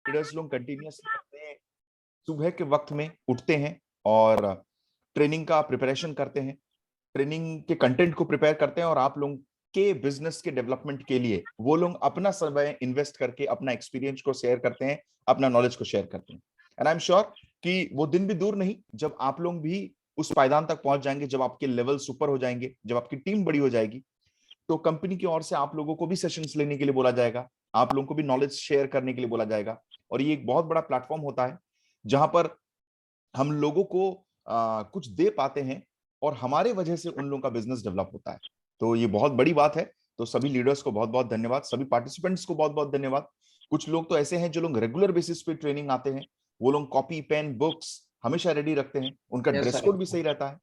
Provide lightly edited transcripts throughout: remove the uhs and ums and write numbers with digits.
Leaders लोग continuously अपने सुबह के वक्त में उठते हैं और ट्रेनिंग का प्रिपरेशन करते हैं, ट्रेनिंग के कंटेंट को प्रिपेयर करते हैं, और आप लोग के बिजनेस के डेवलपमेंट के लिए वो लोग अपना समय इन्वेस्ट करके अपना एक्सपीरियंस को शेयर करते हैं, अपना नॉलेज को शेयर करते हैं। एंड आई एम श्योर कि वो दिन भी दूर नहीं जब आप लोग भी उस पायदान तक पहुंच जाएंगे, जब आपके लेवल सुपर हो जाएंगे, जब आपकी टीम बड़ी हो जाएगी, तो कंपनी की ओर से आप लोगों को भी सेशंस लेने के लिए बोला जाएगा, आप लोगों को भी नॉलेज शेयर करने के लिए बोला जाएगा। और ये एक बहुत बड़ा प्लेटफॉर्म होता है जहां पर हम लोगों को कुछ दे पाते हैं और हमारे वजह से उन लोगों का बिजनेस डेवलप होता है। तो ये बहुत बड़ी बात है। तो सभी लीडर्स को बहुत बहुत धन्यवाद, सभी पार्टिसिपेंट्स को बहुत बहुत धन्यवाद। कुछ लोग तो ऐसे हैं जो लोग रेगुलर बेसिस पे ट्रेनिंग आते हैं, वो लोग कॉपी पेन बुक्स हमेशा रेडी रखते हैं, उनका यस ड्रेस सर। कोड भी सही रहता है।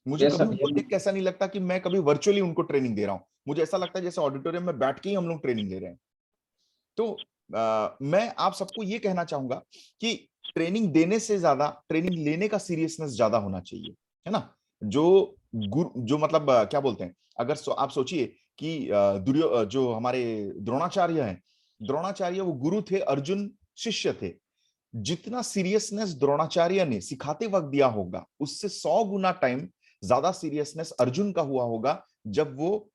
मुझे यस कभी सर। उनको देख के ऐसा नहीं लगता कि मैं कभी वर्चुअली उनको ट्रेनिंग दे रहा हूं, मुझे ऐसा लगता है जैसे ऑडिटोरियम में बैठ के ही हम लोग ट्रेनिंग ले रहे हैं। तो मैं आप सबको ये कहना चाहूंगा कि ट्रेनिंग देने से ज्यादा ट्रेनिंग लेने का सीरियसनेस ज्यादा होना चाहिए, है ना। जो गुरु जो मतलब क्या बोलते हैं, अगर आप सोचिए कि जो हमारे द्रोणाचार्य हैं, द्रोणाचार्य वो गुरु थे, अर्जुन शिष्य थे। जितना सीरियसनेस द्रोणाचार्य ने सिखाते वक्त दिया होगा, उससे 100 गुना टाइम ज्यादा सीरियसनेस अर्जुन का हुआ होगा जब वो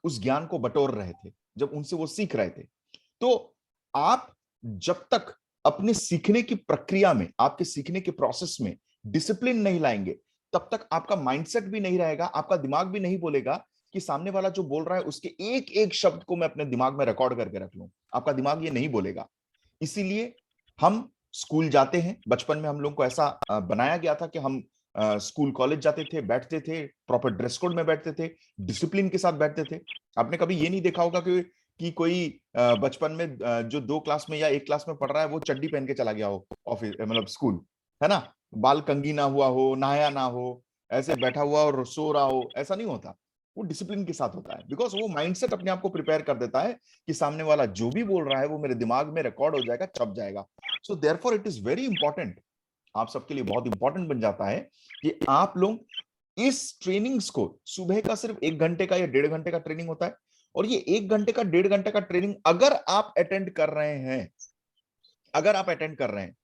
उस ज्ञान को बटोर रहे थे, जब उनसे वो सीख रहे थे। तो आप जब तक अपने सीखने की प्रक्रिया में, आपके सीखने के प्रोसेस में डिसिप्लिन नहीं लाएंगे, तब तक आपका माइंडसेट भी नहीं रहेगा, आपका दिमाग भी नहीं बोलेगा कि सामने वाला जो बोल रहा है उसके एक एक शब्द को मैं अपने दिमाग में रिकॉर्ड करके रख लूं। आपका दिमाग ये नहीं बोलेगा। इसीलिए हम स्कूल जाते हैं, बचपन में हम लोग को ऐसा बनाया गया था कि हम स्कूल कॉलेज जाते थे, बैठते थे, प्रॉपर ड्रेस कोड में बैठते थे, डिसिप्लिन के साथ बैठते थे। आपने कभी ये नहीं देखा होगा कि कोई बचपन में जो 2 क्लास में या 1 क्लास में पढ़ रहा है वो चड्डी पहन के चला गया हो ऑफिस, मतलब स्कूल, है ना, बाल कंघी ना हुआ हो, नहाया ना हो, ऐसे बैठा हुआ और सो रहा हो, ऐसा नहीं होता। वो डिसिप्लिन के साथ होता है, बिकॉज वो माइंडसेट अपने आप को प्रिपेयर कर देता है कि सामने वाला जो भी बोल रहा है वो मेरे दिमाग में रिकॉर्ड हो जाएगा, छप जाएगा। So therefore it is very important, आप सबके लिए बहुत इंपॉर्टेंट बन जाता है कि आप लोग इस ट्रेनिंग्स को, सुबह का सिर्फ 1 घंटे का या 1.5 घंटे का ट्रेनिंग होता है, और ये 1 घंटे का 1.5 घंटे का ट्रेनिंग अगर आप अटेंड कर रहे हैं, अगर आप अटेंड कर रहे हैं,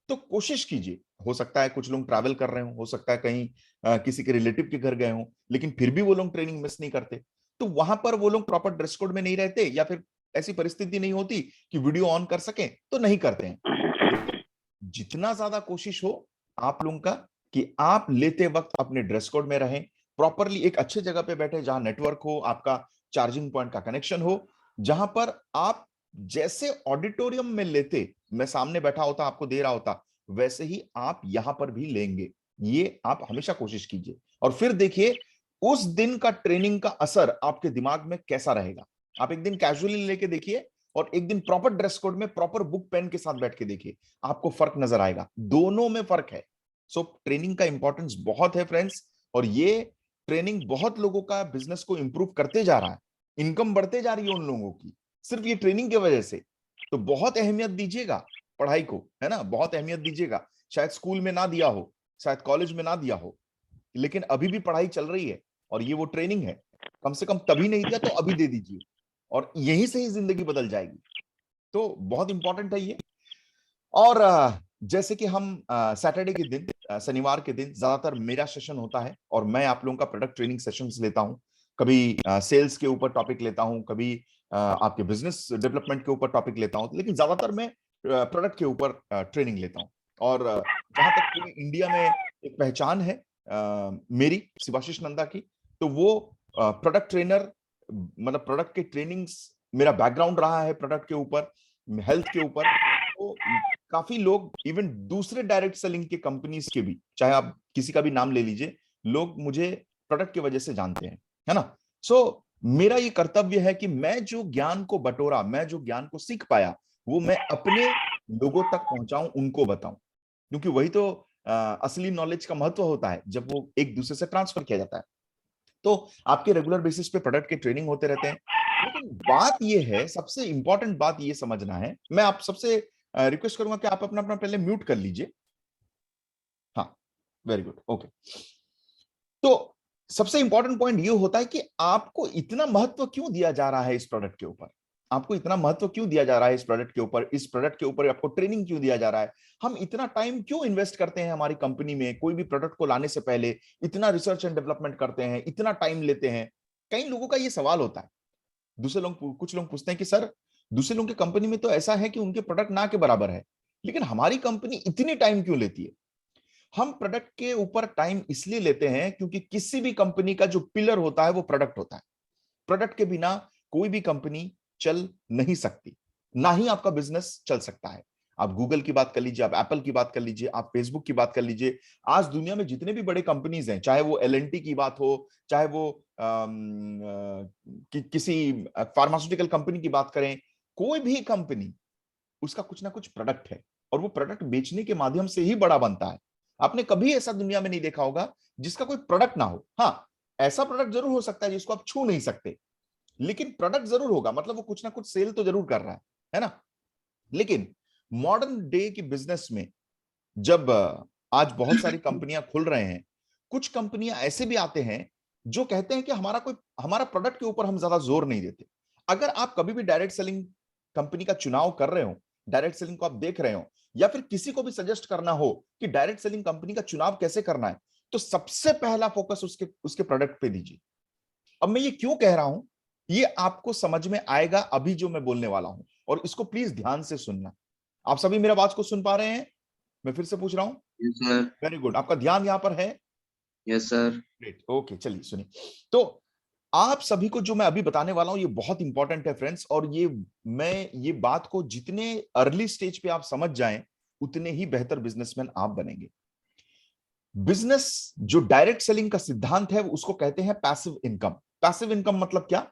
तो कोशिश कीजिए। हो सकता है कुछ लोग ट्रैवल कर रहे हो सकता है कहीं किसी के रिलेटिव के घर गए हो, लेकिन फिर भी वो लोग ट्रेनिंग मिस नहीं करते। तो वहां पर वो लोग प्रॉपर ड्रेस कोड में नहीं रहते, या फिर ऐसी परिस्थिति नहीं होती कि वीडियो ऑन कर सकें, तो नहीं करते हैं। लेकिन जितना ज्यादा कोशिश हो आप लोगों का कि आप लेते वक्त अपने ड्रेस कोड में रहें, प्रॉपरली एक अच्छे जगह पे बैठे जहां नेटवर्क हो, आपका चार्जिंग पॉइंट का कनेक्शन हो, जहां पर आप जैसे ऑडिटोरियम में लेते, मैं सामने बैठा होता आपको दे रहा होता, वैसे ही आप यहां पर भी लेंगे। ये आप हमेशा कोशिश कीजिए, और फिर देखिए उस दिन का ट्रेनिंग का असर आपके दिमाग में कैसा रहेगा। आप एक दिन कैजुअली लेके देखिए, और एक दिन प्रॉपर ड्रेस कोड में प्रॉपर बुक पेन के साथ बैठ के देखिए, आपको फर्क नजर आएगा, दोनों में फर्क है। सो ट्रेनिंग का इंपॉर्टेंस बहुत है फ्रेंड्स, और ये ट्रेनिंग बहुत लोगों का बिजनेस को इंप्रूव करते जा रहा है, इनकम बढ़ते जा रही है उन लोगों की, सिर्फ ये ट्रेनिंग की वजह से। तो बहुत अहमियत दीजिएगा पढ़ाई को, है ना, बहुत अहमियत दीजिएगा। शायद स्कूल में ना दिया हो, शायद कॉलेज में ना दिया हो, लेकिन अभी भी पढ़ाई चल रही है, और ये वो ट्रेनिंग है, कम से कम तभी नहीं दिया तो अभी दे दीजिए, और यहीं से ही जिंदगी बदल जाएगी। तो बहुत इंपॉर्टेंट है ये। और जैसे कि हम सैटरडे के दिन, शनिवार के दिन ज्यादातर मेरा सेशन होता है, और मैं आप लोगों का प्रोडक्ट ट्रेनिंग सेशंस लेता हूं। कभी सेल्स के ऊपर टॉपिक लेता हूं, कभी आपके बिजनेस डेवलपमेंट के ऊपर टॉपिक लेता हूं, लेकिन ज्यादातर मैं प्रोडक्ट के ऊपर ट्रेनिंग लेता हूं। और जहां तक पूरी इंडिया में एक पहचान है मेरी, शिवाशीष नंदा की, तो वो प्रोडक्ट ट्रेनर, मतलब प्रोडक्ट के ट्रेनिंग्स, मेरा बैकग्राउंड रहा है प्रोडक्ट के ऊपर, हेल्थ के ऊपर। तो काफी लोग, इवन दूसरे डायरेक्ट सेलिंग के कंपनीज के भी, चाहे आप किसी का भी नाम ले लीजिए, लोग मुझे प्रोडक्ट की वजह से जानते हैं, है ना। सो मेरा ये कर्तव्य है कि मैं जो ज्ञान को बटोरा, मैं जो ज्ञान को सीख पाया, वो मैं अपने लोगों तक पहुंचाऊं, उनको बताऊं, क्योंकि वही तो असली नॉलेज का महत्व होता है, जब वो एक दूसरे से ट्रांसफर किया जाता है। तो आपके रेगुलर बेसिस पे प्रोडक्ट के ट्रेनिंग होते रहते हैं। लेकिन बात ये है, सबसे इंपॉर्टेंट बात ये समझना है, मैं आप सबसे रिक्वेस्ट करूंगा कि आप अपना अपना पहले म्यूट कर लीजिए। हाँ, वेरी गुड, ओके। तो सबसे इंपॉर्टेंट पॉइंट ये होता है कि आपको इतना महत्व क्यों दिया जा रहा है इस प्रोडक्ट के ऊपर। आपको इतना महत्व क्यों दिया जा रहा है इस प्रोडक्ट के ऊपर, इस प्रोडक्ट के ऊपर आपको ट्रेनिंग क्यों दिया जा रहा है, हम इतना टाइम क्यों इन्वेस्ट करते हैं हमारी कंपनी में, कोई भी प्रोडक्ट को लाने से पहले इतना रिसर्च एंड डेवलपमेंट करते हैं, इतना टाइम लेते हैं। कई लोगों का ये सवाल होता है, दूसरे लोग, कुछ लोग पूछते हैं कि सर दूसरे लोगों की कंपनी में तो ऐसा है कि उनके प्रोडक्ट ना के बराबर है, लेकिन हमारी कंपनी इतनी टाइम क्यों लेती है। हम प्रोडक्ट के ऊपर टाइम इसलिए लेते हैं क्योंकि किसी भी कंपनी का जो पिलर होता है वो प्रोडक्ट होता है। प्रोडक्ट के बिना कोई भी कंपनी चल नहीं सकती, ना ही आपका बिजनेस चल सकता है। आप गूगल की बात कर लीजिए, आप एप्पल की बात कर लीजिए, आप फेसबुक की बात कर लीजिए। आज दुनिया में जितने भी बड़े कंपनीज हैं, चाहे वो एल की बात हो, चाहे वो किसी फार्मास्यूटिकल कंपनी की बात करें, कोई भी कंपनी, उसका कुछ ना कुछ प्रोडक्ट है, और वो प्रोडक्ट बेचने के माध्यम से ही बड़ा बनता है। आपने कभी ऐसा दुनिया में नहीं देखा होगा जिसका कोई प्रोडक्ट ना हो। हाँ, ऐसा प्रोडक्ट जरूर हो सकता है जिसको आप छू नहीं सकते, लेकिन प्रोडक्ट जरूर होगा, मतलब वो कुछ ना कुछ सेल तो जरूर कर रहा है ना। लेकिन मॉडर्न डे की बिजनेस में जब आज बहुत सारी कंपनियां खुल रहे हैं, कुछ कंपनियां ऐसे भी आते हैं जो कहते हैं कि हमारा प्रोडक्ट के ऊपर हम ज्यादा जोर नहीं देते। अगर आप कभी भी डायरेक्ट सेलिंग कंपनी का चुनाव कर रहे हो, डायरेक्ट सेलिंग को आप देख रहे हो, या फिर किसी को भी सजेस्ट करना हो कि डायरेक्ट सेलिंग कंपनी का चुनाव कैसे करना है, तो सबसे पहला फोकस उसके उसके प्रोडक्ट पे दीजिए। अब मैं ये क्यों कह रहा हूं, ये आपको समझ में आएगा अभी जो मैं बोलने वाला हूं, और इसको प्लीज ध्यान से सुनना। आप सभी मेरा बात को सुन पा रहे हैं? मैं फिर से पूछ रहा हूं। Yes sir. वेरी गुड, आपका ध्यान यहां पर है। Yes sir. ग्रेट, ओके, चलिए सुनिए। तो आप सभी को जो मैं अभी बताने वाला हूं ये बहुत इंपॉर्टेंट है फ्रेंड्स, और ये बात को जितने अर्ली स्टेज पे आप समझ जाएं, उतने ही बेहतर बिजनेसमैन आप बनेंगे। बिजनेस जो डायरेक्ट सेलिंग का सिद्धांत है उसको कहते हैं पैसिव इनकम। पैसिव इनकम मतलब क्या?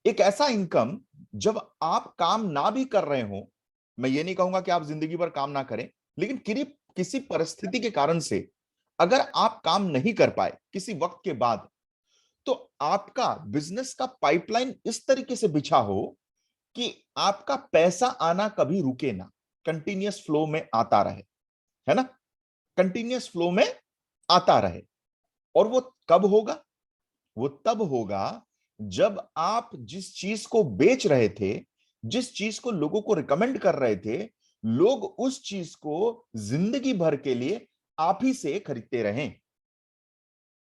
एक ऐसा इनकम जब आप काम ना भी कर रहे हो, मैं ये नहीं कहूंगा कि आप जिंदगी भर काम ना करें, लेकिन किसी परिस्थिति के कारण से अगर आप काम नहीं कर पाए किसी वक्त के बाद, तो आपका बिजनेस का पाइपलाइन इस तरीके से बिछा हो कि आपका पैसा आना कभी रुके ना, कंटिन्यूअस फ्लो में आता रहे, है ना, कंटिन्यूअस फ्लो में आता रहे। और वो कब होगा? वो तब होगा जब आप जिस चीज को बेच रहे थे, जिस चीज को लोगों को रिकमेंड कर रहे थे, लोग उस चीज को जिंदगी भर के लिए आप ही से खरीदते रहें।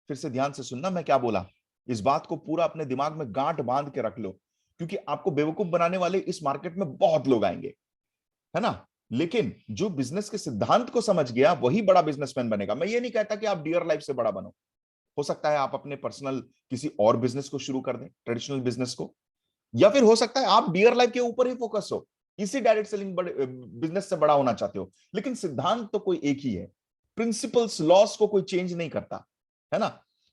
फिर से ध्यान से सुनना मैं क्या बोला, इस बात को पूरा अपने दिमाग में गांठ बांध के रख लो, क्योंकि आपको बेवकूफ बनाने वाले इस मार्केट में बहुत लोग आएंगे, है ना। लेकिन जो बिजनेस के सिद्धांत को समझ गया वही बड़ा बिजनेसमैन बनेगा। मैं ये नहीं कहता कि आप डियर लाइफ से बड़ा बनो, हो सकता है आप अपने पर्सनल किसी और बिजनेस को शुरू कर दें, ट्रेडिशनल बिजनेस को, या फिर हो सकता है आप डियर लाइफ के ऊपर ही फोकस हो, इसी डायरेक्ट सेलिंग बिजनेस से बड़ा होना चाहते हो, लेकिन सिद्धांत तो कोई एक ही है, प्रिंसिपल्स लॉस को कोई चेंज नहीं करता, है ना।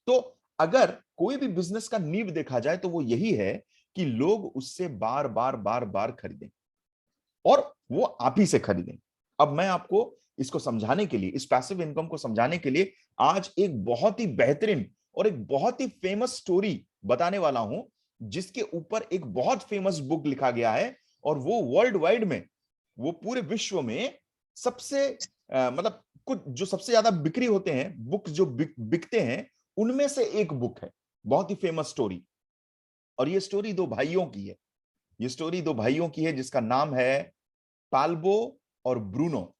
तो अगर कोई भी बिजनेस का नींव देखा जाए तो वो यही है कि लोग उससे बार बार बार बार खरीदें, और वो आप ही से खरीदें। अब मैं आपको इसको समझाने के लिए, इस पैसिव इनकम को समझाने के लिए आज एक बहुत ही बेहतरीन और एक बहुत ही फेमस स्टोरी बताने वाला हूं, जिसके ऊपर एक बहुत फेमस बुक लिखा गया है, और वो वर्ल्ड वाइड में, वो पूरे विश्व में सबसे मतलब कुछ जो सबसे ज्यादा बिक्री होते हैं, बुक जो बिकते हैं, उनमें से एक बुक है, बहुत ही फेमस स्टोरी। और ये स्टोरी दो भाइयों की है, ये स्टोरी दो भाइयों की है जिसका नाम है पाल्बो और ब्रूनो।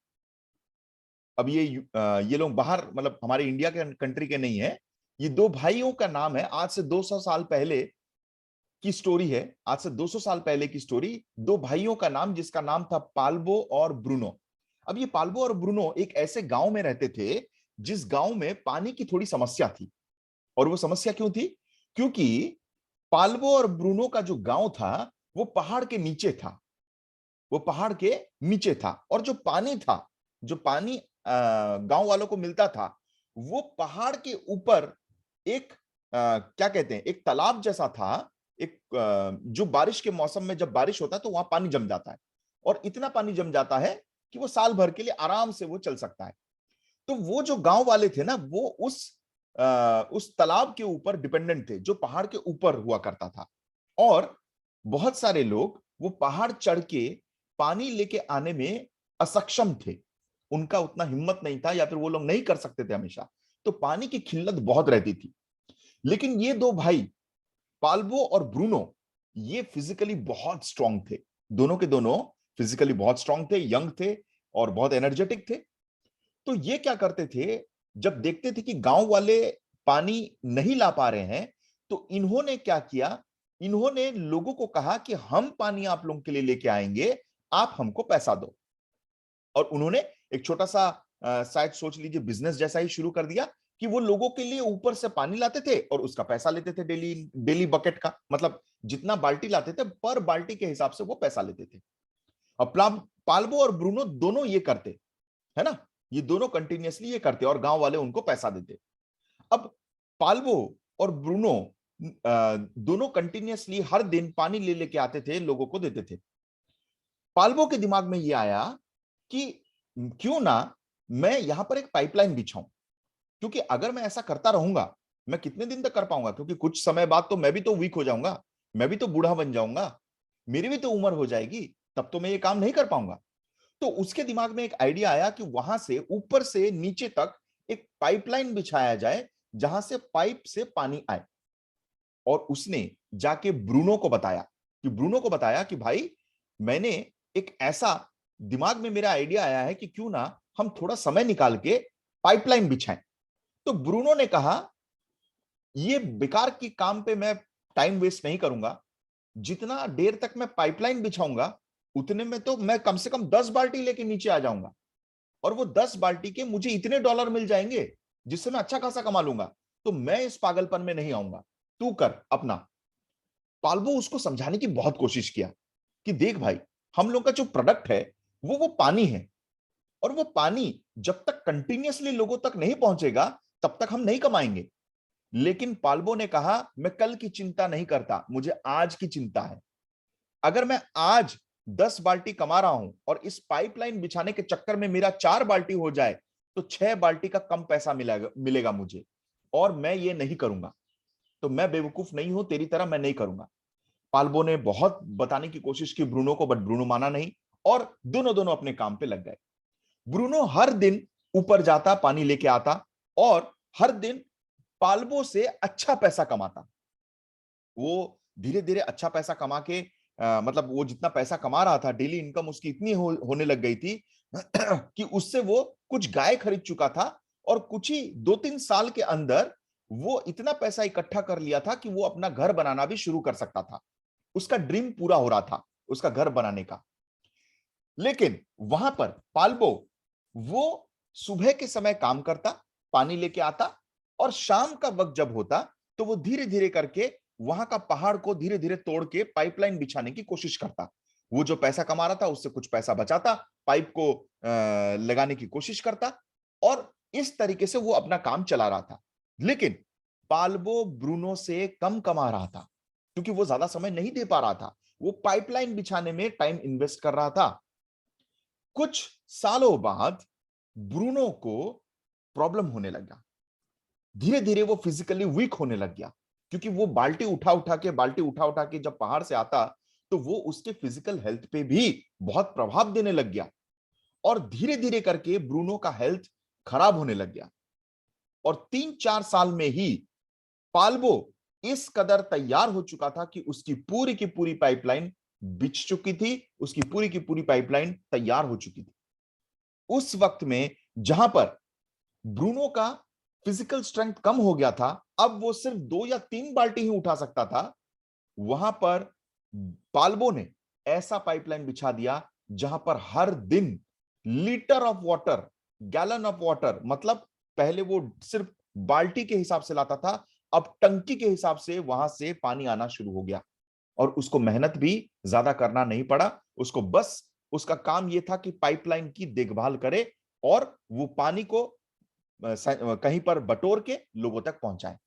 अब ये लोग बाहर, मतलब हमारे इंडिया के कंट्री के नहीं है, ये दो भाइयों का नाम है, आज से 200 साल पहले की स्टोरी है, आज से 200 साल पहले की स्टोरी, दो भाइयों का नाम जिसका नाम था पाल्बो और ब्रूनो। अब ये पाल्बो और ब्रूनो एक ऐसे गांव में रहते थे जिस गांव में पानी की थोड़ी समस्या थी। और वो समस्या क्यों थी? क्योंकि पाल्बो और ब्रूनो का जो गांव था वो पहाड़ के नीचे था, वो पहाड़ के नीचे था, और जो पानी था, जो पानी गांव वालों को मिलता था, वो पहाड़ के ऊपर एक क्या कहते हैं, एक तालाब जैसा था। एक जो बारिश के मौसम में जब बारिश होता है तो वहां पानी जम जाता है, और इतना पानी जम जाता है कि वो साल भर के लिए आराम से वो चल सकता है। तो वो जो गांव वाले थे ना, वो उस तालाब के ऊपर डिपेंडेंट थे जो पहाड़ के ऊपर हुआ करता था। और बहुत सारे लोग वो पहाड़ चढ़ के पानी लेके आने में असक्षम थे, उनका उतना हिम्मत नहीं था, या फिर वो लोग नहीं कर सकते थे हमेशा, तो पानी की किल्लत बहुत रहती थी। लेकिन ये दो भाई पाल्बो और ब्रूनो, ये फिजिकली बहुत स्ट्रांग थे, दोनों के दोनों फिजिकली बहुत स्ट्रांग थे, यंग थे और बहुत एनर्जेटिक थे। तो ये क्या करते थे, जब देखते थे कि गांव वाले पानी नहीं ला पा रहे हैं, तो इन्होंने क्या किया, इन्होंने लोगों को कहा कि हम पानी आप लोगों के लिए लेके आएंगे, आप हमको पैसा दो। और उन्होंने एक छोटा सा शायद सोच लीजिए बिजनेस जैसा ही शुरू कर दिया कि वो लोगों के लिए ऊपर से पानी लाते थे और उसका पैसा लेते थे, डेली डेली बकेट का, मतलब जितना बाल्टी लाते थे पर बाल्टी के हिसाब से वो पैसा लेते थे। अब पाल्बो और ब्रूनो दोनों ये करते, है ना, ये दोनों कंटिन्यूअसली ये करते और गांव वाले उनको पैसा देते। अब पाल्बो और ब्रूनो दोनों कंटिन्यूअसली हर दिन पानी ले लेके आते थे, लोगों को देते थे। पाल्बो के दिमाग में ये आया कि क्यों ना मैं यहां पर एक पाइपलाइन बिछाऊं, क्योंकि अगर मैं ऐसा करता रहूंगा, मैं कितने दिन तक कर पाऊंगा, क्योंकि कुछ समय बाद तो मैं भी तो वीक हो जाऊंगा, मैं भी तो बूढ़ा बन जाऊंगा, मेरी भी तो उम्र हो जाएगी, तब तो मैं ये काम नहीं कर पाऊंगा। तो उसके दिमाग में एक आइडिया आया कि वहां से ऊपर से नीचे तक एक पाइपलाइन बिछाया जाए, जहां से पाइप से पानी आए। और उसने जाके ब्रूनो को बताया कि भाई, मैंने एक ऐसा, दिमाग में मेरा आइडिया आया है कि क्यों ना हम थोड़ा समय निकाल के पाइपलाइन बिछाएं। तो ब्रूनो ने कहा, ये बेकार की काम पे मैं टाइम वेस्ट नहीं करूंगा, जितना देर तक मैं पाइपलाइन बिछाऊंगा उतने में तो मैं कम से कम 10 बाल्टी लेके नीचे आ जाऊंगा, और वो 10 बाल्टी के मुझे इतने डॉलर मिल जाएंगे जिससे मैं अच्छा खासा कमा लूंगा। तो मैं इस पागलपन में नहीं आऊंगा, तू कर अपना। पाल्बो उसको समझाने की बहुत कोशिश किया कि देख भाई, हम लोग का जो प्रोडक्ट है वो पानी है, और वो पानी जब तक कंटिन्यूअसली लोगों तक नहीं पहुंचेगा तब तक हम नहीं कमाएंगे। लेकिन पाल्बो ने कहा, मैं कल की चिंता नहीं करता, मुझे आज की चिंता है। अगर मैं आज 10 बाल्टी कमा रहा हूं और इस पाइपलाइन बिछाने के चक्कर में मेरा 4 बाल्टी हो जाए, तो 6 बाल्टी का कम पैसा मिलेगा मुझे, और मैं ये नहीं करूंगा। तो मैं बेवकूफ नहीं हूं, तेरी तरह मैं नहीं करूंगा। पाल्बो ने बहुत बताने की कोशिश की ब्रूनो को, बट ब्रूनो माना नहीं, और दोनों दोनों अपने काम पे लग गए। ब्रूनो हर दिन ऊपर जाता, पानी लेके आता, और हर दिन पाल्बो से अच्छा पैसा कमाता। वो धीरे धीरे अच्छा पैसा कमा के मतलब वो जितना पैसा कमा रहा था, डेली इनकम उसकी इतनी होने लग गई थी कि उससे वो कुछ गाय खरीद चुका था, और कुछ ही 2-3 साल के अंदर वो इतना पैसा इकट्ठा कर लिया था कि वो अपना घर बनाना भी शुरू कर सकता था। उसका ड्रीम पूरा हो रहा था, उसका घर बनाने का। लेकिन वहां पर पाल्बो, वो सुबह के समय काम करता, पानी लेके आता, और शाम का वक्त जब होता तो वो धीरे धीरे करके वहां का पहाड़ को धीरे धीरे तोड़ के पाइपलाइन बिछाने की कोशिश करता। वो जो पैसा कमा रहा था उससे कुछ पैसा बचाता, पाइप को लगाने की कोशिश करता, और इस तरीके से वो अपना काम चला रहा था। लेकिन पाल्बो ब्रूनो से कम कमा रहा था, क्योंकि वो ज्यादा समय नहीं दे पा रहा था, वो पाइपलाइन बिछाने में टाइम इन्वेस्ट कर रहा था। कुछ सालों बाद ब्रूनो को प्रॉब्लम होने लगा, धीरे धीरे वो फिजिकली वीक होने लग गया, क्योंकि वो बाल्टी उठा उठा के जब पहाड़ से आता, तो वो उसके फिजिकल हेल्थ पे भी बहुत प्रभाव देने लग गया, और धीरे धीरे करके ब्रूनो का हेल्थ खराब होने लग गया। और 3-4 साल में ही पाल्बो इस कदर तैयार हो चुका था कि उसकी पूरी की पूरी पाइपलाइन बिछ चुकी थी, उसकी पूरी की पूरी पाइपलाइन तैयार हो चुकी थी। उस वक्त में जहां पर ब्रूनो का फिजिकल स्ट्रेंथ कम हो गया था, अब वो सिर्फ 2 या 3 बाल्टी ही उठा सकता था, वहां पर पाल्बो ने ऐसा पाइपलाइन बिछा दिया जहां पर हर दिन litre of water, gallon of water, मतलब पहले वो सिर्फ बाल्टी के हिसाब से लाता था, अब टंकी के हिसाब से वहां से पानी आना शुरू हो गया। और उसको मेहनत भी ज्यादा करना नहीं पड़ा, उसको बस उसका काम यह था कि पाइपलाइन की देखभाल करे और वो पानी को कहीं पर बटोर के लोगों तक पहुंचाए।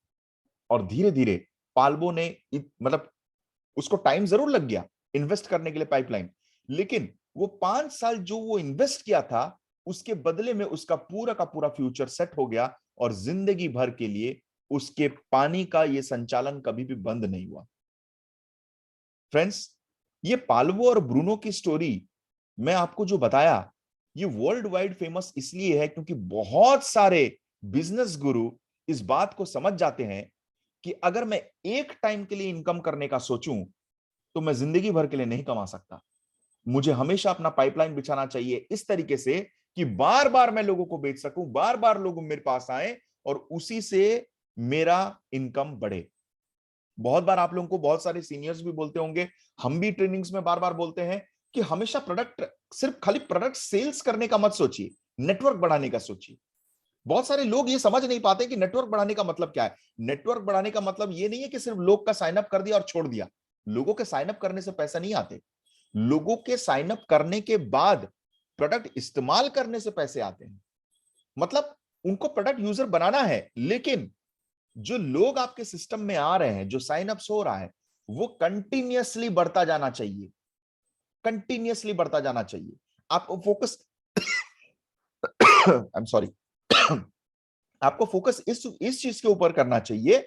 और धीरे धीरे पाल्बो ने मतलब उसको टाइम जरूर लग गया इन्वेस्ट करने के लिए पाइपलाइन, लेकिन वो 5 साल जो वो इन्वेस्ट किया था, उसके बदले में उसका पूरा का पूरा फ्यूचर सेट हो गया, और जिंदगी भर के लिए उसके पानी का ये संचालन कभी भी बंद नहीं हुआ। फ्रेंड्स, ये पाल्बो और ब्रूनो की स्टोरी मैं आपको जो बताया, ये वर्ल्ड वाइड फेमस इसलिए है क्योंकि बहुत सारे बिजनेस गुरु इस बात को समझ जाते हैं कि अगर मैं एक टाइम के लिए इनकम करने का सोचूं, तो मैं जिंदगी भर के लिए नहीं कमा सकता। मुझे हमेशा अपना पाइपलाइन बिछाना चाहिए इस तरीके से कि बार बार मैं लोगों को बेच सकूं, बार बार लोग मेरे पास आए और उसी से मेरा इनकम बढ़े। बहुत बार आप लोगों को बहुत सारे सीनियर्स भी बोलते होंगे, हम भी ट्रेनिंग्स में बार बार बोलते हैं कि हमेशा प्रोडक्ट, सिर्फ खाली प्रोडक्ट सेल्स करने का मत सोचिए, नेटवर्क बढ़ाने का सोचिए। बहुत सारे लोग ये समझ नहीं पाते कि नेटवर्क बढ़ाने का मतलब क्या है। नेटवर्क बढ़ाने का मतलब ये नहीं है कि सिर्फ लोग का साइन अप कर दिया और छोड़ दिया। लोगों के साइन अप करने से पैसा नहीं आते, लोगों के साइन अप करने के बाद प्रोडक्ट इस्तेमाल करने से पैसे आते हैं। मतलब उनको प्रोडक्ट यूजर बनाना है, लेकिन जो लोग आपके सिस्टम में आ रहे हैं, जो साइन अप्स हो रहा है, वो कंटिन्यूअसली बढ़ता जाना चाहिए, कंटिन्यूअसली बढ़ता जाना चाहिए। आपको फोकस आई एम सॉरी आपको फोकस इस चीज के ऊपर करना चाहिए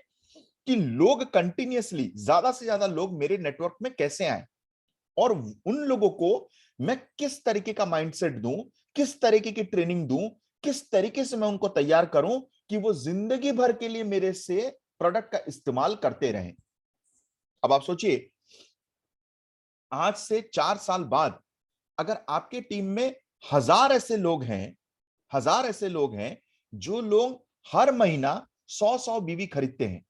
कि लोग कंटिन्यूअसली, ज्यादा से ज्यादा लोग मेरे नेटवर्क में कैसे आए, और उन लोगों को मैं किस तरीके का माइंडसेट दूं, किस तरीके की ट्रेनिंग दूं, किस तरीके से मैं उनको तैयार करूं कि वो जिंदगी भर के लिए मेरे से प्रोडक्ट का इस्तेमाल करते रहें। अब आप सोचिए, आज से 4 साल बाद अगर आपके टीम में 1000 ऐसे लोग हैं, 1000 ऐसे लोग हैं जो लोग हर महीना 100 बीवी खरीदते हैं,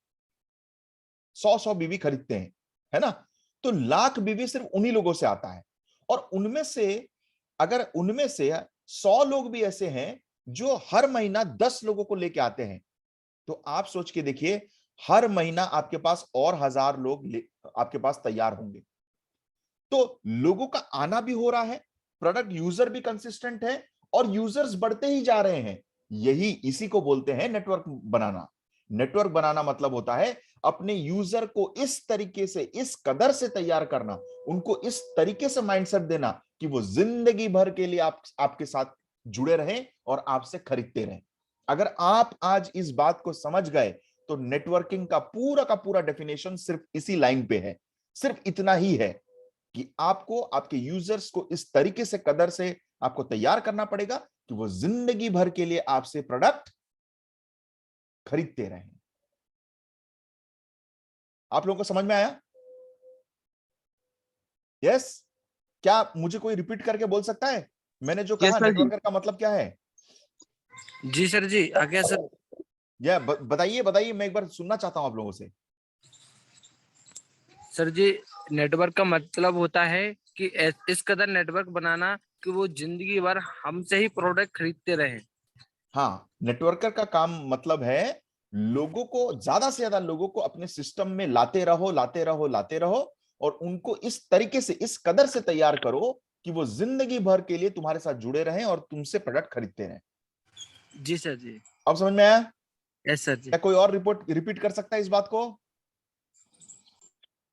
100 बीवी खरीदते हैं, है ना, तो लाख बीवी सिर्फ उन्हीं लोगों से आता है। और उनमें से अगर उनमें से 100 लोग भी ऐसे हैं जो हर महीना 10 लोगों को लेके आते हैं, तो आप सोच के देखिए, हर महीना आपके पास और 1000 लोग आपके पास तैयार होंगे। तो लोगों का आना भी हो रहा है, प्रोडक्ट यूजर भी कंसिस्टेंट है, और यूजर्स बढ़ते ही जा रहे हैं। इसी को बोलते हैं नेटवर्क बनाना। नेटवर्क बनाना मतलब होता है अपने यूजर को इस तरीके से, इस कदर से तैयार करना, उनको इस तरीके से माइंडसेट देना कि वो जिंदगी भर के लिए आपके साथ जुड़े रहें और आपसे खरीदते रहें। अगर आप आज इस बात को समझ गए तो नेटवर्किंग का पूरा डेफिनेशन सिर्फ इसी लाइन पे है, सिर्फ इतना ही है कि आपको आपके यूजर्स को इस तरीके से, कदर से आपको तैयार करना पड़ेगा कि वो जिंदगी भर के लिए आपसे प्रोडक्ट खरीदते रहें। आप लोगों को समझ में आया? यस? क्या मुझे कोई रिपीट करके बोल सकता है मैंने जो कहा नेटवर्कर का मतलब क्या है? जी सर जी, आगे सर। या बताइए बताइए, मैं एक बार सुनना चाहता हूं आप लोगों से। सर जी, नेटवर्क का मतलब होता है कि इस कदर नेटवर्क बनाना कि वो जिंदगी भर हमसे ही प्रोडक्ट खरीदते रहे। हाँ, नेटवर्कर का काम मतलब है लोगों को, ज्यादा से ज्यादा लोगों को अपने सिस्टम में लाते रहो, लाते रहो, लाते रहो, और उनको इस तरीके से, इस कदर से तैयार करो कि वो जिंदगी भर के लिए तुम्हारे साथ जुड़े रहें और तुमसे प्रोडक्ट खरीदते रहें। जी सर जी। अब समझ में आया? यस सर जी। क्या कोई और रिपीट कर सकता है इस बात को?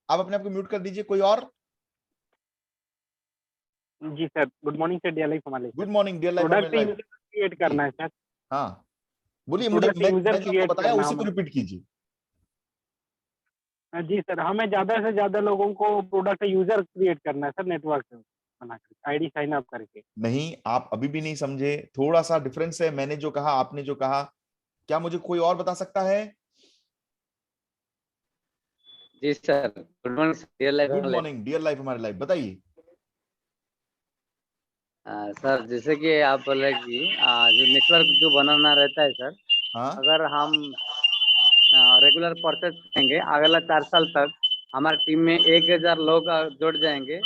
आप अपने आप को म्यूट कर दीजिए, कोई और। जी sir, good morning sir, dear life हमारे। Good morning dear life product user create करना है सर। हाँ बोलिए, मुझे प्रोडक्ट मैं यूजर जो आपको क्रिएट बताया करना उसी को हमें। रिपीट कीजिए। जी सर, हमें ज्यादा से ज्यादा लोगों को प्रोडक्ट यूजर क्रिएट करना है सर, नेटवर्क बना कर, आईडी साइन अप करके। नहीं, आप अभी भी नहीं समझे, थोड़ा सा डिफरेंस है, मैंने जो कहा, आपने जो कहा। क्या मुझे कोई और बता सकता है? जी sir, good morning dear life. Good morning dear life हमारे लाइफ, बताइए। सर, जैसे कि आप बोले कि जो नेटवर्क जो बनाना रहता है सर, हाँ अगर हम रेगुलर परचेज करेंगे अगला 4 साल तक, हमारी टीम में 1000 लोग जुड़ जाएंगे,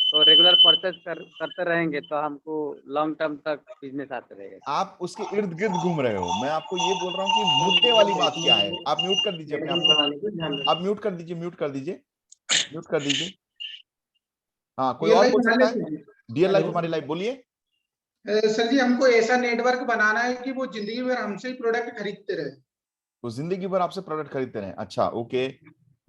तो रेगुलर परचेज करते रहेंगे तो हमको लॉन्ग टर्म तक बिजनेस आते रहेगा। आप उसके इर्द गिर्द घूम रहे हो, मैं आपको ये बोल रहा हूँ कि मुद्दे वाली बात क्या है। आप म्यूट कर दीजिए अपने आप को, आप म्यूट कर दीजिए, म्यूट कर दीजिए, म्यूट कर दीजिए। हाँ, कोई और बोल सकता है? डियर लाइफ हमारी लाइफ, बोलिए। सर जी, हमको ऐसा नेटवर्क बनाना है कि वो जिंदगी भर हमसे ही प्रोडक्ट खरीदते रहे। तो जिंदगी भर आपसे प्रोडक्ट खरीदते रहे, अच्छा ओके,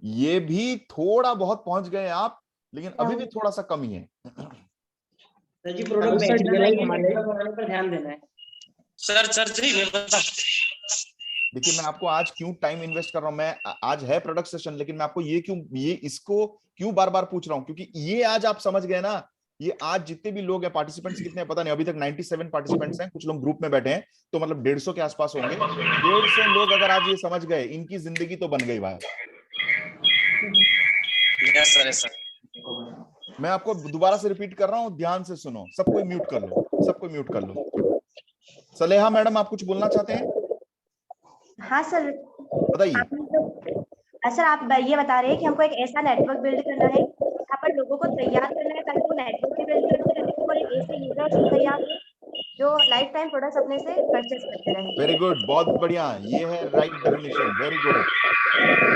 ये भी थोड़ा बहुत पहुंच गए आप, लेकिन अभी भी थोड़ा सा कमी है। सर जी, प्रोडक्ट बनाने पर ध्यान देना है। सर जी मैं बता। देखिए, मैं आपको आज क्यों टाइम इन्वेस्ट कर रहा हूं, मैं आज है प्रोडक्ट सेशन, लेकिन मैं आपको इसको क्यों बार बार पूछ रहा हूं, क्योंकि ये आज आप समझ गए ना। ये आज जितने भी लोग हैं, पार्टिसिपेंट्स कितने हैं पता नहीं, अभी तक 97 पार्टिसिपेंट्स हैं, कुछ लोग ग्रुप में बैठे हैं, तो मतलब 150 के आसपास होंगे। 150 लोग अगर आज ये समझ गए, इनकी जिंदगी तो बन गई भाई। Yes sir, yes sir. मैं आपको दोबारा से रिपीट कर रहा हूं, ध्यान से सुनो। सबको म्यूट कर लो, सबको म्यूट कर लो। सलेहा मैडम, आप कुछ बोलना चाहते हैं? हाँ सर, बताइए। सर आप ये बता रहे हैं कि हमको एक ऐसा नेटवर्क बिल्ड करना है यहाँ पर लोगों को तैयार करना है ताकि वो नेटवर्क भी बिल्ड करते रहे और एक ऐसे यूजर्स तैयार हो जो लाइफ टाइम प्रोडक्ट्स अपने से परचेस करते रहे। वेरी गुड, बहुत बढ़िया, ये है राइट डेफिनेशन, वेरी गुड।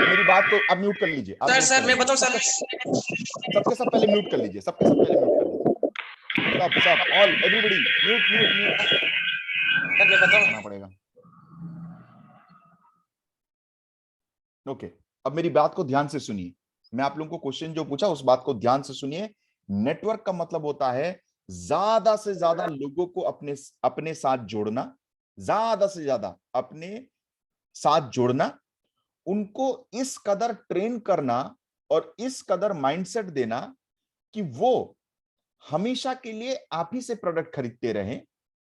मेरी बात को आप म्यूट कर लीजिए। सर मैं बताऊं सर, सबके सब पहले म्यूट कर लीजिए, सबके सब पहले म्यूट कर लीजिए। सब all everybody mute mute mute. Sir मैं बताऊं करना पड़ेगा। ओके, अब मेरी बात को ध्यान से सुनिए। मैं आप लोगों को क्वेश्चन जो पूछा उस बात को ध्यान से सुनिए। नेटवर्क का मतलब होता है ज्यादा से ज्यादा लोगों को अपने साथ जोड़ना, ज्यादा से ज्यादा अपने साथ जोड़ना, उनको इस कदर ट्रेन करना और इस कदर माइंडसेट देना कि वो हमेशा के लिए आप ही से प्रोडक्ट खरीदते रहें,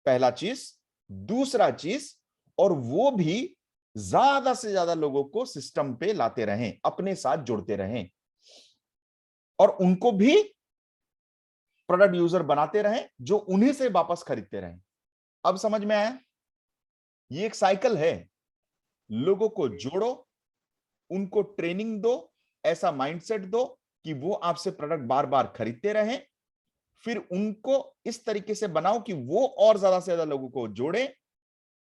पहला चीज। दूसरा चीज, और वो भी ज्यादा से ज्यादा लोगों को सिस्टम पे लाते रहें, अपने साथ जोड़ते रहें और उनको भी प्रोडक्ट यूजर बनाते रहें जो उन्हीं से वापस खरीदते रहें। अब समझ में आया? ये एक साइकिल है। लोगों को जोड़ो, उनको ट्रेनिंग दो, ऐसा माइंडसेट दो कि वो आपसे प्रोडक्ट बार बार खरीदते रहें, फिर उनको इस तरीके से बनाओ कि वो और ज्यादा से ज्यादा लोगों को जोड़े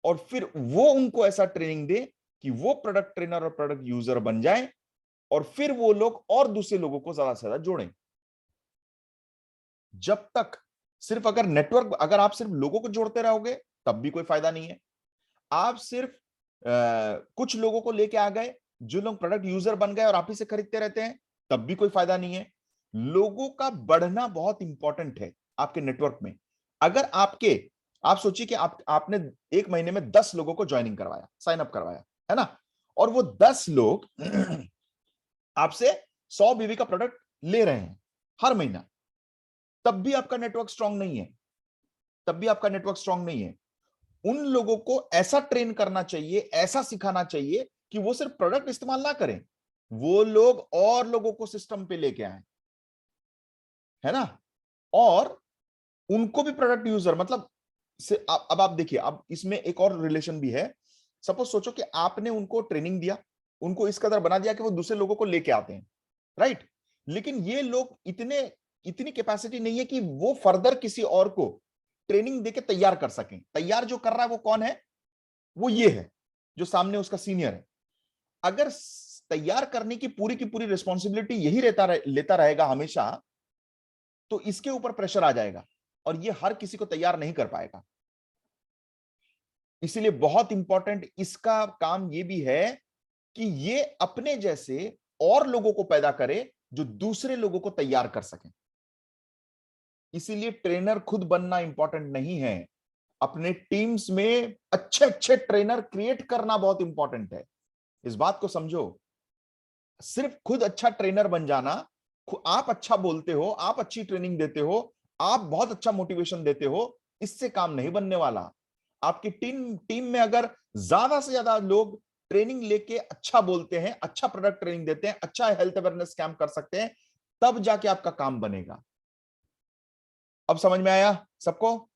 और फिर वो उनको ऐसा ट्रेनिंग दे कि वो प्रोडक्ट ट्रेनर और प्रोडक्ट यूजर बन जाए और फिर वो लोग और दूसरे लोगों को ज्यादा से ज्यादा जोड़ें। जब तक सिर्फ अगर आप सिर्फ लोगों को जोड़ते रहोगे तब भी कोई फायदा नहीं है। आप सिर्फ कुछ लोगों को लेके आ गए जो लोग प्रोडक्ट यूजर बन गए और आप ही से खरीदते रहते हैं, तब भी कोई फायदा नहीं है। लोगों का बढ़ना बहुत इंपॉर्टेंट है आपके नेटवर्क में। अगर आप सोचिए कि आपने एक महीने में 10 लोगों को ज्वाइनिंग करवाया, साइन अप करवाया, है ना, और वो 10 लोग आपसे 100 बीवी का प्रोडक्ट ले रहे हैं हर महीना, तब भी आपका नेटवर्क स्ट्रांग नहीं है, तब भी आपका नेटवर्क स्ट्रांग नहीं है। उन लोगों को ऐसा ट्रेन करना चाहिए, ऐसा सिखाना चाहिए कि वो सिर्फ प्रोडक्ट इस्तेमाल ना करें, वो लोग और लोगों को सिस्टम पे लेके आए, है ना, और उनको भी प्रोडक्ट यूजर मतलब अब आप देखिए, अब इसमें एक और रिलेशन भी है। सपोज सोचो कि आपने उनको ट्रेनिंग दिया, उनको इस कदर बना दिया कि वो दूसरे लोगों को लेके आते हैं, राइट, लेकिन ये लोग इतनी कैपेसिटी नहीं है कि वो फर्दर किसी और को ट्रेनिंग देके तैयार कर सकें। तैयार जो कर रहा है वो कौन है? वो ये है जो सामने उसका सीनियर है। अगर तैयार करने की पूरी रिस्पॉन्सिबिलिटी यही लेता रहेगा हमेशा, तो इसके ऊपर प्रेशर आ जाएगा और ये हर किसी को तैयार नहीं कर पाएगा। इसीलिए बहुत इंपॉर्टेंट इसका काम ये भी है कि ये अपने जैसे और लोगों को पैदा करे जो दूसरे लोगों को तैयार कर सकें। इसीलिए ट्रेनर खुद बनना इंपॉर्टेंट नहीं है, अपने टीम्स में अच्छे ट्रेनर क्रिएट करना बहुत इंपॉर्टेंट है। इस बात को समझो। सिर्फ खुद अच्छा ट्रेनर बन जाना, आप अच्छा बोलते हो, आप अच्छी ट्रेनिंग देते हो, आप बहुत अच्छा मोटिवेशन देते हो, इससे काम नहीं बनने वाला। आपकी टीम में अगर ज्यादा से ज्यादा लोग ट्रेनिंग लेके अच्छा बोलते हैं, अच्छा प्रोडक्ट ट्रेनिंग देते हैं, अच्छा हेल्थ अवेयरनेस कैंप कर सकते हैं, तब जाके आपका काम बनेगा। अब समझ में आया सबको?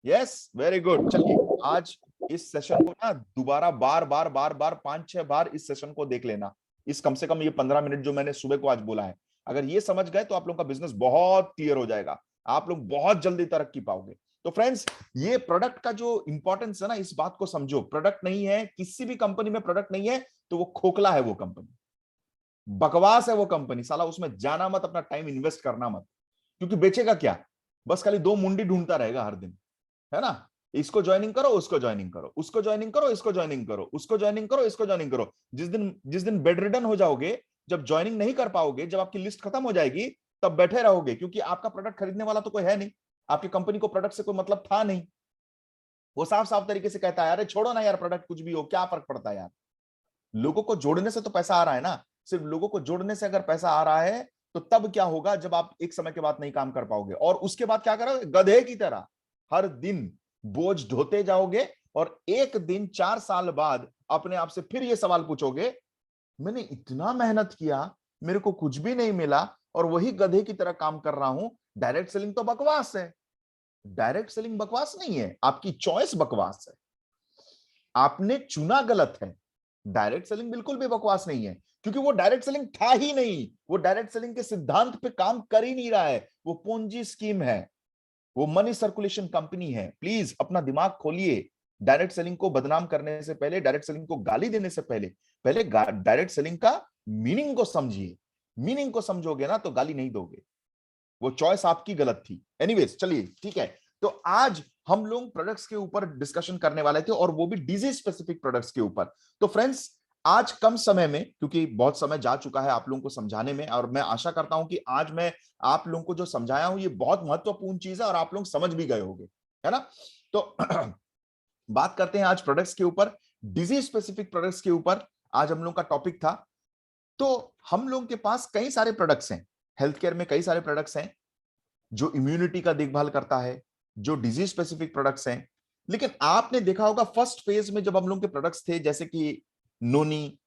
Yes, very good. चलिए आज इस सेशन को ना दोबारा बार बार 5-6 बार इस सेशन को देख लेना। इस कम से कम ये 15 मिनट जो मैंने सुबह को आज बोला है, अगर ये समझ गए तो आप लोगों का बिजनेस बहुत क्लियर हो जाएगा, आप लोग बहुत जल्दी तरक्की पाओगे। तो फ्रेंड्स, ये प्रोडक्ट का जो इंपॉर्टेंस है ना, इस बात को समझो। प्रोडक्ट नहीं है, किसी भी कंपनी में प्रोडक्ट नहीं है तो वो खोखला है, वो कंपनी बकवास है, वो कंपनी। साला उसमें जाना मत, अपना टाइम इन्वेस्ट करना मत, क्योंकि बेचेगा क्या? बस खाली 2 मुंडी ढूंढता रहेगा हर दिन, है ना। इसको ज्वाइनिंग करो, उसको ज्वाइनिंग करो, उसको ज्वाइनिंग करो, इसको ज्वाइनिंग करो, उसको ज्वाइनिंग करो, इसको ज्वाइनिंग करो। जिस दिन बेड रिडन हो जाओगे, जब ज्वाइनिंग नहीं कर पाओगे, जब आपकी लिस्ट खत्म हो जाएगी, तब बैठे रहोगे, क्योंकि आपका प्रोडक्ट खरीदने वाला तो कोई है नहीं, आपकी कंपनी को प्रोडक्ट से कोई मतलब था नहीं। वो साफ साफ तरीके से कहता है, अरे छोड़ो ना यार, प्रोडक्ट कुछ भी हो, क्या फर्क पड़ता है यार। लोगों को जोड़ने से तो पैसा आ रहा है ना। सिर्फ लोगों को जोड़ने से अगर पैसा आ रहा है तो तब क्या होगा जब आप एक समय के बाद नहीं काम कर पाओगे, और उसके बाद क्या करोगे? गधे की तरह हर दिन बोझ ढोते जाओगे और एक दिन 4 साल बाद अपने आप से फिर ये सवाल पूछोगे, मैंने इतना मेहनत किया, मेरे को कुछ भी नहीं मिला, और वही गधे की तरह काम कर रहा हूं, डायरेक्ट सेलिंग तो बकवास है। डायरेक्ट सेलिंग बकवास नहीं है, आपकी चॉइस बकवास है, आपने चुना गलत है। डायरेक्ट सेलिंग बिल्कुल भी बकवास नहीं है, क्योंकि वो डायरेक्ट सेलिंग था ही नहीं, वो डायरेक्ट सेलिंग के सिद्धांत पे काम कर ही नहीं रहा है, वो पोंजी स्कीम है, वो मनी सर्कुलेशन कंपनी है। प्लीज अपना दिमाग खोलिए। डायरेक्ट सेलिंग को बदनाम करने से पहले, डायरेक्ट सेलिंग को गाली देने से पहले, पहले डायरेक्ट सेलिंग का मीनिंग को समझिए। मीनिंग को समझोगे ना तो गाली नहीं दोगे। वो चॉइस आपकी गलत थी। एनीवेज, चलिए ठीक है। तो आज हम लोग प्रोडक्ट्स के ऊपर डिस्कशन करने वाले थे, और वो भी डिजीज स्पेसिफिक प्रोडक्ट्स के ऊपर। तो फ्रेंड्स, आज कम समय में, क्योंकि बहुत समय जा चुका है आप लोगों को समझाने में, और मैं आशा करता हूं कि आज मैं आप लोगों को जो समझाया हूं ये बहुत महत्वपूर्ण चीज है और आप लोग समझ भी गए होंगे, है ना। तो बात करते हैं आज प्रोडक्ट्स के ऊपर, डिजीज स्पेसिफिक प्रोडक्ट्स के ऊपर आज हम लोग का टॉपिक था। तो हम लोगों के पास कई सारे प्रोडक्ट्स हैं, हेल्थ केयर में कई सारे प्रोडक्ट्स हैं जो इम्यूनिटी का देखभाल करता है, जो डिजीज स्पेसिफिक प्रोडक्ट्स हैं। लेकिन आपने देखा होगा फर्स्ट फेज में जब हम लोग के प्रोडक्ट्स थे, जैसे कि नोनी,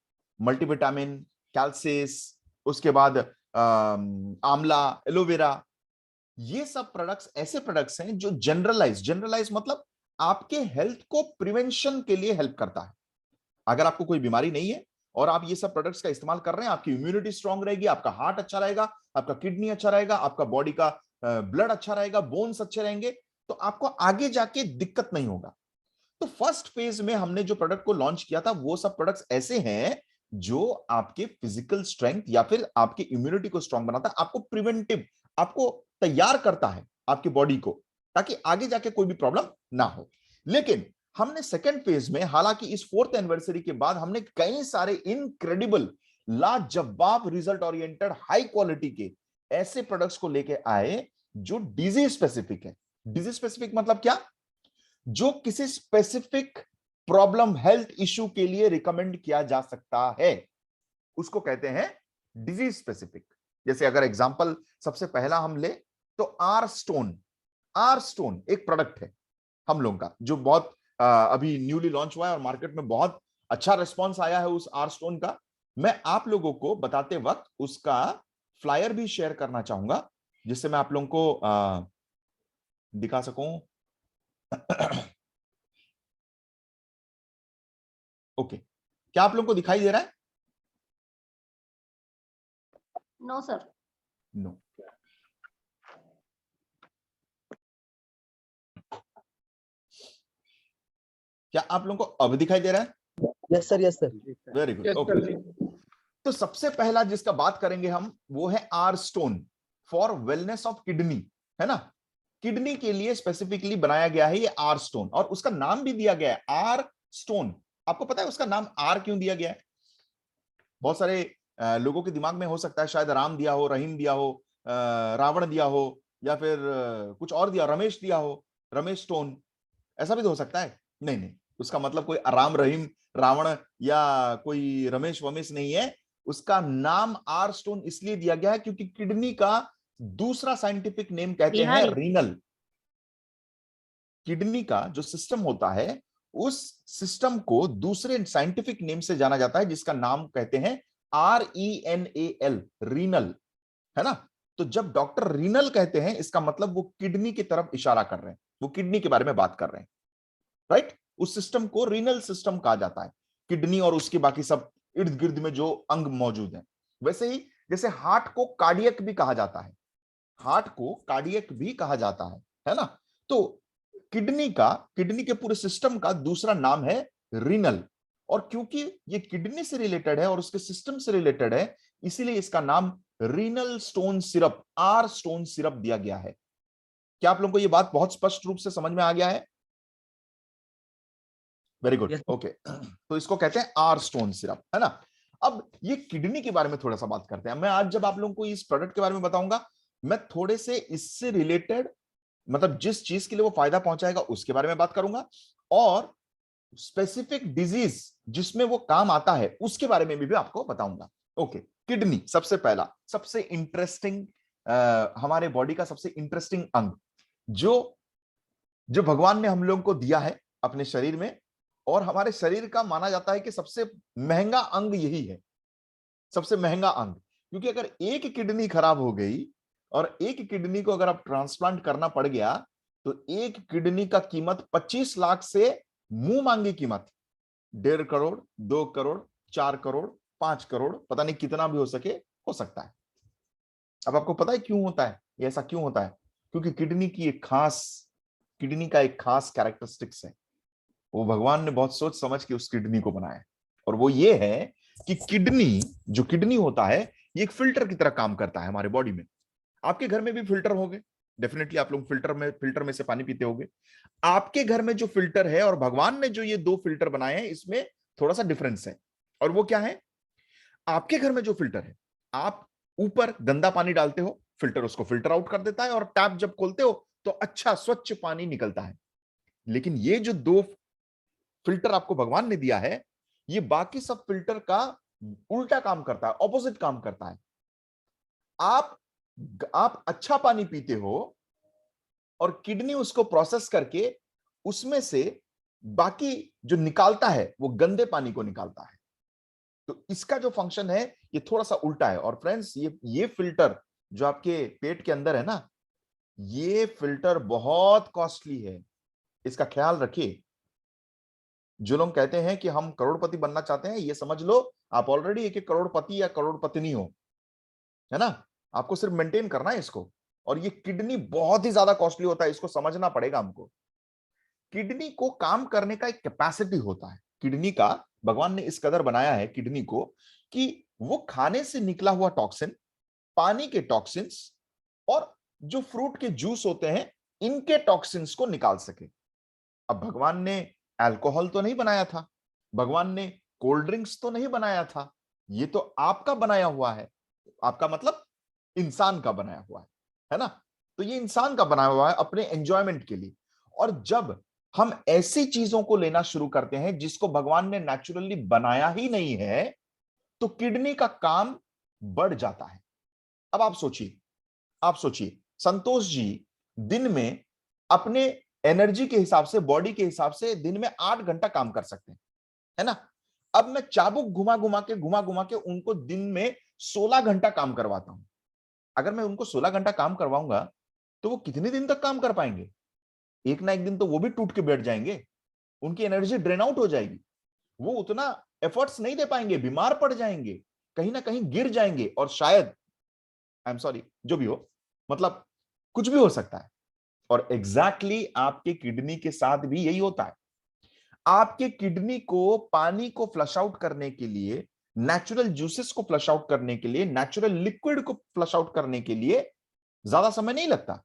मल्टीविटामिन, कैल्सिस, उसके बाद आंवला, एलोवेरा, ये सब प्रोडक्ट्स ऐसे प्रोडक्ट्स हैं जो जनरलाइज मतलब आपके हेल्थ को प्रिवेंशन के लिए हेल्प करता है। अगर आपको कोई बीमारी नहीं है और आप ये सब प्रोडक्ट्स का इस्तेमाल कर रहे हैं, आपकी इम्यूनिटी स्ट्रांग रहेगी, आपका हार्ट अच्छा रहेगा, आपका किडनी अच्छा रहेगा, आपका बॉडी का ब्लड अच्छा रहेगा, बोन्स अच्छे रहेंगे, तो आपको आगे जाके दिक्कत नहीं होगा। तो फर्स्ट फेज में हमने जो प्रोडक्ट को लॉन्च किया था, वो सब प्रोडक्ट्स ऐसे हैं जो आपके फिजिकल स्ट्रेंथ या फिर आपकी इम्यूनिटी को स्ट्रांग बनाता है, आपको प्रिवेंटिव, आपको तैयार करता है आपकी बॉडी को, ताकि आगे जाके कोई भी प्रॉब्लम ना हो। लेकिन हमने सेकेंड फेज में, हालांकि इस 4th एनिवर्सरी के बाद, हमने कई सारे इनक्रेडिबल, लाजवाब, रिजल्ट ओरिएंटेड, हाई क्वालिटी के ऐसे प्रोडक्ट्स को लेके आए जो डिजीज स्पेसिफिक है। डिजीज स्पेसिफिक मतलब क्या? जो किसी स्पेसिफिक प्रॉब्लम, हेल्थ इश्यू के लिए रिकमेंड किया जा सकता है, उसको कहते हैं डिजीज स्पेसिफिक। जैसे अगर एग्जांपल सबसे पहला हम ले तो आर स्टोन एक प्रोडक्ट है हम लोगों का, जो बहुत अभी न्यूली लॉन्च हुआ है और मार्केट में बहुत अच्छा रिस्पॉन्स आया है उस आर स्टोन का। मैं आप लोगों को बताते वक्त उसका फ्लायर भी शेयर करना चाहूंगा, जिससे मैं आप लोगों को दिखा सकूं। ओके, क्या आप लोगों को दिखाई दे रहा है? No sir. नो। क्या आप लोगों को अब दिखाई दे रहा है? Yes sir, yes sir. Very good, okay. तो सबसे पहला जिसका बात करेंगे हम, वो है R stone for wellness of kidney, है ना। किडनी के लिए स्पेसिफिकली बनाया गया है ये आर स्टोन, और उसका नाम भी दिया गया है आर स्टोन। आपको पता है उसका नाम आर क्यों दिया गया है? बहुत सारे लोगों के दिमाग में हो सकता है शायद राम दिया हो, रहीम दिया हो, रावण दिया हो, या फिर कुछ और दिया, रमेश दिया हो, रमेश स्टोन, ऐसा भी तो हो सकता है। नहीं, उसका मतलब कोई राम, रहीम, रावण या कोई रमेश वमेश नहीं है। उसका नाम आर स्टोन इसलिए दिया गया है क्योंकि किडनी का दूसरा साइंटिफिक नेम कहते हैं रीनल। किडनी का जो सिस्टम होता है, उस सिस्टम को दूसरे साइंटिफिक नेम से जाना जाता है, जिसका नाम कहते हैं RENAL, रीनल, है ना। तो जब डॉक्टर रीनल कहते हैं, इसका मतलब वो किडनी की तरफ इशारा कर रहे हैं, वो किडनी के बारे में बात कर रहे हैं, राइट। उस सिस्टम को रीनल सिस्टम कहा जाता है, किडनी और उसके बाकी सब इर्द गिर्द में जो अंग मौजूद हैं। वैसे ही जैसे हार्ट को कार्डियक भी कहा जाता है, हार्ट को कार्डियक भी कहा जाता है ना। तो किडनी के पूरे सिस्टम का दूसरा नाम है रीनल, और क्योंकि ये किडनी से रिलेटेड है और उसके सिस्टम से रिलेटेड है, इसीलिए इसका नाम renal stone syrup, R stone syrup दिया गया है। क्या आप लोगों को ये बात बहुत स्पष्ट रूप से समझ में आ गया है? Very good, okay. तो इसको कहते हैं आर स्टोन सिरप, है ना। अब ये किडनी के बारे में थोड़ा सा बात करते हैं। मैं आज जब आप लोगों को इस प्रोडक्ट के बारे में बताऊंगा, मैं थोड़े से इससे रिलेटेड, मतलब जिस चीज के लिए वो फायदा पहुंचाएगा उसके बारे में बात करूंगा, और स्पेसिफिक डिजीज जिसमें वो काम आता है उसके बारे में भी आपको बताऊंगा। ओके, किडनी सबसे पहला, सबसे इंटरेस्टिंग, हमारे बॉडी का सबसे इंटरेस्टिंग अंग, जो भगवान ने हम लोगों को दिया है अपने शरीर में, और हमारे शरीर का माना जाता है कि सबसे महंगा अंग यही है, सबसे महंगा अंग। क्योंकि अगर एक किडनी खराब हो गई और एक किडनी को अगर आप ट्रांसप्लांट करना पड़ गया तो एक किडनी का कीमत 25 लाख से मुंह मांगी कीमत 1.5 करोड़, 2 करोड़, 4 करोड़, 5 करोड़, पता नहीं कितना भी हो सकता है। अब आपको पता है क्यों होता है, ऐसा क्यों होता है? क्योंकि किडनी का एक खास कैरेक्टरिस्टिक्स है, वो भगवान ने बहुत सोच समझ के उस किडनी को बनाया है, और वो ये है कि किडनी होता है, ये एक फिल्टर की तरह काम करता है हमारे बॉडी में। आपके घर में भी फिल्टर होंगे, डेफिनेटली आप लोग फिल्टर में से पानी पीते होंगे। आपके घर में जो फिल्टर है और भगवान ने जो ये 2 फिल्टर बनाए हैं, इसमें थोड़ा सा डिफरेंस है। और वो क्या है? आपके घर में जो फिल्टर है, आप ऊपर गंदा पानी डालते हो, फिल्टर उसको फिल्टर आउट कर देता है, और टैप जब खोलते हो तो अच्छा स्वच्छ पानी निकलता है। लेकिन ये जो 2 फिल्टर आपको भगवान ने दिया है, ये बाकी सब फिल्टर का उल्टा काम करता है, ऑपोजिट काम करता है। आप अच्छा पानी पीते हो और किडनी उसको प्रोसेस करके उसमें से बाकी जो निकालता है वो गंदे पानी को निकालता है। तो इसका जो फंक्शन है ये थोड़ा सा उल्टा है। और फ्रेंड्स, ये फिल्टर जो आपके पेट के अंदर है ना, ये फिल्टर बहुत कॉस्टली है, इसका ख्याल रखिए। जो लोग कहते हैं कि हम करोड़पति बनना चाहते हैं, ये समझ लो आप ऑलरेडी एक करोड़पति या करोड़पतिनी हो, है ना। आपको सिर्फ मेंटेन करना है इसको। और ये किडनी बहुत ही ज्यादा कॉस्टली होता है, इसको समझना पड़ेगा हमको। किडनी को काम करने का एक कैपेसिटी होता है। किडनी का भगवान ने इस कदर बनाया है किडनी को कि वो खाने से निकला हुआ टॉक्सिन, पानी के टॉक्सिन्स और जो फ्रूट के जूस होते हैं, इनके टॉक्सिन्स को निकाल सके। अब भगवान ने अल्कोहल तो नहीं बनाया था, भगवान ने कोल्ड ड्रिंक्स तो नहीं बनाया था, ये तो आपका बनाया हुआ है। आपका मतलब इंसान का बनाया हुआ है ना। तो ये इंसान का बनाया हुआ है अपने एंजॉयमेंट के लिए। और जब हम ऐसी चीजों को लेना शुरू करते हैं जिसको भगवान ने नेचुरली बनाया ही नहीं है, तो किडनी का काम बढ़ जाता है। अब आप सोचिए संतोष जी दिन में अपने एनर्जी के हिसाब से, बॉडी के हिसाब से दिन में 8 घंटा काम कर सकते हैं, है ना। अब मैं चाबुक घुमा घुमा के उनको दिन में 16 घंटा काम करवाता हूं। अगर मैं उनको 16 घंटा काम करवाऊंगा तो वो कितने दिन तक काम कर पाएंगे? एक ना एक दिन तो वो भी टूट के बैठ जाएंगे, उनकी एनर्जी ड्रेन आउट हो जाएगी, वो उतना एफर्ट्स नहीं दे पाएंगे, बीमार पड़ जाएंगे, कहीं ना कहीं गिर जाएंगे, और शायद, आई एम सॉरी, जो भी हो, मतलब कुछ भी हो सकता है। और एग्जैक्टली आपके किडनी के साथ भी यही होता है। आपके किडनी को पानी को फ्लश आउट करने के लिए, नेचुरल जूसेस को फ्लश आउट करने के लिए, नेचुरल लिक्विड को फ्लश आउट करने के लिए ज्यादा समय नहीं लगता।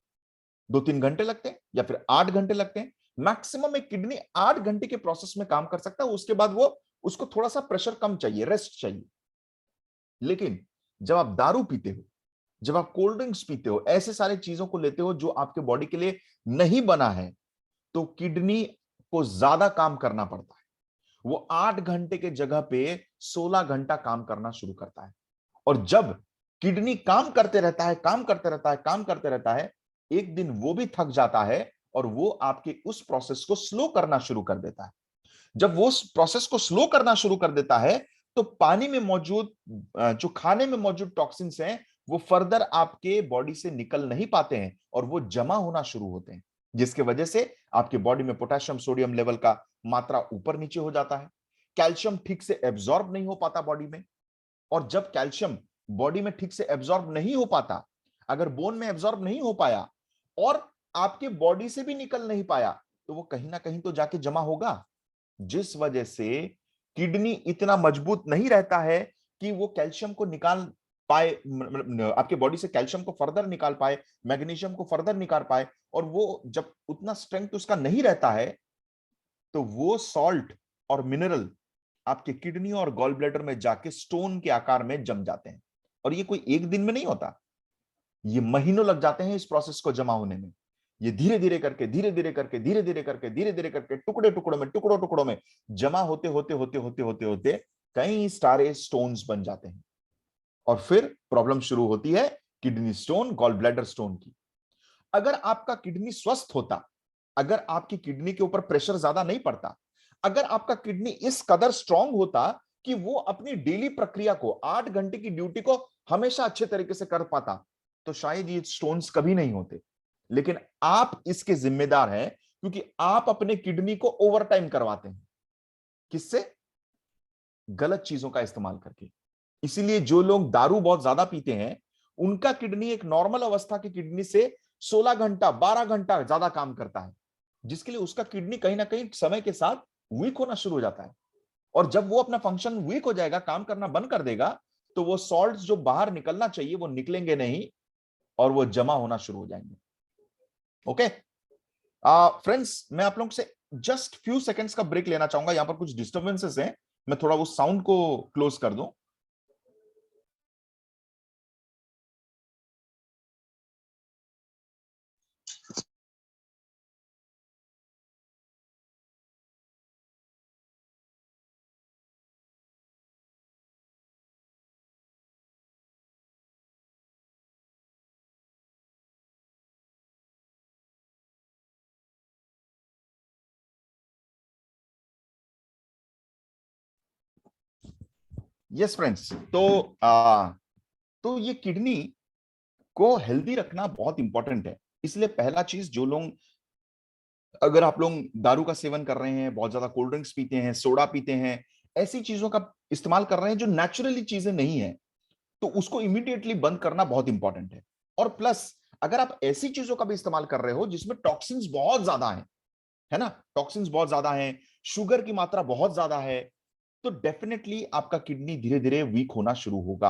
2-3 घंटे लगते हैं या फिर 8 घंटे लगते हैं मैक्सिमम। एक किडनी 8 घंटे के प्रोसेस में काम कर सकता है, उसके बाद वो उसको थोड़ा सा प्रेशर कम चाहिए, रेस्ट चाहिए। लेकिन जब आप दारू पीते हो, जब आप कोल्ड ड्रिंक्स पीते हो, ऐसे सारे चीजों को लेते हो जो आपके बॉडी के लिए नहीं बना है, तो किडनी को ज्यादा काम करना पड़ता है। वो 8 घंटे के जगह पे 16 घंटा काम करना शुरू करता है। और जब किडनी काम करते रहता है, एक दिन वो भी थक जाता है और वो आपके उस प्रोसेस को स्लो करना शुरू कर देता है। जब वो उस प्रोसेस को स्लो करना शुरू कर देता है तो पानी में मौजूद, जो खाने में मौजूद टॉक्सिन्स हैं, वो फर्दर आपके बॉडी से निकल नहीं पाते हैं और वो जमा होना शुरू होते हैं, जिसके वजह से आपके बॉडी में पोटेशियम सोडियम लेवल का मात्रा ऊपर नीचे हो जाता है। कैल्शियम ठीक से एब्जॉर्ब नहीं हो पाता बॉडी में, और जब कैल्शियम बॉडी में ठीक से एब्जॉर्ब नहीं हो पाता, अगर बोन में एब्जॉर्ब नहीं हो पाया और आपके बॉडी से भी निकल नहीं पाया, तो वो कहीं ना कहीं तो जाके जमा होगा, जिस वजह से किडनी इतना मजबूत नहीं रहता है कि वो कैल्शियम को निकाल पाए, आपके बॉडी से कैल्शियम को फर्दर निकाल पाए, मैग्नीशियम को फर्दर निकाल पाए। और वो जब उतना स्ट्रेंथ उसका नहीं रहता है, तो वो सॉल्ट और मिनरल आपके किडनी और गॉल ब्लैडर में जाके स्टोन के आकार में जम जाते हैं। और ये कोई एक दिन में नहीं होता, ये महीनों लग जाते हैं इस प्रोसेस को जमा होने में। ये धीरे धीरे करके टुकड़ों में जमा होते कई सारे स्टोन्स बन जाते हैं। और फिर प्रॉब्लम शुरू होती है kidney stone, gall bladder stone की। अगर आपका किडनी स्वस्थ होता, अगर आपकी किडनी के ऊपर प्रेशर ज्यादा नहीं पड़ता, अगर आपका किडनी इस कदर स्ट्रांग होता कि वो अपनी डेली प्रक्रिया को, 8 घंटे की ड्यूटी को हमेशा अच्छे तरीके से कर पाता, तो शायद ये स्टोन्स कभी नहीं होते। लेकिन आप इसके जिम्मेदार हैं, क्योंकि आप अपने किडनी को ओवरटाइम करवाते हैं। किससे? गलत चीजों का इस्तेमाल करके। इसीलिए जो लोग दारू बहुत ज्यादा पीते हैं, उनका किडनी एक नॉर्मल अवस्था की किडनी से 16 घंटा 12 घंटा ज्यादा काम करता है, जिसके लिए उसका किडनी कहीं ना कहीं समय के साथ वीक होना शुरू हो जाता है। और जब वो अपना फंक्शन वीक हो जाएगा, काम करना बंद कर देगा, तो वो सॉल्ट्स जो बाहर निकलना चाहिए वो निकलेंगे नहीं और वो जमा होना शुरू हो जाएंगे। ओके फ्रेंड्स, मैं आप लोगों से जस्ट फ्यू सेकंड्स का ब्रेक लेना चाहूंगा। यहां पर कुछ डिस्टर्बेंसेस हैं, मैं थोड़ा वो साउंड को क्लोज कर दूं। यस फ्रेंड्स, तो ये किडनी को हेल्दी रखना बहुत इंपॉर्टेंट है। इसलिए पहला चीज, जो लोग, अगर आप लोग दारू का सेवन कर रहे हैं, बहुत ज्यादा कोल्ड ड्रिंक्स पीते हैं, सोडा पीते हैं, ऐसी चीजों का इस्तेमाल कर रहे हैं जो नेचुरली चीजें नहीं है, तो उसको इमीडिएटली बंद करना बहुत इंपॉर्टेंट है। और प्लस अगर आप ऐसी चीजों का भी इस्तेमाल कर रहे हो जिसमें टॉक्सिन्स बहुत ज्यादा है ना, टॉक्सिन्स बहुत ज्यादा है, शुगर की मात्रा बहुत ज्यादा है, तो डेफिनेटली आपका किडनी धीरे धीरे वीक होना शुरू होगा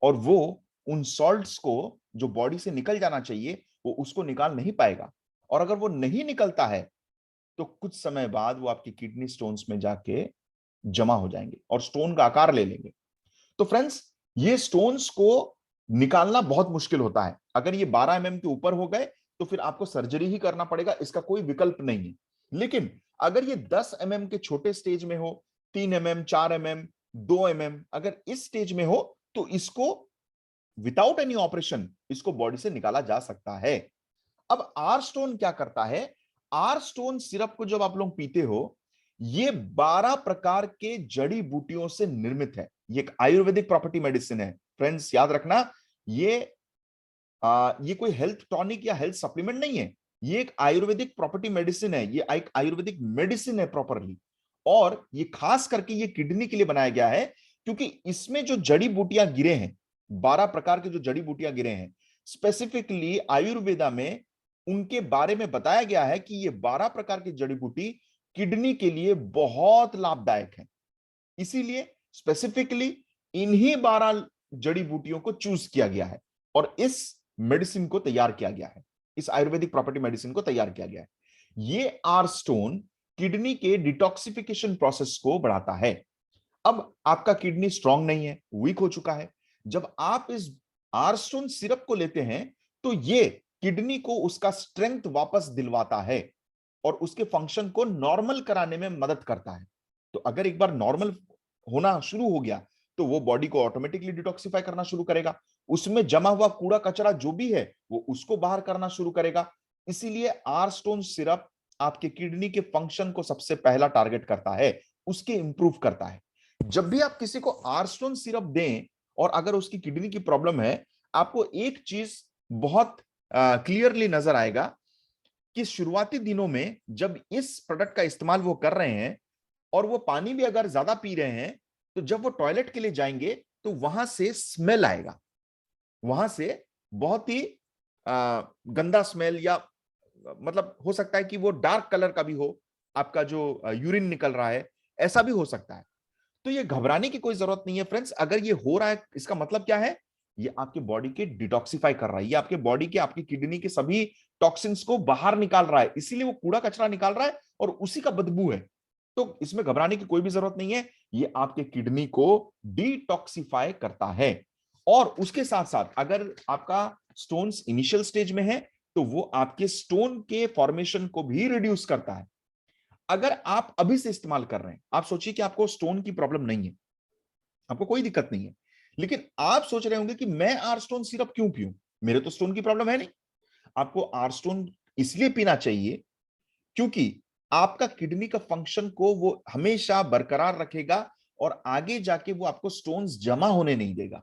और वो उन सॉल्ट्स को जो बॉडी से निकल जाना चाहिए वो उसको निकाल नहीं पाएगा। और अगर वो नहीं निकलता है तो कुछ समय बाद वो आपकी किडनी स्टोन्स में जाके जमा हो जाएंगे और स्टोन का आकार ले लेंगे। तो फ्रेंड्स, ये स्टोन्स को निकालना बहुत मुश्किल होता है। अगर ये 12 mm के ऊपर हो गए तो फिर आपको सर्जरी ही करना पड़ेगा, इसका कोई विकल्प नहीं है। लेकिन अगर ये 10 mm के छोटे स्टेज में हो, 3 mm, 4 mm, 2 mm, अगर इस स्टेज में हो, तो इसको विदाउट एनी ऑपरेशन इसको बॉडी से निकाला जा सकता है। अब आर स्टोन क्या करता है? आर स्टोन सिरप को जब आप लोग पीते हो, ये 12 प्रकार के जड़ी बूटियों से निर्मित है। ये एक आयुर्वेदिक प्रॉपर्टी मेडिसिन है फ्रेंड्स, याद रखना। ये कोई हेल्थ टॉनिक या हेल्थ सप्लीमेंट नहीं है, ये एक आयुर्वेदिक प्रॉपर्टी मेडिसिन है, ये एक आयुर्वेदिक मेडिसिन है प्रॉपरली। और ये खास करके ये किडनी के लिए बनाया गया है, क्योंकि इसमें जो जड़ी बूटियां गिरे हैं, 12 प्रकार के जो जड़ी बूटियां गिरे हैं, स्पेसिफिकली आयुर्वेदा में उनके बारे में बताया गया है कि ये 12 प्रकार की जड़ी बूटी किडनी के लिए बहुत लाभदायक है। इसीलिए स्पेसिफिकली इन्हीं 12 जड़ी बूटियों को चूज किया गया है और इस मेडिसिन को तैयार किया गया है, इस आयुर्वेदिक प्रॉपर्टी मेडिसिन को तैयार किया गया है। ये आर स्टोन किडनी के डिटॉक्सिफिकेशन प्रोसेस को बढ़ाता है। अब आपका किडनी स्ट्रांग नहीं है, वीक हो चुका है, जब आप इस आर स्टोन सिरप को लेते हैं तो ये किडनी को उसका स्ट्रेंथ वापस दिलवाता है और उसके फंक्शन को नॉर्मल कराने में मदद करता है। तो अगर एक बार नॉर्मल होना शुरू हो गया तो वो बॉडी को ऑटोमेटिकली डिटॉक्सिफाई करना शुरू करेगा, उसमें जमा हुआ कूड़ा कचरा जो भी है वो उसको बाहर करना शुरू करेगा। इसीलिए आर स्टोन सिरप आपके किडनी के फंक्शन को सबसे पहला टारगेट करता है, उसके इंप्रूव करता है। जब भी आप किसी को आर स्टोन सिरप दें और अगर उसकी किडनी की प्रॉब्लम है, आपको एक चीज बहुत क्लियरली नजर आएगा कि शुरुआती दिनों में जब इस प्रोडक्ट का इस्तेमाल वो कर रहे हैं और वो पानी भी अगर ज्यादा पी रहे हैं, तो जब वो टॉयलेट के लिए जाएंगे तो वहां से स्मेल आएगा, वहां से बहुत ही गंदा स्मेल, या मतलब हो सकता है कि वो डार्क कलर का भी हो, आपका जो यूरिन निकल रहा है, ऐसा भी हो सकता है। तो ये घबराने की कोई जरूरत नहीं है फ्रेंड्स। अगर ये हो रहा है, इसका मतलब क्या है? ये आपके बॉडी के डिटॉक्सिफाई कर रहा है, ये आपके बॉडी के, आपकी किडनी के सभी टॉक्सिन्स को बाहर निकाल रहा है, इसीलिए वो कूड़ा कचरा निकाल रहा है और उसी का बदबू है। तो इसमें घबराने की कोई भी जरूरत नहीं है, ये आपके किडनी को डिटॉक्सिफाई करता है। और उसके साथ साथ अगर आपका स्टोन्स इनिशियल स्टेज में है तो वो आपके स्टोन के फॉर्मेशन को भी रिड्यूस करता है। अगर आप अभी से इस्तेमाल कर रहे हैं, आप सोचिए कि आपको स्टोन की प्रॉब्लम नहीं है, आपको कोई दिक्कत नहीं है, लेकिन आप सोच रहे होंगे कि मैं आर स्टोन सिरप क्यों पीऊं, मेरे तो स्टोन की प्रॉब्लम है नहीं। आपको आर स्टोन इसलिए पीना चाहिए क्योंकि आपका किडनी का फंक्शन को वो हमेशा बरकरार रखेगा और आगे जाके वो आपको स्टोन्स जमा होने नहीं देगा,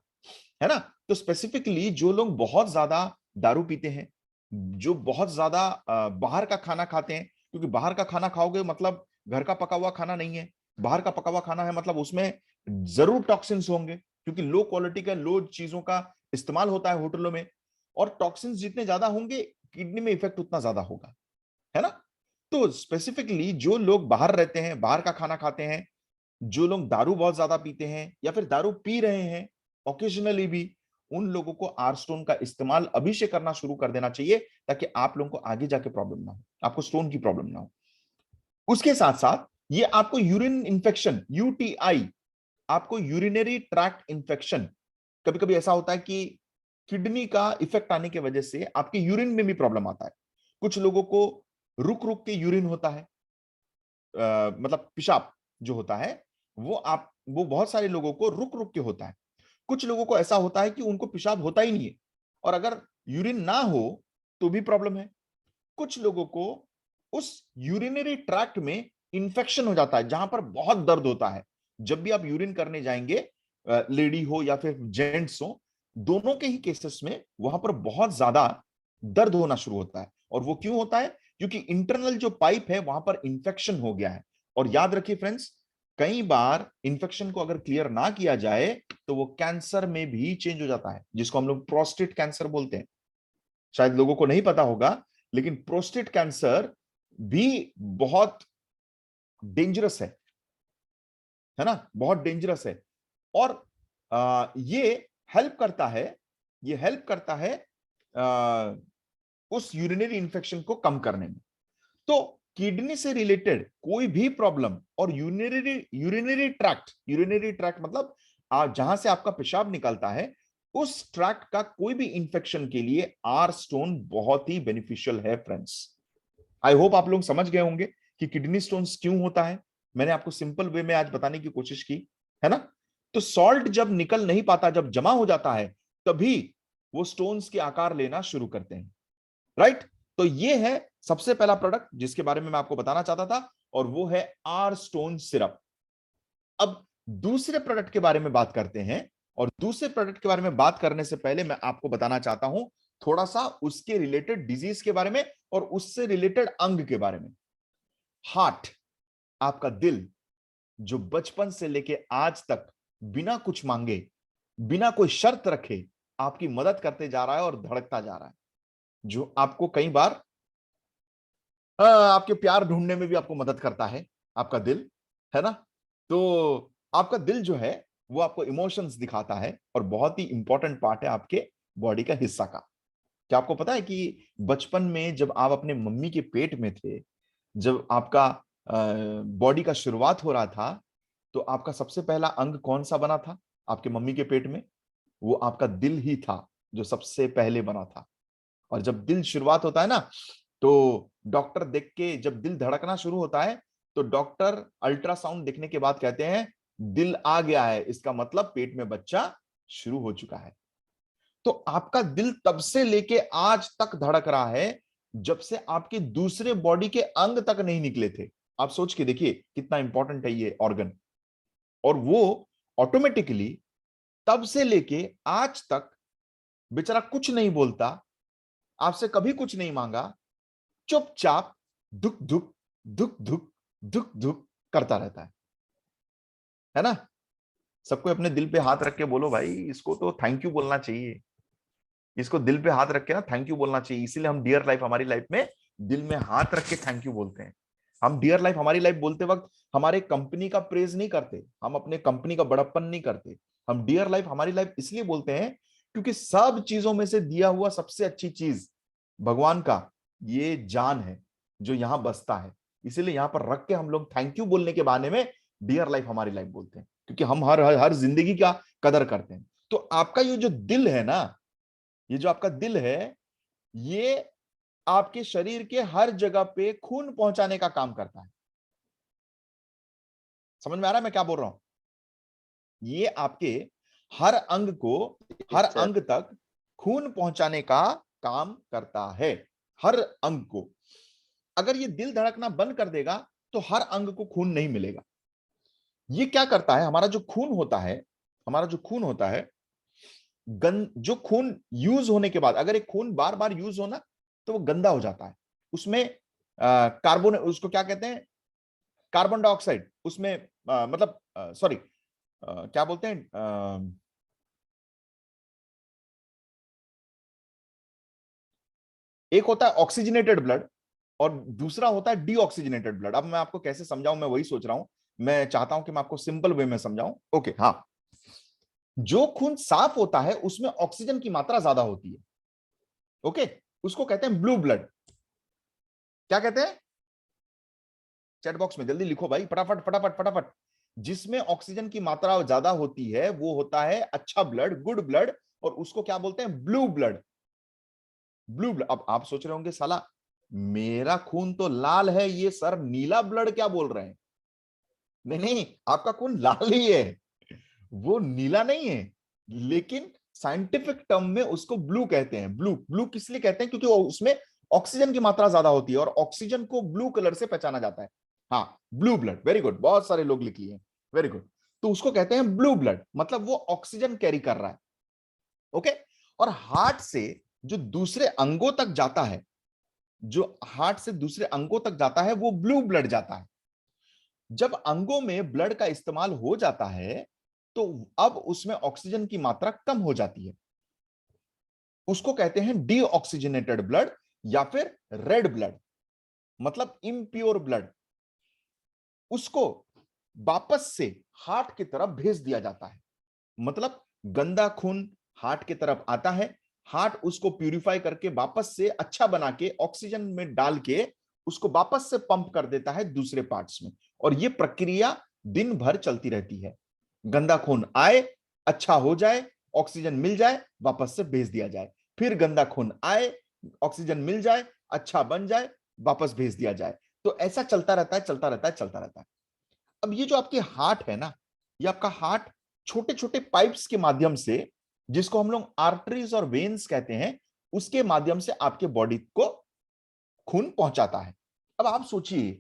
है ना। तो स्पेसिफिकली जो लोग बहुत ज्यादा दारू पीते हैं, जो बहुत ज्यादा बाहर का खाना खाते हैं, क्योंकि बाहर का खाना खाओगे मतलब घर का पका हुआ खाना नहीं है, बाहर का पका हुआ खाना है मतलब उसमें जरूर टॉक्सिन्स होंगे, क्योंकि लो क्वालिटी का लो चीजों का इस्तेमाल होता है होटलों में, और टॉक्सिन्स जितने ज्यादा होंगे किडनी में इफेक्ट उतना ज्यादा होगा, है ना। तो स्पेसिफिकली जो लोग बाहर रहते हैं, बाहर का खाना खाते हैं, जो लोग दारू बहुत ज्यादा पीते हैं या फिर दारू पी रहे हैं ओकेजनली भी, उन लोगों को आर स्टोन का इस्तेमाल अभी से करना शुरू कर देना चाहिए, ताकि आप लोगों को आगे जाके प्रॉब्लम ना हो, आपको स्टोन की प्रॉब्लम ना हो। उसके साथ साथ ये आपको यूरिन इंफेक्शन, यूटीआई, आपको यूरिनरी ट्रैक्ट इंफेक्शन, कभी कभी ऐसा होता है कि किडनी का इफेक्ट आने की वजह से आपके यूरिन में भी प्रॉब्लम आता है। कुछ लोगों को रुक रुक के यूरिन होता है, मतलब पेशाब जो होता है वो बहुत सारे लोगों को रुक रुक के होता है। कुछ लोगों को ऐसा होता है कि उनको पेशाब होता ही नहीं है, और अगर यूरिन ना हो तो भी प्रॉब्लम है। कुछ लोगों को उस यूरिनरी ट्रैक्ट में इंफेक्शन हो जाता है, जहां पर बहुत दर्द होता है। जब भी आप यूरिन करने जाएंगे, लेडी हो या फिर जेंट्स हो, दोनों के ही केसेस में वहां पर बहुत ज्यादा दर्द होना शुरू होता है। और वो क्यों होता है? क्योंकि इंटरनल जो पाइप है वहां पर इंफेक्शन हो गया है। और याद रखिए फ्रेंड्स, कई बार इंफेक्शन को अगर क्लियर ना किया जाए तो वो कैंसर में भी चेंज हो जाता है, जिसको हम लोग प्रोस्टेट कैंसर बोलते हैं। शायद लोगों को नहीं पता होगा, लेकिन प्रोस्टेट कैंसर भी बहुत डेंजरस है ना, बहुत डेंजरस है। और ये हेल्प करता है उस यूरिनरी इंफेक्शन को कम करने में। तो किडनी से रिलेटेड कोई भी प्रॉब्लम और यूरिनरी ट्रैक्ट मतलब जहां से आपका पेशाब निकलता है, उस ट्रैक्ट का कोई भी इंफेक्शन के लिए आर स्टोन बहुत ही बेनिफिशियल है फ्रेंड्स। आई होप आप लोग समझ गए होंगे कि किडनी स्टोन्स क्यों होता है। मैंने आपको सिंपल वे में आज बताने की कोशिश की, है ना। तो सॉल्ट जब निकल नहीं पाता, जब जमा हो जाता है, तभी वो स्टोन्स के आकार लेना शुरू करते हैं, राइट। तो ये है सबसे पहला प्रोडक्ट जिसके बारे में मैं आपको बताना चाहता था, और वो है आर स्टोन सिरप। अब दूसरे प्रोडक्ट के बारे में बात करते हैं, और दूसरे प्रोडक्ट के बारे में बात करने से पहले मैं आपको बताना चाहता हूं थोड़ा सा उसके रिलेटेड डिजीज के बारे में और उससे रिलेटेड अंग के बारे में। हार्ट, आपका दिल, जो बचपन से लेके आज तक बिना कुछ मांगे, बिना कोई शर्त रखे आपकी मदद करते जा रहा है और धड़कता जा रहा है, जो आपको कई बार आपके प्यार ढूंढने में भी आपको मदद करता है, आपका दिल, है ना। तो आपका दिल जो है वो आपको इमोशंस दिखाता है, और बहुत ही इंपॉर्टेंट पार्ट है आपके बॉडी का हिस्सा का। क्या आपको पता है कि बचपन में जब आप अपने मम्मी के पेट में थे, जब आपका बॉडी का शुरुआत हो रहा था, तो आपका सबसे पहला अंग कौन सा बना था आपके मम्मी के पेट में? वो आपका दिल ही था जो सबसे पहले बना था। और जब दिल शुरुआत होता है ना, तो डॉक्टर देख के जब दिल धड़कना शुरू होता है, तो डॉक्टर अल्ट्रासाउंड देखने के बाद कहते हैं दिल आ गया है, इसका मतलब पेट में बच्चा शुरू हो चुका है। तो आपका दिल तब से लेके आज तक धड़क रहा है, जब से आपके दूसरे बॉडी के अंग तक नहीं निकले थे। आप सोच के देखिए कितना इंपॉर्टेंट है ये ऑर्गन। और वो ऑटोमेटिकली तब से लेके आज तक बेचारा कुछ नहीं बोलता, आपसे कभी कुछ नहीं मांगा, चुपचाप धुक धुक धुक धुक धुक धुक करता रहता है ना। सबको अपने दिल पे हाथ रख के बोलो भाई, इसको तो थैंक यू बोलना चाहिए, इसको दिल पे हाथ रख के ना थैंक यू बोलना चाहिए। इसीलिए हम डियर लाइफ हमारी लाइफ में दिल में हाथ रख के थैंक यू बोलते हैं। हम डियर लाइफ हमारी लाइफ बोलते वक्त हमारे कंपनी का प्रेज नहीं करते, हम अपने कंपनी का बड़प्पन नहीं करते। हम डियर लाइफ हमारी लाइफ इसलिए बोलते हैं क्योंकि सब चीजों में से दिया हुआ सबसे अच्छी चीज भगवान का ये जान है जो यहां बसता है। इसीलिए यहां पर रख के हम लोग थैंक यू बोलने के बहाने में डियर लाइफ हमारी लाइफ बोलते हैं, क्योंकि हम हर जिंदगी का कदर करते हैं। तो आपका ये जो दिल है ना, ये जो आपका दिल है, ये आपके शरीर के हर जगह पे खून पहुंचाने का काम करता है। समझ में आ रहा है मैं क्या बोल रहा हूं? ये आपके हर अंग को, हर अंग तक खून पहुंचाने का काम करता है, हर अंग को। अगर ये दिल धड़कना बंद कर देगा तो हर अंग को खून नहीं मिलेगा। ये क्या करता है, हमारा जो खून होता है जो खून यूज होने के बाद, अगर एक खून बार बार यूज होना तो वो गंदा हो जाता है। उसमें कार्बन, उसको क्या कहते हैं, कार्बन डाइऑक्साइड उसमें मतलब सॉरी क्या बोलते हैं, एक होता है ऑक्सीजनेटेड ब्लड और दूसरा होता है डीऑक्सीजनेटेड ब्लड। अब मैं आपको कैसे समझाऊं, मैं वही सोच रहा हूं। मैं चाहता हूं कि मैं आपको सिंपल वे में समझाऊं। ओके, हाँ, जो खून साफ होता है उसमें ऑक्सीजन की मात्रा ज्यादा होती है। ओके, उसको कहते हैं ब्लू ब्लड। क्या कहते हैं, चैट बॉक्स में जल्दी लिखो भाई, फटाफट फटाफट फटाफट। जिसमें ऑक्सीजन की मात्रा ज्यादा होती है वो होता है अच्छा ब्लड, गुड ब्लड, और उसको क्या बोलते हैं, ब्लू ब्लड। Blue blood. अब आप सोच रहे होंगे साला मेरा खून तो लाल है, ये सर नीला ब्लड क्या बोल रहे हैं। नहीं नहीं, आपका खून लाल ही है, वो नीला नहीं है, लेकिन साइंटिफिक टर्म में उसको ब्लू कहते हैं। ब्लू ब्लू किस लिए कहते हैं, क्योंकि उसमें ऑक्सीजन की मात्रा ज्यादा होती है और ऑक्सीजन को ब्लू कलर से पहचाना जाता है। हाँ, ब्लू ब्लड, वेरी गुड, बहुत सारे लोग लिख लिए, वेरी गुड। तो उसको कहते हैं ब्लू ब्लड, मतलब वो ऑक्सीजन कैरी कर रहा है। ओके, और हार्ट से जो दूसरे अंगों तक जाता है, जो हार्ट से दूसरे अंगों तक जाता है वो ब्लू ब्लड जाता है। जब अंगों में ब्लड का इस्तेमाल हो जाता है तो अब उसमें ऑक्सीजन की मात्रा कम हो जाती है, उसको कहते हैं डीऑक्सीजनेटेड ब्लड या फिर रेड ब्लड, मतलब इम्प्योर ब्लड। उसको वापस से हार्ट की तरफ भेज दिया जाता है, मतलब गंदा खून हार्ट की तरफ आता है, हार्ट उसको प्यूरिफाई करके वापस से अच्छा बना के ऑक्सीजन में डाल के उसको वापस से पंप कर देता है दूसरे पार्ट्स में। और यह प्रक्रिया दिन भर चलती रहती है। गंदा खून आए, अच्छा हो जाए, ऑक्सीजन मिल जाए, वापस से भेज दिया जाए, फिर गंदा खून आए, ऑक्सीजन मिल जाए, अच्छा बन जाए, वापस भेज दिया जाए। तो ऐसा चलता रहता है, चलता रहता है, चलता रहता है। अब ये जो आपके हार्ट है ना, ये आपका हार्ट छोटे छोटे पाइप्स के माध्यम से, जिसको हम लोग आर्टरीज और वेन्स कहते हैं, उसके माध्यम से आपके बॉडी को खून पहुंचाता है। अब आप सोचिए,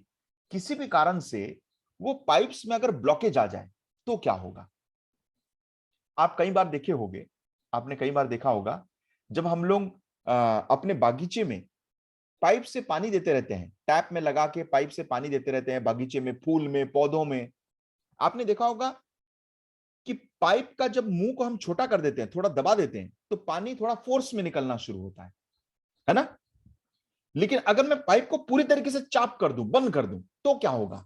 किसी भी कारण से वो पाइप्स में अगर ब्लॉकेज आ जाए तो क्या होगा। आप कई बार देखे होंगे, आपने कई बार देखा होगा, जब हम लोग अपने बागीचे में पाइप से पानी देते रहते हैं, टैप में लगा के पाइप से पानी देते रहते हैं बागीचे में, फूल में, पौधों में, आपने देखा होगा कि पाइप का जब मुंह को हम छोटा कर देते हैं, थोड़ा दबा देते हैं, तो पानी थोड़ा फोर्स में निकलना शुरू होता है ना। लेकिन अगर मैं पाइप को पूरी तरीके से चाप कर दूं, बंद कर दूं, तो क्या होगा।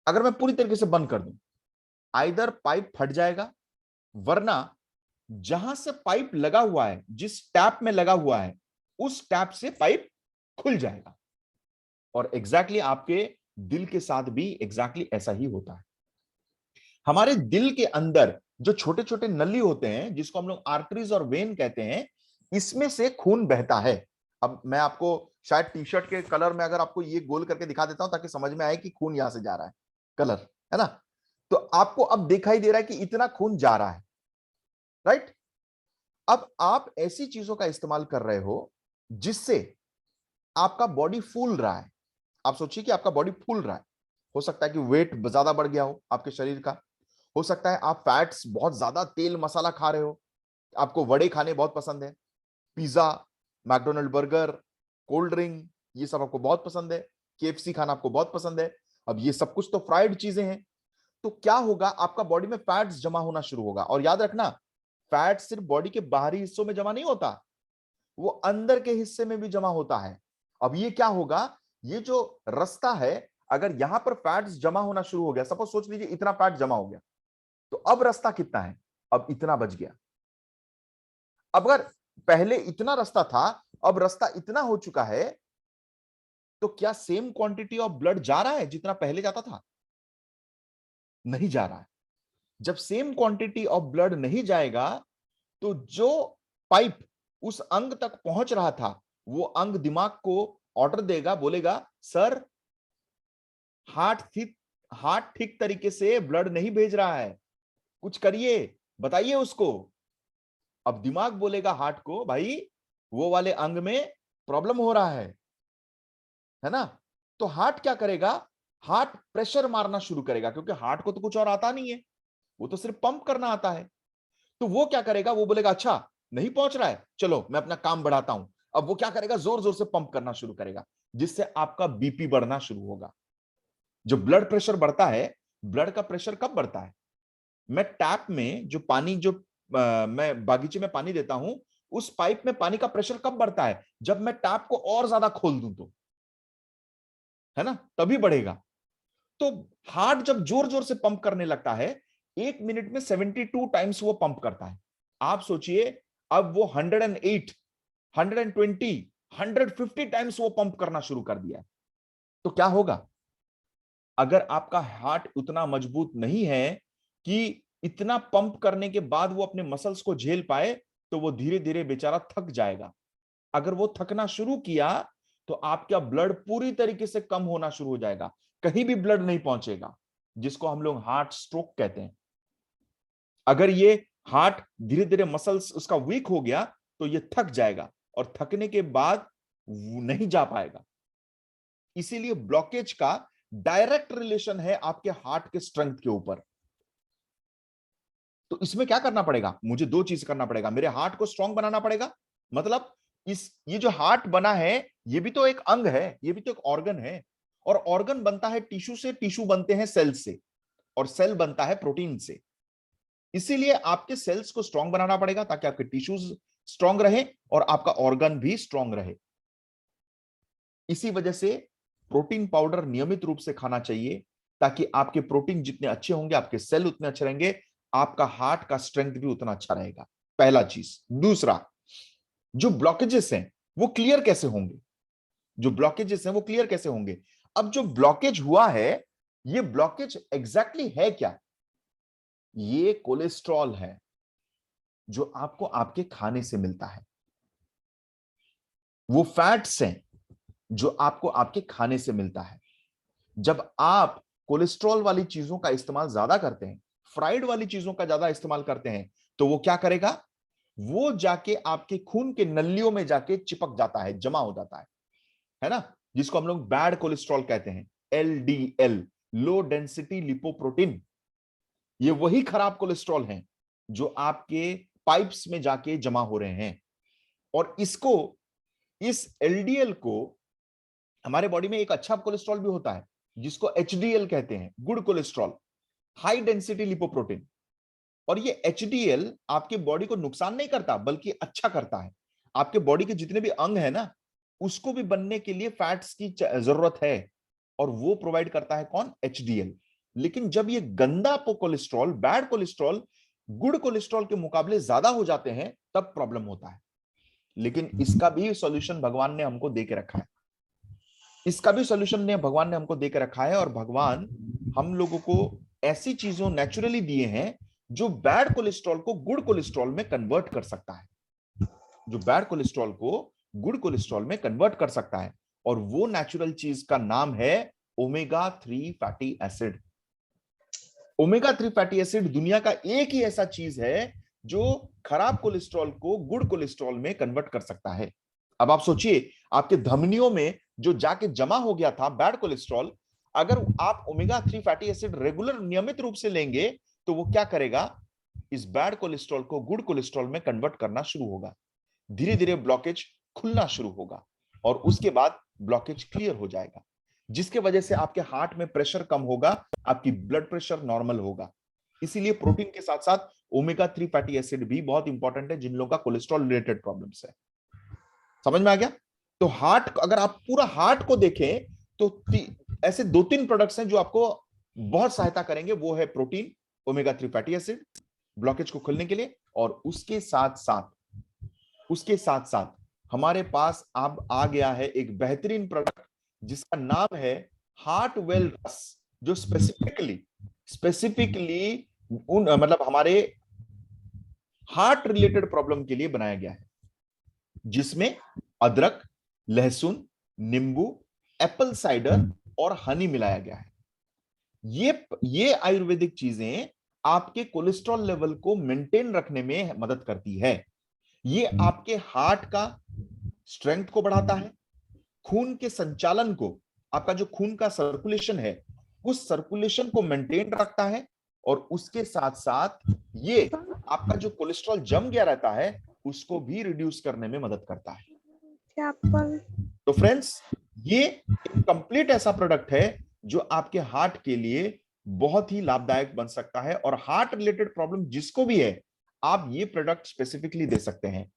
अगर मैं पूरी तरीके से बंद कर दूं, आइदर पाइप फट जाएगा, वरना जहां से पाइप लगा हुआ है, जिस टैप में लगा हुआ है, उस टैप से पाइप खुल जाएगा। और एग्जैक्टली आपके दिल के साथ भी एग्जैक्टली ऐसा ही होता है। हमारे दिल के अंदर जो छोटे छोटे नली होते हैं, जिसको हम लोग आर्टरीज और वेन कहते हैं, इसमें से खून बहता है। अब मैं आपको शायद टी शर्ट के कलर में अगर आपको ये गोल करके दिखा देता हूं ताकि समझ में आए कि खून यहां से जा रहा है, कलर है ना। तो आपको अब दिखाई दे रहा है कि इतना खून जा रहा है, राइट। अब आप ऐसी चीजों का इस्तेमाल कर रहे हो जिससे आपका बॉडी फूल रहा है। आप सोचिए कि आपका बॉडी फूल रहा है। हो सकता है कि वेट ज्यादा बढ़ गया हो आपके शरीर का, हो सकता है आप फैट्स, बहुत ज्यादा तेल मसाला खा रहे हो, आपको वड़े खाने बहुत पसंद है, pizza, McDonald burger, cold drink, ये सब आपको बहुत पसंद है, केएफसी खाना आपको बहुत पसंद है। अब ये सब कुछ तो फ्राइड चीजें हैं। तो क्या होगा, आपका बॉडी में फैट्स जमा होना शुरू होगा। और याद रखना, फैट सिर्फ बॉडी के बाहरी हिस्सों में जमा नहीं होता, वो अंदर के हिस्से में भी जमा होता है। अब ये क्या होगा, ये जो रास्ता है, अगर यहां पर फैट्स जमा होना शुरू हो गया, सपोज सोच लीजिए इतना फैट जमा हो गया, तो अब रास्ता कितना है, अब इतना बच गया। अब अगर पहले इतना रास्ता था, अब रास्ता इतना हो चुका है, तो क्या सेम क्वांटिटी ऑफ ब्लड जा रहा है जितना पहले जाता था? नहीं जा रहा है। जब सेम क्वांटिटी ऑफ ब्लड नहीं जाएगा, तो जो पाइप उस अंग तक पहुंच रहा था, वो अंग दिमाग को ऑर्डर देगा, बोलेगा सर हार्ट ठीक तरीके से ब्लड नहीं भेज रहा है, कुछ करिए, बताइए उसको। अब दिमाग बोलेगा हार्ट को, भाई वो वाले अंग में प्रॉब्लम हो रहा है ना। तो हार्ट क्या करेगा, हार्ट प्रेशर मारना शुरू करेगा, क्योंकि हार्ट को तो कुछ और आता नहीं है, वो तो सिर्फ पंप करना आता है। तो वो क्या करेगा, वो बोलेगा अच्छा नहीं पहुंच रहा है, चलो मैं अपना काम बढ़ाता हूं। अब वो क्या करेगा, जोर जोर से पंप करना शुरू करेगा, जिससे आपका बीपी बढ़ना शुरू होगा। जो ब्लड प्रेशर बढ़ता है, ब्लड का प्रेशर कब बढ़ता है, मैं टैप में जो पानी, जो मैं बागीचे में पानी देता हूं, उस पाइप में पानी का प्रेशर कब बढ़ता है, जब मैं टैप को और ज्यादा खोल दूं तो, है ना, तभी बढ़ेगा। तो हार्ट जब जोर जोर से पंप करने लगता है, 1 मिनट में 72 टाइम्स वो पंप करता है। आप सोचिए, अब वो 108, 120, 150 टाइम्स वो पंप करना शुरू कर दिया है। तो क्या होगा, अगर आपका हार्ट उतना मजबूत नहीं है कि इतना पंप करने के बाद वो अपने मसल्स को झेल पाए, तो वो धीरे धीरे बेचारा थक जाएगा। अगर वो थकना शुरू किया तो आपका ब्लड पूरी तरीके से कम होना शुरू हो जाएगा, कहीं भी ब्लड नहीं पहुंचेगा, जिसको हम लोग हार्ट स्ट्रोक कहते हैं। अगर ये हार्ट धीरे धीरे मसल्स उसका वीक हो गया तो ये थक जाएगा, और थकने के बाद नहीं जा पाएगा। इसीलिए ब्लॉकेज का डायरेक्ट रिलेशन है आपके हार्ट के स्ट्रेंथ के ऊपर। तो इसमें क्या करना पड़ेगा, मुझे 2 चीज करना पड़ेगा। मेरे हार्ट को स्ट्रांग बनाना पड़ेगा, मतलब ये जो हार्ट बना है, ये भी तो एक अंग है, ये भी तो एक ऑर्गन है, और ऑर्गन बनता है टिश्यू से, टिश्यू बनते हैं सेल से, और सेल बनता है प्रोटीन से। इसीलिए आपके सेल्स को स्ट्रांग बनाना पड़ेगा, ताकि आपके टिश्यूज स्ट्रांग रहे और आपका ऑर्गन भी स्ट्रांग रहे। इसी वजह से प्रोटीन पाउडर नियमित रूप से खाना चाहिए, ताकि आपके प्रोटीन जितने अच्छे होंगे, आपके सेल उतने अच्छे रहेंगे, आपका हार्ट का स्ट्रेंथ भी उतना अच्छा रहेगा। पहला चीज। दूसरा, जो ब्लॉकेजेस हैं वो क्लियर कैसे होंगे, जो ब्लॉकेजेस हैं वो क्लियर कैसे होंगे। अब जो ब्लॉकेज हुआ है, ये ब्लॉकेज एग्जैक्टली है क्या, ये कोलेस्ट्रॉल है जो आपको आपके खाने से मिलता है। वो फैट्स हैं जो आपको आपके खाने से मिलता है। जब आप कोलेस्ट्रॉल वाली चीजों का इस्तेमाल ज्यादा करते हैं, फ्राइड वाली चीजों का ज्यादा इस्तेमाल करते हैं, तो वो क्या करेगा, वो जाके आपके खून के नलियों में जाके चिपक जाता है, जमा हो जाता है ना, जिसको हम लोग बैड कोलेस्ट्रॉल कहते हैं, एलडीएल, लो डेंसिटी लिपोप्रोटीन। ये वही खराब कोलेस्ट्रॉल हैं जो आपके पाइप्स में जाके जमा हो रहे हैं। और इस एलडीएल को, हमारे बॉडी में एक अच्छा कोलेस्ट्रॉल भी होता है जिसको एचडीएल कहते हैं, good cholesterol, high density lipoprotein. और ये एचडीएल आपके बॉडी को नुकसान नहीं करता, बल्कि अच्छा करता है। आपके बॉडी के जितने भी अंग है ना, उसको भी बनने के लिए फैट्स की जरूरत है, और वो प्रोवाइड करता है कौन, एचडीएल। लेकिन जब ये गंदा cholesterol, bad cholesterol good cholesterol के मुकाबले ज्यादा हो जाते हैं, तब प्रॉब्लम होता है। लेकिन इसका भी सॉल्यूशन भगवान ने हमको दे के रखा है, इसका भी सॉल्यूशन भगवान ने हमको दे के रखा है। और भगवान हम लोगों को ऐसी चीजों नेचुरली दिए हैं जो बैड कोलेस्ट्रॉल को गुड कोलेस्ट्रॉल में कन्वर्ट कर सकता है, जो बैड कोलेस्ट्रॉल को गुड कोलेस्ट्रॉल में कन्वर्ट कर सकता है। और वो नेचुरल चीज का नाम है omega 3 fatty acid. Omega 3 fatty acid दुनिया का एक ही ऐसा चीज है जो खराब कोलेस्ट्रॉल को गुड कोलेस्ट्रॉल में कन्वर्ट कर सकता है। अब आप सोचिए, आपके धमनियों में जो जाके जमा हो गया था बैड कोलेस्ट्रॉल, अगर आप ओमेगा 3 फैटी एसिड रेगुलर नियमित रूप से लेंगे, तो वो क्या करेगा, इस बैड कोलेस्ट्रॉल को गुड कोलेस्ट्रॉल में कन्वर्ट करना शुरू होगा। धीरे धीरे ब्लॉकेज खुलना शुरू होगा, और उसके बाद ब्लॉकेज क्लियर हो जाएगा, जिसके वजह से आपके हार्ट में प्रेशर कम होगा, आपकी ब्लड प्रेशर नॉर्मल होगा। इसीलिए प्रोटीन के साथ साथ ओमेगा 3 फैटी एसिड भी बहुत इंपॉर्टेंट है जिन लोगों का कोलेस्ट्रॉल रिलेटेड प्रॉब्लम्स है। समझ में आ गया। तो हार्ट, अगर आप पूरा हार्ट को देखें तो ऐसे 2-3 प्रोडक्ट्स हैं जो आपको बहुत सहायता करेंगे। वो है protein, omega 3 fatty acid blockage को खोलने के लिए, और उसके साथ साथ हमारे पास अब आ गया है एक बेहतरीन प्रोडक्ट जिसका नाम है हार्ट वेल रस, जो स्पेसिफिकली मतलब हमारे हार्ट रिलेटेड प्रॉब्लम के लिए बनाया गया है, जिसमें अदरक, लहसुन, नींबू, एप्पल साइडर और हनी मिलाया गया है। ये आयुर्वेदिक चीजें आपके कोलेस्ट्रॉल लेवल को मेंटेन रखने में मदद करती है। ये आपके हार्ट का स्ट्रेंथ को बढ़ाता है, खून के संचालन को, आपका जो खून का सर्कुलेशन है उस सर्कुलेशन को मेंटेन रखता है और उसके साथ साथ ये आपका जो कोलेस्ट्रॉल जम गया रहता है उसको भी रिड्यूस करने में मदद करता है। तो फ्रेंड्स, ये एक कंप्लीट ऐसा प्रोडक्ट है जो आपके हार्ट के लिए बहुत ही लाभदायक बन सकता है, और हार्ट रिलेटेड प्रॉब्लम जिसको भी है आप ये प्रोडक्ट स्पेसिफिकली दे सकते हैं।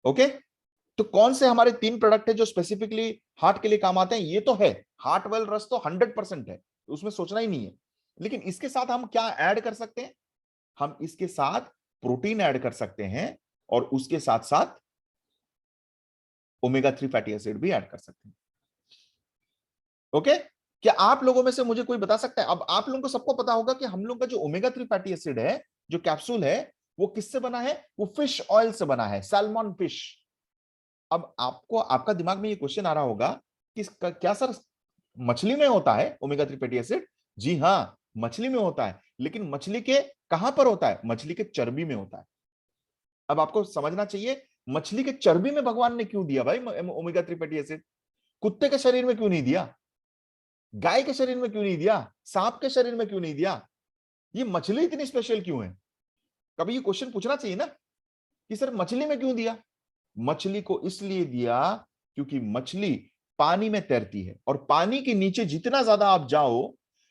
ओके, तो कौन से हमारे 3 प्रोडक्ट है जो स्पेसिफिकली हार्ट के लिए काम आते हैं? ये तो है, हार्ट वेल रस तो 100% है, उसमें सोचना ही नहीं है। लेकिन इसके साथ हम क्या ऐड कर सकते हैं? हम इसके साथ प्रोटीन ऐड कर सकते हैं और उसके साथ साथ ओमेगा 3 फैटी एसिड भी ऐड कर सकते हैं। ओके, क्या आप लोगों में से मुझे कोई बता सकता है? अब आप लोगों को सबको पता होगा कि हम लोग का जो ओमेगा 3 फैटी एसिड है, जो कैप्सूल है, वो किससे बना है? वो फिश ऑयल से बना है, सैल्मन फिश। अब आपको आपका दिमाग में ये क्वेश्चन आ रहा होगा कि क्या सर मछली में होता है ओमेगा 3 फैटी एसिड? जी हाँ, मछली में होता है, लेकिन मछली के कहां पर होता है? मछली के चर्बी में होता है। अब आपको समझना चाहिए मछली के चर्बी में भगवान ने क्यों दिया भाई ओमेगा 3 फैटी एसिड? कुत्ते के शरीर में क्यों नहीं दिया? गाय के शरीर में क्यों नहीं दिया? सांप के शरीर में क्यों नहीं दिया? ये मछली इतनी स्पेशल क्यों है? कभी ये क्वेश्चन पूछना चाहिए ना कि सर मछली में क्यों दिया? मछली को इसलिए दिया क्योंकि मछली पानी में तैरती है, और पानी के नीचे जितना ज्यादा आप जाओ,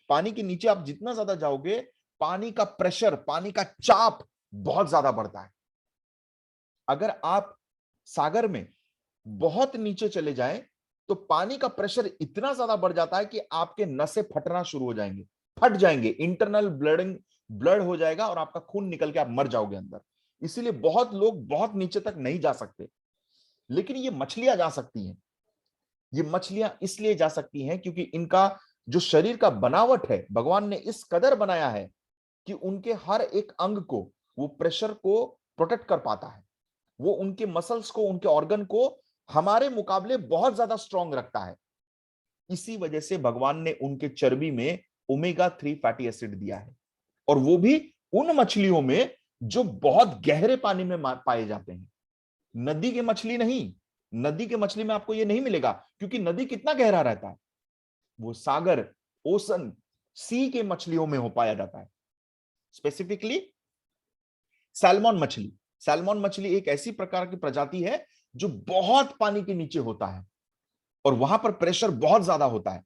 पानी के नीचे आप जितना ज्यादा जाओगे, पानी का प्रेशर, पानी का चाप बहुत ज्यादा बढ़ता है। अगर आप सागर में बहुत नीचे चले जाएं तो पानी का प्रेशर इतना ज्यादा बढ़ जाता है कि आपके नसें फटना शुरू हो जाएंगे, फट जाएंगे, इंटरनल ब्लड हो जाएगा और आपका खून निकल के आप मर जाओगे अंदर। इसीलिए बहुत लोग बहुत नीचे तक नहीं जा सकते, लेकिन ये मछलियां जा सकती हैं। ये मछलियां इसलिए जा सकती हैं क्योंकि इनका जो शरीर का बनावट है, भगवान ने इस कदर बनाया है कि उनके हर एक अंग को, वो प्रेशर को प्रोटेक्ट कर पाता है। वो उनके मसल्स को, उनके ऑर्गन को हमारे मुकाबले बहुत ज्यादा स्ट्रांग रखता है। इसी वजह से भगवान ने उनके चर्बी में ओमेगा 3 फैटी एसिड दिया है, और वो भी उन मछलियों में जो बहुत गहरे पानी में पाए जाते हैं। नदी की मछली नहीं, नदी के मछली में आपको ये नहीं मिलेगा, क्योंकि नदी कितना गहरा रहता है, वो सागर, ओशन, सी के मछलियों में हो पाया जाता है। स्पेसिफिकली सैल्मन मछली। सैल्मन मछली एक ऐसी प्रकार की प्रजाति है जो बहुत पानी के नीचे होता है और वहां पर प्रेशर बहुत ज्यादा होता है।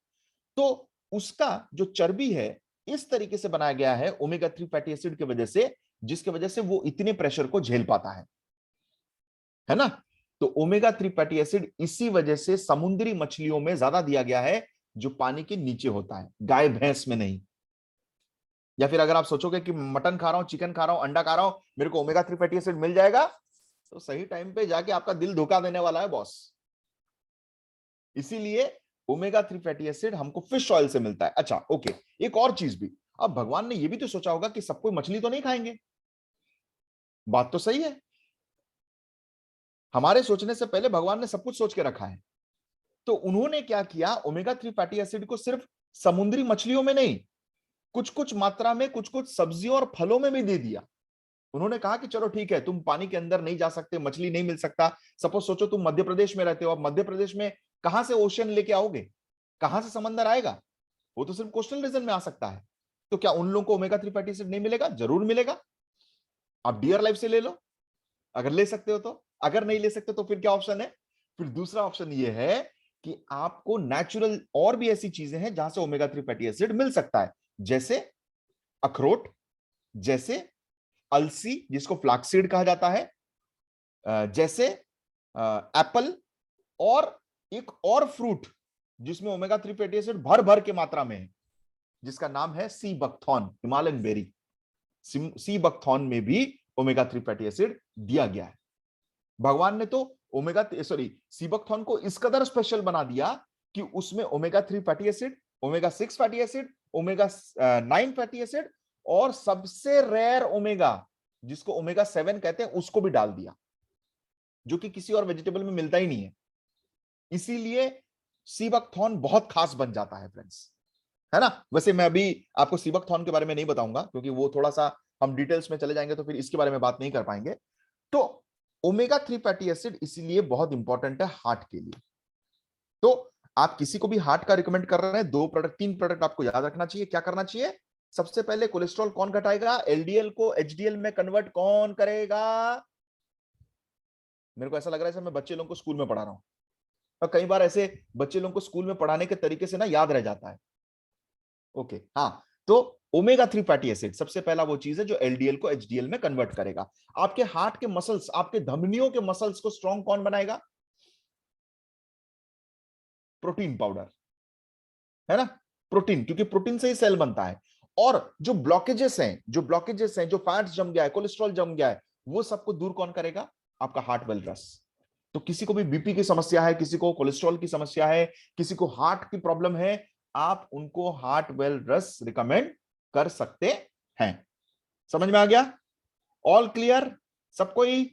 तो उसका जो चर्बी है इस तरीके से बनाया गया है ओमेगा 3 फैटी एसिड की वजह से, जिसकी वजह से वो इतने प्रेशर को झेल पाता है ना। तो ओमेगा 3 फैटी एसिड इसी वजह से समुद्री मछलियों में ज्यादा दिया गया है, जो पानी के नीचे होता है, गाय भैंस में नहीं। या फिर अगर आप सोचोगे कि मटन खा रहा हूं, चिकन खा रहा हूं, अंडा खा रहा हूं, मेरे को ओमेगा 3 फैटी एसिड मिल जाएगा, तो सही टाइम पे जाके आपका दिल धोखा देने वाला है बॉस। इसीलिए ओमेगा 3 फैटी एसिड हमको फिश ऑयल से मिलता है। अच्छा ओके, एक और चीज भी, अब भगवान ने यह भी तो सोचा होगा कि सब कोई मछली तो नहीं खाएंगे। बात तो सही है, हमारे सोचने से पहले भगवान ने सब कुछ सोच के रखा है। तो उन्होंने क्या किया, ओमेगा 3 फैटी एसिड को सिर्फ समुद्री मछलियों में नहीं, कुछ कुछ मात्रा में कुछ कुछ सब्जियों और फलों में भी दे दिया। उन्होंने कहा कि चलो ठीक है, तुम पानी के अंदर नहीं जा सकते, मछली नहीं मिल सकता। सपोज सोचो तुम मध्य प्रदेश में रहते हो, अब मध्य प्रदेश में कहां से ओशन लेके आओगे, कहां से समंदर आएगा? वो तो सिर्फ कोस्टल रीजन में आ सकता है। तो क्या उन लोगों को ओमेगा 3 फैटी एसिड नहीं मिलेगा? जरूर मिलेगा। आप डियर लाइफ से ले लो, अगर ले सकते हो तो। अगर नहीं ले सकते तो फिर क्या ऑप्शन है? फिर दूसरा ऑप्शन ये है कि आपको नेचुरल और भी ऐसी चीजें हैं जहां से ओमेगा 3 फैटी एसिड मिल सकता है, जैसे अखरोट, जैसे अलसी जिसको फ्लैक्सीड कहा जाता है, जैसे एप्पल, और एक और फ्रूट जिसमें ओमेगा 3 फैटी एसिड भर भर के मात्रा में है, जिसका नाम है sea buckthorn, Himalayan berry. Sea buckthorn में भी ओमेगा 3 फैटी एसिड दिया गया है। भगवान ने तो सी बकथॉर्न को इस कदर स्पेशल बना दिया कि उसमें omega 3 fatty acid, omega 6 fatty acid, omega 9 fatty acid, और सबसे रेयर ओमेगा जिसको ओमेगा 7 कहते हैं उसको भी डाल दिया, जो कि किसी और वेजिटेबल में मिलता ही नहीं है। इसीलिए सी बकथॉर्न बहुत खास बन जाता है फ्रेंड्स, है ना। वैसे मैं अभी आपको सी बकथॉर्न के बारे में नहीं बताऊंगा, क्योंकि वो थोड़ा सा हम डिटेल्स में चले जाएंगे तो फिर इसके बारे में बात नहीं कर पाएंगे। तो ओमेगा 3 फैटी एसिड इसीलिए बहुत इंपॉर्टेंट है हार्ट के लिए। तो आप किसी को भी हार्ट का रिकमेंड कर रहे हैं, 2 प्रोडक्ट 3 प्रोडक्ट आपको याद रखना चाहिए। क्या करना चाहिए? सबसे पहले कोलेस्ट्रॉल कौन घटाएगा? एलडीएल को एचडीएल में कन्वर्ट कौन करेगा? मेरे को ऐसा लग रहा है जैसे मैं बच्चे लोगों को स्कूल में पढ़ा रहा हूं, और कई बार ऐसे बच्चे लोगों को स्कूल में पढ़ाने के तरीके से ना याद रह जाता है। ओके, हाँ, तो ओमेगा 3 फैटी एसिड सबसे पहला वो चीज है जो एलडीएल को एचडीएल में कन्वर्ट करेगा। आपके हार्ट के मसल्स, आपके धमनियों के मसल्स को स्ट्रॉन्ग कौन बनाएगा? प्रोटीन पाउडर, है ना, प्रोटीन, क्योंकि प्रोटीन से ही सेल बनता है। और जो ब्लॉकेजेस हैं, जो फैट्स जम गया है, कोलेस्ट्रॉल जम गया है, वो सबको दूर कौन करेगा? आपका हार्ट वेल रस। तो किसी को भी बीपी की समस्या है, किसी को कोलेस्ट्रॉल की समस्या है, किसी को हार्ट की प्रॉब्लम है, आप उनको हार्ट वेल रस रिकमेंड कर सकते हैं। समझ में आ गया? ऑल क्लियर सबको ही?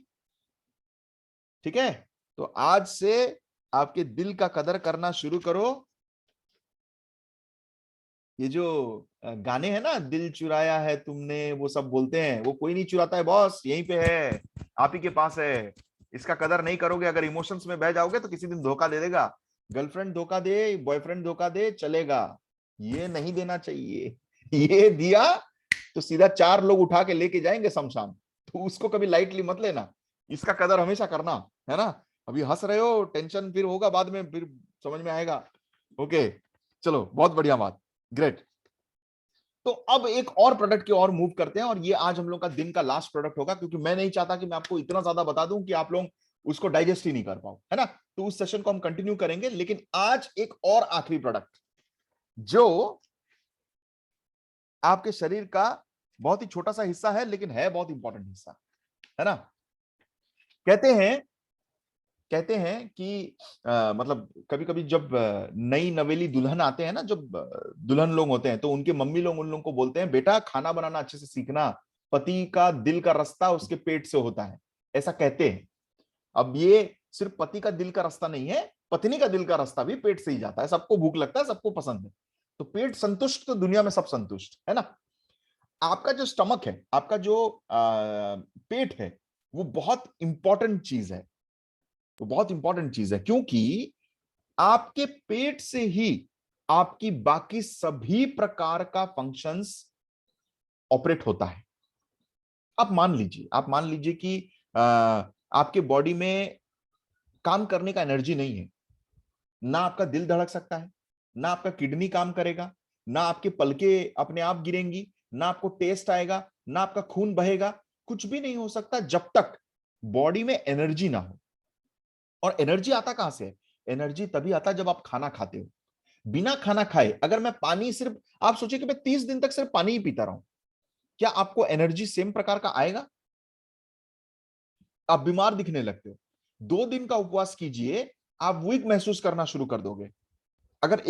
ठीक है, तो आज से आपके दिल का कदर करना शुरू करो। ये जो गाने हैं ना, दिल चुराया है तुमने, वो सब बोलते हैं, वो कोई नहीं चुराता है बॉस, यहीं पे है, आप ही के पास है। इसका कदर नहीं करोगे, अगर इमोशंस में बह जाओगे तो किसी दिन धोखा दे देगा। गर्लफ्रेंड धोखा दे, बॉयफ्रेंड धोखा दे, चलेगा, ये नहीं देना चाहिए। ये दिया तो सीधा 4 लोग उठा के लेके जाएंगे शमशान, तो उसको कभी लाइटली मत लेना, इसका कदर हमेशा करना, है ना। अभी हंस रहे हो, टेंशन फिर होगा बाद में, फिर समझ में आएगा। ओके, चलो, बहुत बढ़िया बात, ग्रेट। तो अब एक और प्रोडक्ट की ओर मूव करते हैं, और ये आज हम लोग का दिन का लास्ट प्रोडक्ट होगा, क्योंकि मैं नहीं चाहता कि मैं आपको इतना ज्यादा बता दूं कि आप लोग उसको डाइजेस्ट ही नहीं कर पाओ, है ना। तो उस सेशन को हम कंटिन्यू करेंगे, लेकिन आज एक और आखिरी प्रोडक्ट जो आपके शरीर का बहुत ही छोटा सा हिस्सा है, लेकिन है बहुत इंपॉर्टेंट हिस्सा, है ना। कहते हैं कि मतलब कभी कभी जब नई नवेली दुल्हन आते हैं ना, जब दुल्हन लोग होते हैं, तो उनके मम्मी लोग उन लोगों को बोलते हैं, बेटा खाना बनाना अच्छे से सीखना, पति का दिल का रास्ता उसके पेट से होता है, ऐसा कहते हैं। अब ये सिर्फ पति का दिल का रास्ता नहीं है, पत्नी का दिल का रास्ता भी पेट से ही जाता है। सबको भूख लगता है, सबको पसंद है, तो पेट संतुष्ट तो दुनिया में सब संतुष्ट, है ना। आपका जो स्टमक है, आपका जो पेट है, वो बहुत इंपॉर्टेंट चीज है, वो बहुत इंपॉर्टेंट चीज है, क्योंकि आपके पेट से ही आपकी बाकी सभी प्रकार का फंक्शंस ऑपरेट होता है। आप मान लीजिए कि आपके बॉडी में काम करने का एनर्जी नहीं है, ना आपका दिल धड़क सकता है, ना आपका किडनी काम करेगा, ना आपके पलके अपने आप गिरेंगी, ना आपको टेस्ट आएगा, ना आपका खून बहेगा, कुछ भी नहीं हो सकता जब तक बॉडी में एनर्जी ना हो। और एनर्जी आता कहां से है? एनर्जी तभी आता है जब आप खाना खाते हो। बिना खाना खाए अगर मैं पानी, सिर्फ आप सोचिए कि मैं 30 दिन तक सिर्फ पानी ही पीता रहूं, क्या आपको एनर्जी सेम प्रकार का आएगा? आप बीमार दिखने लगते हो। 2 दिन का उपवास कीजिए, आप वीक महसूस करना शुरू कर दोगे। अगर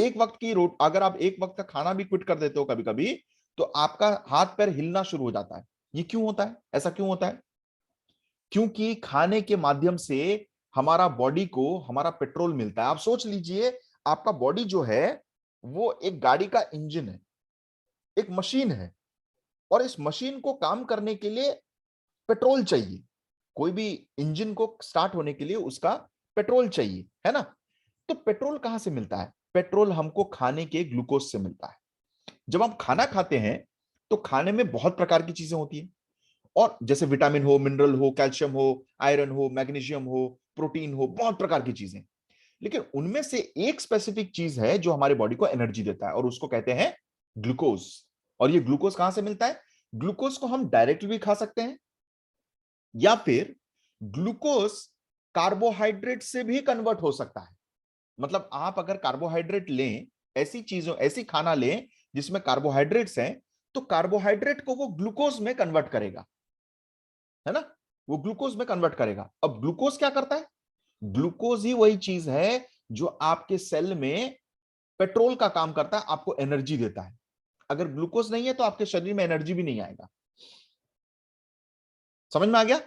आप एक वक्त का खाना भी क्विट कर देते हो कभी कभी, तो आपका हाथ पैर हिलना शुरू हो जाता है। ये क्यों होता है? ऐसा क्यों होता है? क्योंकि खाने के माध्यम से हमारा बॉडी को हमारा पेट्रोल मिलता है। आप सोच लीजिए, आपका बॉडी जो है वो एक गाड़ी का इंजन है, एक मशीन है, और इस मशीन को काम करने के लिए पेट्रोल चाहिए। कोई भी इंजन को स्टार्ट होने के लिए उसका पेट्रोल चाहिए, है ना। तो पेट्रोल कहां से मिलता है? पेट्रोल हमको खाने के ग्लूकोज से मिलता है। जब हम खाना खाते हैं तो खाने में बहुत प्रकार की चीजें होती है, और जैसे विटामिन हो, मिनरल हो, कैल्शियम हो, आयरन हो, मैग्नीशियम हो, प्रोटीन हो, बहुत प्रकार की चीजें। लेकिन उनमें से एक स्पेसिफिक चीज है जो हमारे बॉडी को एनर्जी देता है, और उसको कहते हैं ग्लूकोज। और ये ग्लूकोज कहां से मिलता है? ग्लूकोज को हम डायरेक्टली भी खा सकते हैं, या फिर ग्लूकोज कार्बोहाइड्रेट से भी कन्वर्ट हो सकता है। मतलब आप अगर कार्बोहाइड्रेट लें, ऐसी खाना लें जिसमें कार्बोहाइड्रेट्स हैं, तो कार्बोहाइड्रेट को वो ग्लूकोज में कन्वर्ट करेगा, है ना, वो ग्लूकोज में कन्वर्ट करेगा। अब ग्लूकोज क्या करता है? ग्लूकोज ही वही चीज है जो आपके सेल में पेट्रोल का काम करता है, आपको एनर्जी देता है। अगर ग्लूकोज नहीं है तो आपके शरीर में एनर्जी भी नहीं आएगा। समझ में आ गया?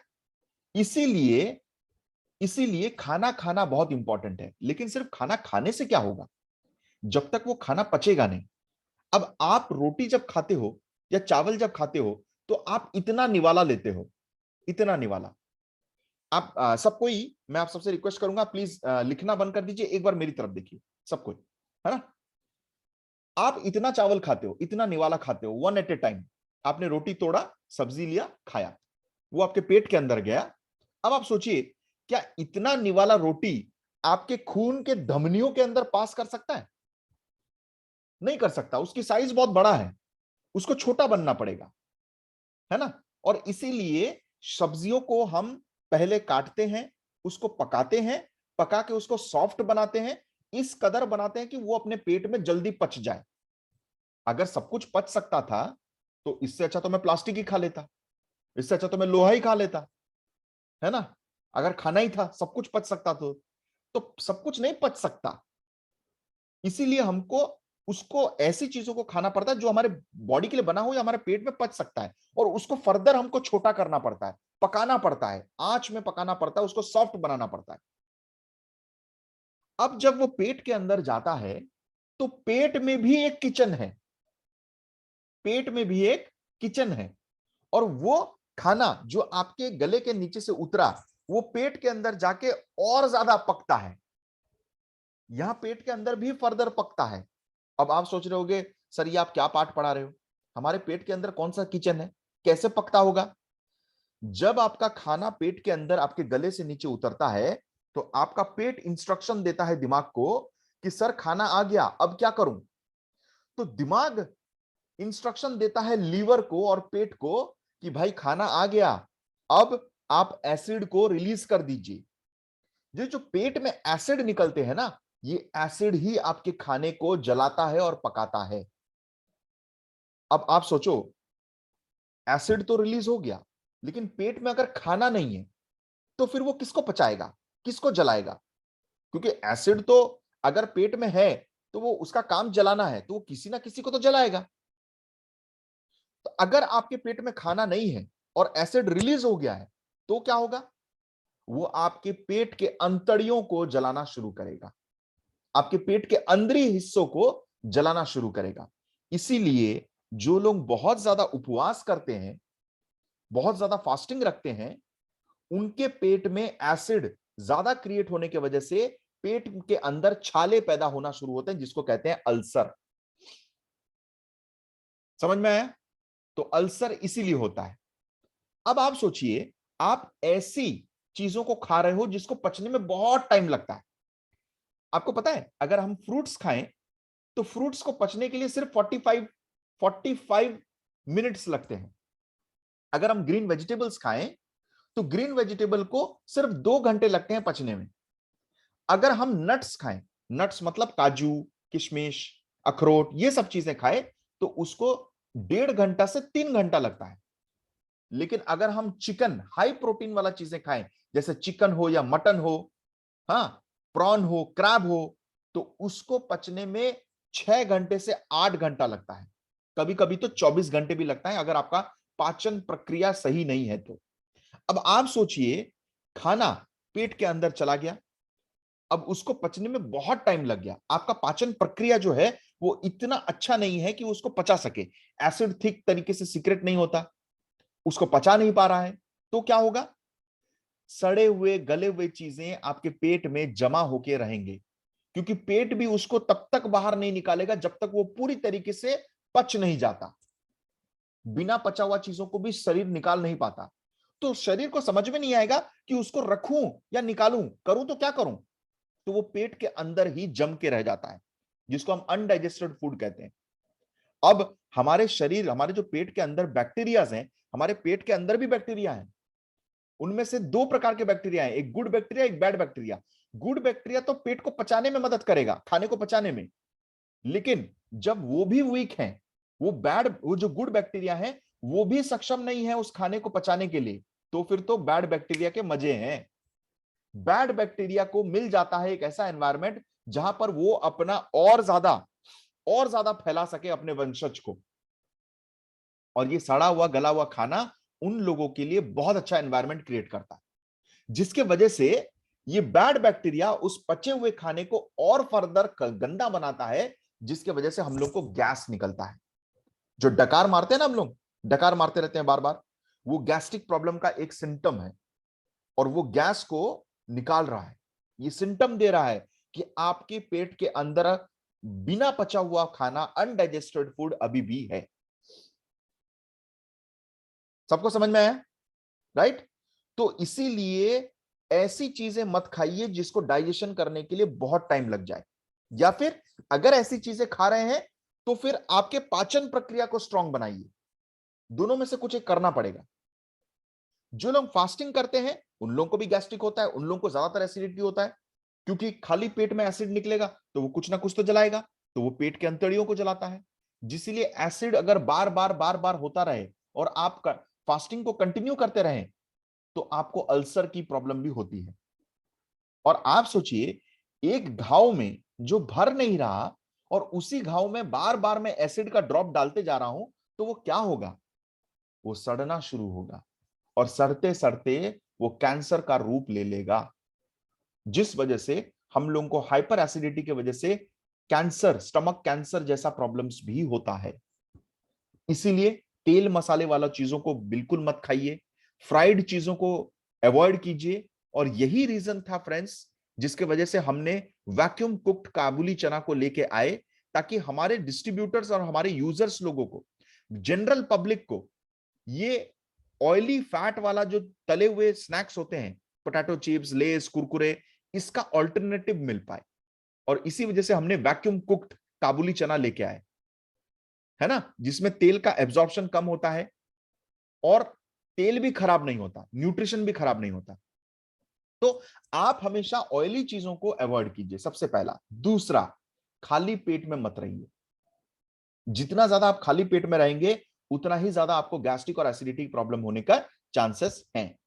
इसीलिए खाना खाना बहुत इंपॉर्टेंट है। लेकिन सिर्फ खाना खाने से क्या होगा जब तक वो खाना पचेगा नहीं। अब आप रोटी जब खाते हो या चावल जब खाते हो, तो आप इतना निवाला लेते हो, इतना निवाला। आप सबको ही मैं आप सबसे रिक्वेस्ट करूंगा, प्लीज लिखना बंद कर दीजिए, एक बार मेरी तरफ देखिए। सब कोई, है ना। आप इतना चावल खाते हो, इतना निवाला खाते हो, वन एट ए टाइम। आपने रोटी तोड़ा, सब्जी लिया, खाया, वो आपके पेट के अंदर गया। अब आप सोचिए, क्या इतना निवाला रोटी आपके खून के धमनियों के अंदर पास कर सकता है? नहीं कर सकता, उसकी साइज बहुत बड़ा है, उसको छोटा बनना पड़ेगा, है ना। और इसीलिए सब्जियों को हम पहले काटते हैं, उसको पकाते हैं, पका के उसको सॉफ्ट बनाते हैं, इस कदर बनाते हैं कि वो अपने पेट में जल्दी पच जाए। अगर सब कुछ पच सकता था तो इससे अच्छा तो मैं प्लास्टिक ही खा लेता, इससे अच्छा तो मैं लोहा ही खा लेता, है ना। अगर खाना ही था, सब कुछ पच सकता तो सब कुछ नहीं पच सकता। इसीलिए हमको उसको ऐसी चीजों को खाना पड़ता है जो हमारे बॉडी के लिए बना हो या हमारे पेट में पच सकता है, और उसको फर्दर हमको छोटा करना पड़ता है, पकाना पड़ता है, आंच में पकाना पड़ता है, उसको सॉफ्ट बनाना पड़ता है। अब जब वो पेट के अंदर जाता है तो पेट में भी एक किचन है, पेट में भी एक किचन है, और वो खाना जो आपके गले के नीचे से उतरा वो पेट के अंदर जाके और ज्यादा पकता है, यहां पेट के अंदर भी फर्दर पकता है। अब आप सोच रहे होगे, सर ये आप क्या पाठ पढ़ा रहे हो, हमारे पेट के अंदर कौन सा किचन है, कैसे पकता होगा? जब आपका खाना पेट के अंदर आपके गले से नीचे उतरता है तो आपका पेट इंस्ट्रक्शन देता है दिमाग को कि सर खाना आ गया, अब क्या करूं? तो दिमाग इंस्ट्रक्शन देता है लीवर को और पेट को कि भाई खाना आ गया, अब आप एसिड को रिलीज कर दीजिए। ये जो पेट में एसिड निकलते हैं ना, ये एसिड ही आपके खाने को जलाता है और पकाता है। अब आप सोचो, एसिड तो रिलीज हो गया, लेकिन पेट में अगर खाना नहीं है तो फिर वो किसको पचाएगा, किसको जलाएगा? क्योंकि एसिड तो अगर पेट में है तो वो उसका काम जलाना है, तो वो किसी ना किसी को तो जलाएगा। तो अगर आपके पेट में खाना नहीं है और एसिड रिलीज हो गया है तो क्या होगा? वो आपके पेट के अंतड़ियों को जलाना शुरू करेगा, आपके पेट के अंदरी हिस्सों को जलाना शुरू करेगा। इसीलिए जो लोग बहुत ज्यादा उपवास करते हैं, बहुत ज्यादा फास्टिंग रखते हैं, उनके पेट में एसिड ज्यादा क्रिएट होने की वजह से पेट के अंदर छाले पैदा होना शुरू होते हैं, जिसको कहते हैं अल्सर। समझ में आया? तो अल्सर इसीलिए होता है। अब आप सोचिए, आप ऐसी चीजों को खा रहे हो जिसको पचने में बहुत टाइम लगता है। आपको पता है, अगर हम फ्रूट्स खाएं तो फ्रूट्स को पचने के लिए सिर्फ 45 मिनट्स लगते हैं। अगर हम ग्रीन वेजिटेबल्स खाएं तो ग्रीन वेजिटेबल को सिर्फ 2 घंटे लगते हैं पचने में। अगर हम नट्स खाएं, नट्स मतलब काजू, किशमिश, अखरोट, ये सब चीजें खाएं तो उसको 1.5 घंटा से 3 घंटा लगता है। लेकिन अगर हम चिकन, हाई प्रोटीन वाला चीजें खाएं, जैसे चिकन हो या मटन हो, हाँ, प्रॉन हो, क्रैब हो, तो उसको पचने में 6 घंटे से 8 घंटा लगता है। कभी कभी तो 24 घंटे भी लगता है अगर आपका पाचन प्रक्रिया सही नहीं है तो। अब आप सोचिए, खाना पेट के अंदर चला गया, अब उसको पचने में बहुत टाइम लग गया, आपका पाचन प्रक्रिया जो है वो इतना अच्छा नहीं है कि उसको पचा सके, एसिड ठीक तरीके से सीक्रेट नहीं होता, उसको पचा नहीं पा रहा है, तो क्या होगा? सड़े हुए गले हुए चीजें आपके पेट में जमा होके रहेंगे, क्योंकि पेट भी उसको तब तक बाहर नहीं निकालेगा जब तक वो पूरी तरीके से पच नहीं जाता। बिना पचा हुआ चीजों को भी शरीर निकाल नहीं पाता। तो शरीर को समझ में नहीं आएगा कि उसको रखूं या निकालूं, करूं तो क्या करूं, तो वो पेट के अंदर ही जम के रह जाता है, जिसको हम अनडाइजेस्टेड फूड कहते हैं। अब हमारे शरीर, हमारे जो पेट के अंदर बैक्टीरियाज हैं, हमारे पेट के अंदर भी बैक्टीरिया हैं, उनमें से 2 प्रकार के बैक्टीरिया हैं, एक गुड बैक्टीरिया, एक बैड बैक्टीरिया। गुड बैक्टीरिया तो पेट को पचाने में मदद करेगा, खाने को पचाने में, लेकिन जब वो भी वीक हैं, वो जो गुड बैक्टीरिया है वो भी सक्षम नहीं है उस खाने को पचाने के लिए, तो फिर तो बैड बैक्टीरिया के मजे हैं। बैड बैक्टीरिया को मिल जाता है एक ऐसा एनवायरनमेंट जहां पर वो अपना और ज्यादा फैला सके अपने वंशज को, और ये सड़ा हुआ गला हुआ खाना उन लोगों के लिए बहुत अच्छा एनवायरनमेंट क्रिएट करता है, जिसके वजह से ये बैड बैक्टीरिया उस पचे हुए खाने को और फर्दर गंदा बनाता है, जिसके वजह से हम लोग को गैस निकलता है। जो डकार मारते हैं ना, हम लोग डकार मारते रहते हैं बार बार, वो गैस्ट्रिक प्रॉब्लम का एक सिम्टम है, और वो गैस को निकाल रहा है, ये सिम्टम दे रहा है कि आपके पेट के अंदर बिना पचा हुआ खाना, अनडाइजेस्टेड फूड अभी भी है। सबको समझ में आया? राइट? तो इसीलिए ऐसी चीजें मत खाइए जिसको डाइजेशन करने के लिए बहुत टाइम लग जाए, या फिर अगर ऐसी चीजें खा रहे हैं तो फिर आपके पाचन प्रक्रिया को स्ट्रांग बनाइए। दोनों में से कुछ एक करना पड़ेगा। जो लोग फास्टिंग करते हैं उन लोगों को भी गैस्ट्रिक होता है, उन लोगों को ज्यादातर एसिडिटी होता है, क्योंकि खाली पेट में एसिड निकलेगा तो वो कुछ ना कुछ तो जलाएगा, तो वो पेट के अंतड़ियों को जलाता है। जिसलिए एसिड अगर बार बार होता रहे और आप फास्टिंग को कंटिन्यू करते रहें तो आपको अल्सर की प्रॉब्लम भी होती है। और आप सोचिए, एक घाव में जो भर नहीं रहा और उसी घाव में बार बार मैं एसिड का ड्रॉप डालते जा रहा हूं, तो वो क्या होगा? वो सड़ना शुरू होगा, और सड़ते सड़ते वो कैंसर का रूप ले लेगा। जिस वजह से हम लोगों को हाइपर एसिडिटी की वजह से कैंसर, स्टमक कैंसर जैसा प्रॉब्लम्स भी होता है। इसीलिए तेल मसाले वाला चीजों को बिल्कुल मत खाइए, फ्राइड चीजों को अवॉइड कीजिए। और यही रीजन था फ्रेंड्स, जिसके वजह से हमने वैक्यूम कुक्ड काबुली चना को लेके आए, ताकि हमारे डिस्ट्रीब्यूटर्स और हमारे यूजर्स लोगों को, जनरल पब्लिक को, ये ऑयली फैट वाला जो तले हुए स्नैक्स होते हैं, पोटैटो चिप्स, लेस, कुरकुरे, इसका ऑल्टरनेटिव मिल पाए। और इसी वजह से हमने वैक्यूम कुक्ड काबुली चना लेके आए, है ना, जिसमें तेल का एब्जॉर्प्शन कम होता है और तेल भी खराब नहीं होता, न्यूट्रिशन भी खराब नहीं होता। तो आप हमेशा ऑयली चीजों को अवॉइड कीजिए, सबसे पहला। दूसरा, खाली पेट में मत रहिए। जितना ज्यादा आप खाली पेट में रहेंगे उतना ही ज्यादा आपको गैस्ट्रिक और एसिडिटी प्रॉब्लम होने का चांसेस हैं।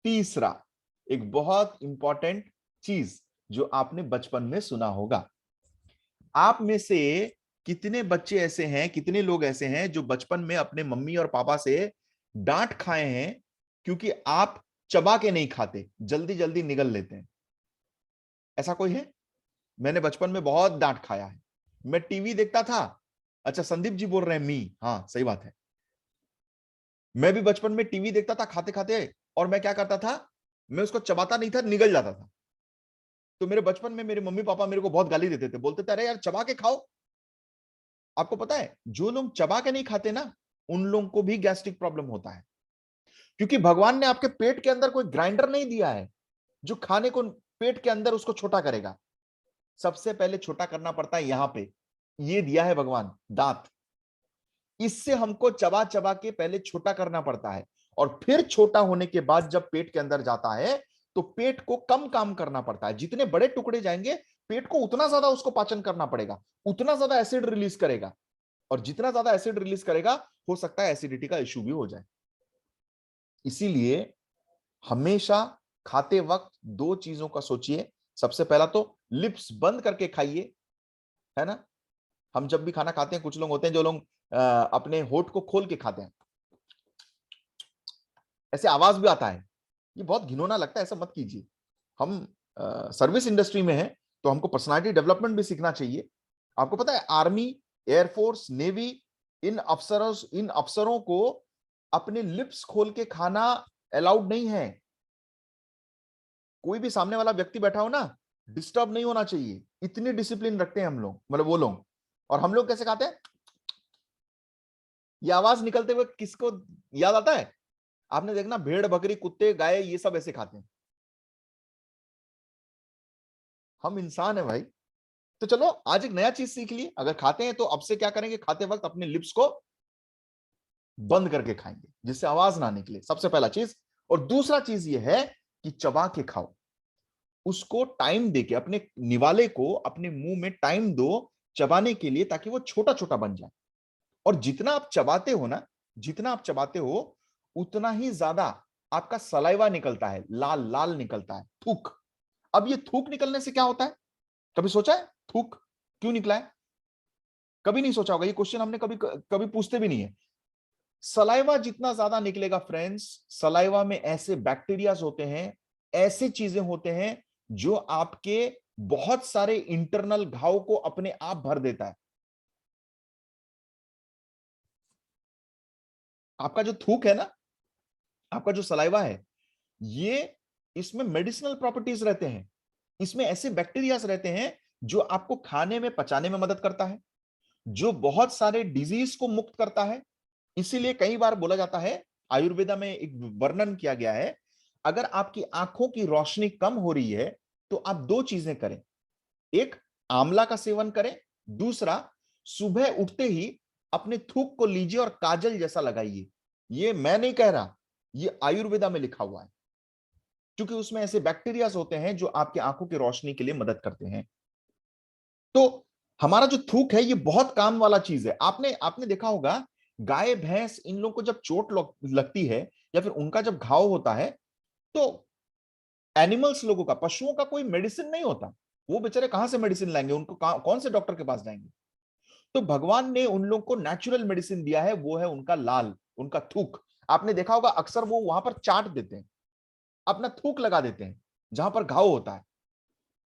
तीसरा, एक बहुत इंपॉर्टेंट चीज जो आपने बचपन में सुना होगा, आप में से कितने बच्चे ऐसे हैं, कितने लोग ऐसे हैं जो बचपन में अपने मम्मी और पापा से डांट खाए हैं क्योंकि आप चबा के नहीं खाते, जल्दी जल्दी निगल लेते हैं? ऐसा कोई है? मैंने बचपन में बहुत डांट खाया है। मैं टीवी देखता था, अच्छा संदीप जी बोल रहे हैं, मी, हाँ सही बात है। मैं भी बचपन में टीवी देखता था खाते खाते, और मैं क्या करता था, मैं उसको चबाता नहीं था, निगल जाता था। तो मेरे बचपन में मेरे मम्मी पापा मेरे को बहुत गाली देते थे, बोलते थे अरे यार चबा के खाओ। आपको पता है, जो लोग चबा के नहीं खाते ना, उन लोगों को भी गैस्ट्रिक प्रॉब्लम होता है, क्योंकि भगवान ने आपके पेट के अंदर कोई ग्राइंडर नहीं दिया है जो खाने को पेट के अंदर उसको छोटा करेगा। सबसे पहले छोटा करना पड़ता है यहां पे, ये दिया है भगवान, दांत। इससे हमको चबा चबा के पहले छोटा करना पड़ता है, और फिर छोटा होने के बाद जब पेट के अंदर जाता है तो पेट को कम काम करना पड़ता है। जितने बड़े टुकड़े जाएंगे पेट को उतना ज्यादा उसको पाचन करना पड़ेगा, उतना ज्यादा एसिड रिलीज करेगा, और जितना ज्यादा एसिड रिलीज करेगा हो सकता है एसिडिटी का इश्यू भी हो जाए। इसीलिए हमेशा खाते वक्त दो चीजों का सोचिए। सबसे पहला तो लिप्स बंद करके खाइए, है ना। हम जब भी खाना खाते हैं, कुछ लोग होते हैं जो लोग अपने होठ को खोल के खाते हैं, ऐसे आवाज भी आता है, ये बहुत घिनौना लगता है, ऐसा मत कीजिए। हम सर्विस इंडस्ट्री में हैं तो हमको पर्सनालिटी डेवलपमेंट भी सीखना चाहिए। आपको पता है, आर्मी, एयरफोर्स, नेवी, इन अफसरों को अपने लिप्स खोल के खाना अलाउड नहीं है। कोई भी सामने वाला व्यक्ति बैठा हो ना, डिस्टर्ब नहीं होना चाहिए, इतनी डिसिप्लिन रखते हैं हम लोग, मतलब वो लोग। और हम लोग कैसे खाते हैं? ये आवाज निकलते हुए किसको याद आता है? आपने देखना, भेड़, बकरी, कुत्ते, गाय, ये सब ऐसे खाते हैं। हम इंसान है भाई। तो चलो आज एक नया चीज सीख लिए, अगर खाते हैं तो अब से क्या करेंगे, खाते वक्त अपने लिप्स को बंद करके खाएंगे जिससे आवाज ना निकले, सबसे पहला चीज। और दूसरा चीज ये है कि चबा के खाओ, उसको टाइम देके, अपने निवाले को अपने मुंह में टाइम दो चबाने के लिए, ताकि वो छोटा छोटा बन जाए। और जितना आप चबाते हो ना, जितना आप चबाते हो उतना ही ज्यादा आपका सलाइवा निकलता है, लाल लाल निकलता है, थूक। अब ये थूक निकलने से क्या होता है? कभी सोचा है थूक क्यों निकला है? कभी नहीं सोचा होगा, ये क्वेश्चन हमने कभी कभी पूछते भी नहीं है। सलाइवा जितना ज्यादा निकलेगा फ्रेंड्स, सलाइवा में ऐसे बैक्टीरियाज होते हैं, ऐसे चीजें होते हैं जो आपके बहुत सारे इंटरनल घाव को अपने आप भर देता है। आपका जो थूक है ना, आपका जो सलाइवा है, ये, इसमें मेडिसिनल प्रॉपर्टीज रहते हैं। इसमें ऐसे बैक्टीरियाज रहते हैं जो आपको खाने में पचाने में मदद करता है, जो बहुत सारे डिजीज को मुक्त करता है। इसीलिए कई बार बोला जाता है, आयुर्वेदा में एक वर्णन किया गया है, अगर आपकी आंखों की रोशनी कम हो रही है तो आप दो चीजें करें, एक आंवला का सेवन करें, दूसरा सुबह उठते ही अपने थूक को लीजिए और काजल जैसा लगाइए। ये मैं नहीं कह रहा, ये आयुर्वेदा में लिखा हुआ है, क्योंकि उसमें ऐसे बैक्टीरियाज होते हैं जो आपकी आंखों की रोशनी के लिए मदद करते हैं। तो हमारा जो थूक है ये बहुत काम वाला चीज है। आपने आपने देखा होगा, गाय भैंस इन लोगों को जब चोट लगती है या फिर उनका जब घाव होता है, तो एनिमल्स लोगों का, पशुओं का कोई मेडिसिन नहीं होता। वो बेचारे कहां से मेडिसिन लाएंगे, उनको कौन से डॉक्टर के पास जाएंगे? तो भगवान ने उन लोगों को नेचुरल मेडिसिन दिया है, वो है उनका लाल, उनका थूक। आपने देखा होगा अक्सर वो वहां पर चाट देते हैं, अपना थूक लगा देते हैं जहां पर घाव होता है,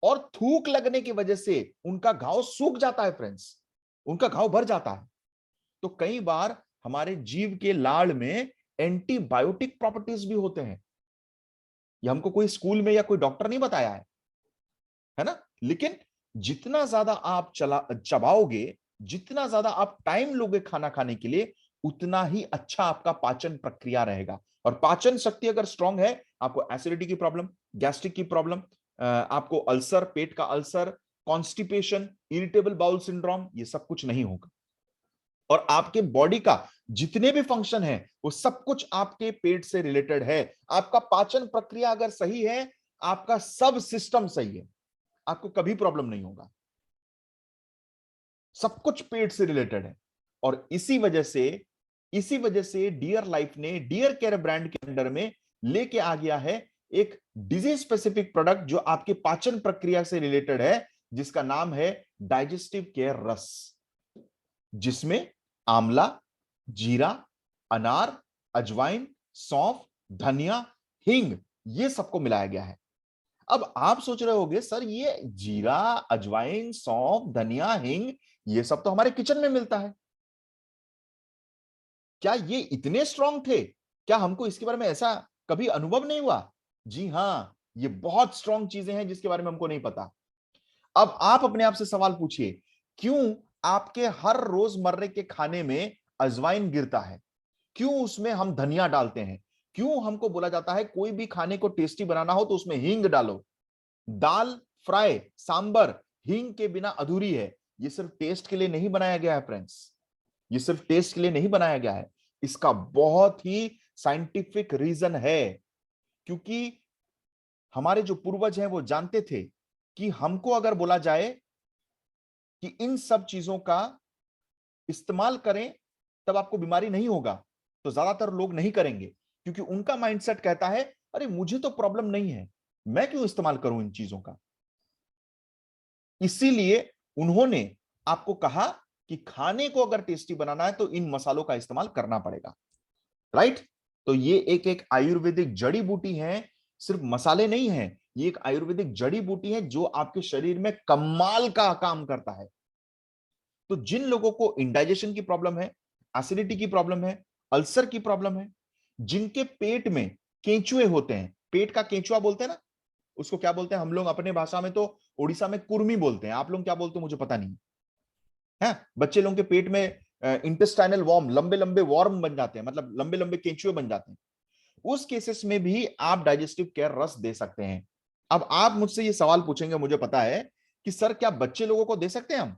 और थूक लगने की वजह से उनका घाव सूख जाता है फ्रेंड्स, उनका घाव भर जाता है। तो कई बार हमारे जीव के लाड़ में एंटीबायोटिक प्रॉपर्टीज भी होते हैं। ये हमको कोई स्कूल में या कोई डॉक्टर नहीं बताया है ना? लेकिन जितना ज्यादा आप चबाओगे, जितना ज्यादा आप टाइम लोगे खाना खाने के लिए, उतना ही अच्छा आपका पाचन प्रक्रिया रहेगा। और पाचन शक्ति अगर स्ट्रांग है, आपको एसिडिटी की प्रॉब्लम, गैस्ट्रिक की प्रॉब्लम, आपको अल्सर, पेट का ulcer, constipation, irritable bowel syndrome, ये सब कुछ नहीं होगा। और आपके बॉडी का जितने भी फंक्शन है वो सब कुछ आपके पेट से रिलेटेड है। आपका पाचन प्रक्रिया अगर सही है, आपका सब सिस्टम सही है, आपको कभी प्रॉब्लम नहीं होगा। सब कुछ पेट से रिलेटेड है। और इसी वजह से डियर लाइफ ने डियर केयर ब्रांड के अंडर में लेके आ गया है एक डिजीज स्पेसिफिक प्रोडक्ट जो आपके पाचन प्रक्रिया से रिलेटेड है, जिसका नाम है डाइजेस्टिव केयर रस, जिसमें आंवला, जीरा, अनार, अजवाइन, सौंफ, धनिया, हींग, ये सबको मिलाया गया है। अब आप सोच रहे होंगे, सर ये जीरा, अजवाइन, सौंफ, धनिया, हींग, ये सब तो हमारे किचन में मिलता है, क्या ये इतने स्ट्रांग थे? क्या हमको इसके बारे में ऐसा कभी अनुभव नहीं हुआ? जी हां, ये बहुत स्ट्रांग चीजें हैं जिसके बारे में हमको नहीं पता। अब आप अपने आप से सवाल पूछिए, क्यों आपके हर रोजमर्रे के खाने में अजवाइन गिरता है? क्यों उसमें हम धनिया डालते हैं? क्यों हमको बोला जाता है कोई भी खाने को टेस्टी बनाना हो तो उसमें हींग डालो? दाल फ्राई, सांबर हींग के बिना अधूरी है। ये सिर्फ टेस्ट के लिए नहीं बनाया गया है फ्रेंड्स, ये सिर्फ टेस्ट के लिए नहीं बनाया गया है, इसका बहुत ही साइंटिफिक रीजन है। क्योंकि हमारे जो पूर्वज हैं वो जानते थे कि हमको अगर बोला जाए कि इन सब चीजों का इस्तेमाल करें तब आपको बीमारी नहीं होगा, तो ज्यादातर लोग नहीं करेंगे, क्योंकि उनका माइंडसेट कहता है अरे मुझे तो प्रॉब्लम नहीं है, मैं क्यों इस्तेमाल करूं इन चीजों का। इसीलिए उन्होंने आपको कहा कि खाने को अगर टेस्टी बनाना है तो इन मसालों का इस्तेमाल करना पड़ेगा, राइट? तो ये एक आयुर्वेदिक जड़ी बूटी है, सिर्फ मसाले नहीं है, ये एक आयुर्वेदिक जड़ी बूटी है जो आपके शरीर में कमाल का काम करता है। तो जिन लोगों को इंडाइजेशन की प्रॉब्लम है, एसिडिटी की प्रॉब्लम है, अल्सर की प्रॉब्लम है, जिनके पेट में केंचुए होते हैं, पेट का केंचुआ बोलते हैं ना, उसको क्या बोलते हैं हम लोग अपने भाषा में, तो उड़ीसा में कुर्मी बोलते हैं, आप लोग क्या बोलते हो मुझे पता नहीं है। बच्चे लोगों के पेट में इंटेस्टाइनल वॉर्म, लंबे लंबे वॉर्म बन जाते हैं, मतलब लंबे लंबे केंचुए बन जाते हैं। उस केसेस में भी आप डाइजेस्टिव केयर रस दे सकते हैं। अब आप मुझसे ये सवाल पूछेंगे, मुझे पता है, कि सर क्या बच्चे लोगों को दे सकते हैं हम?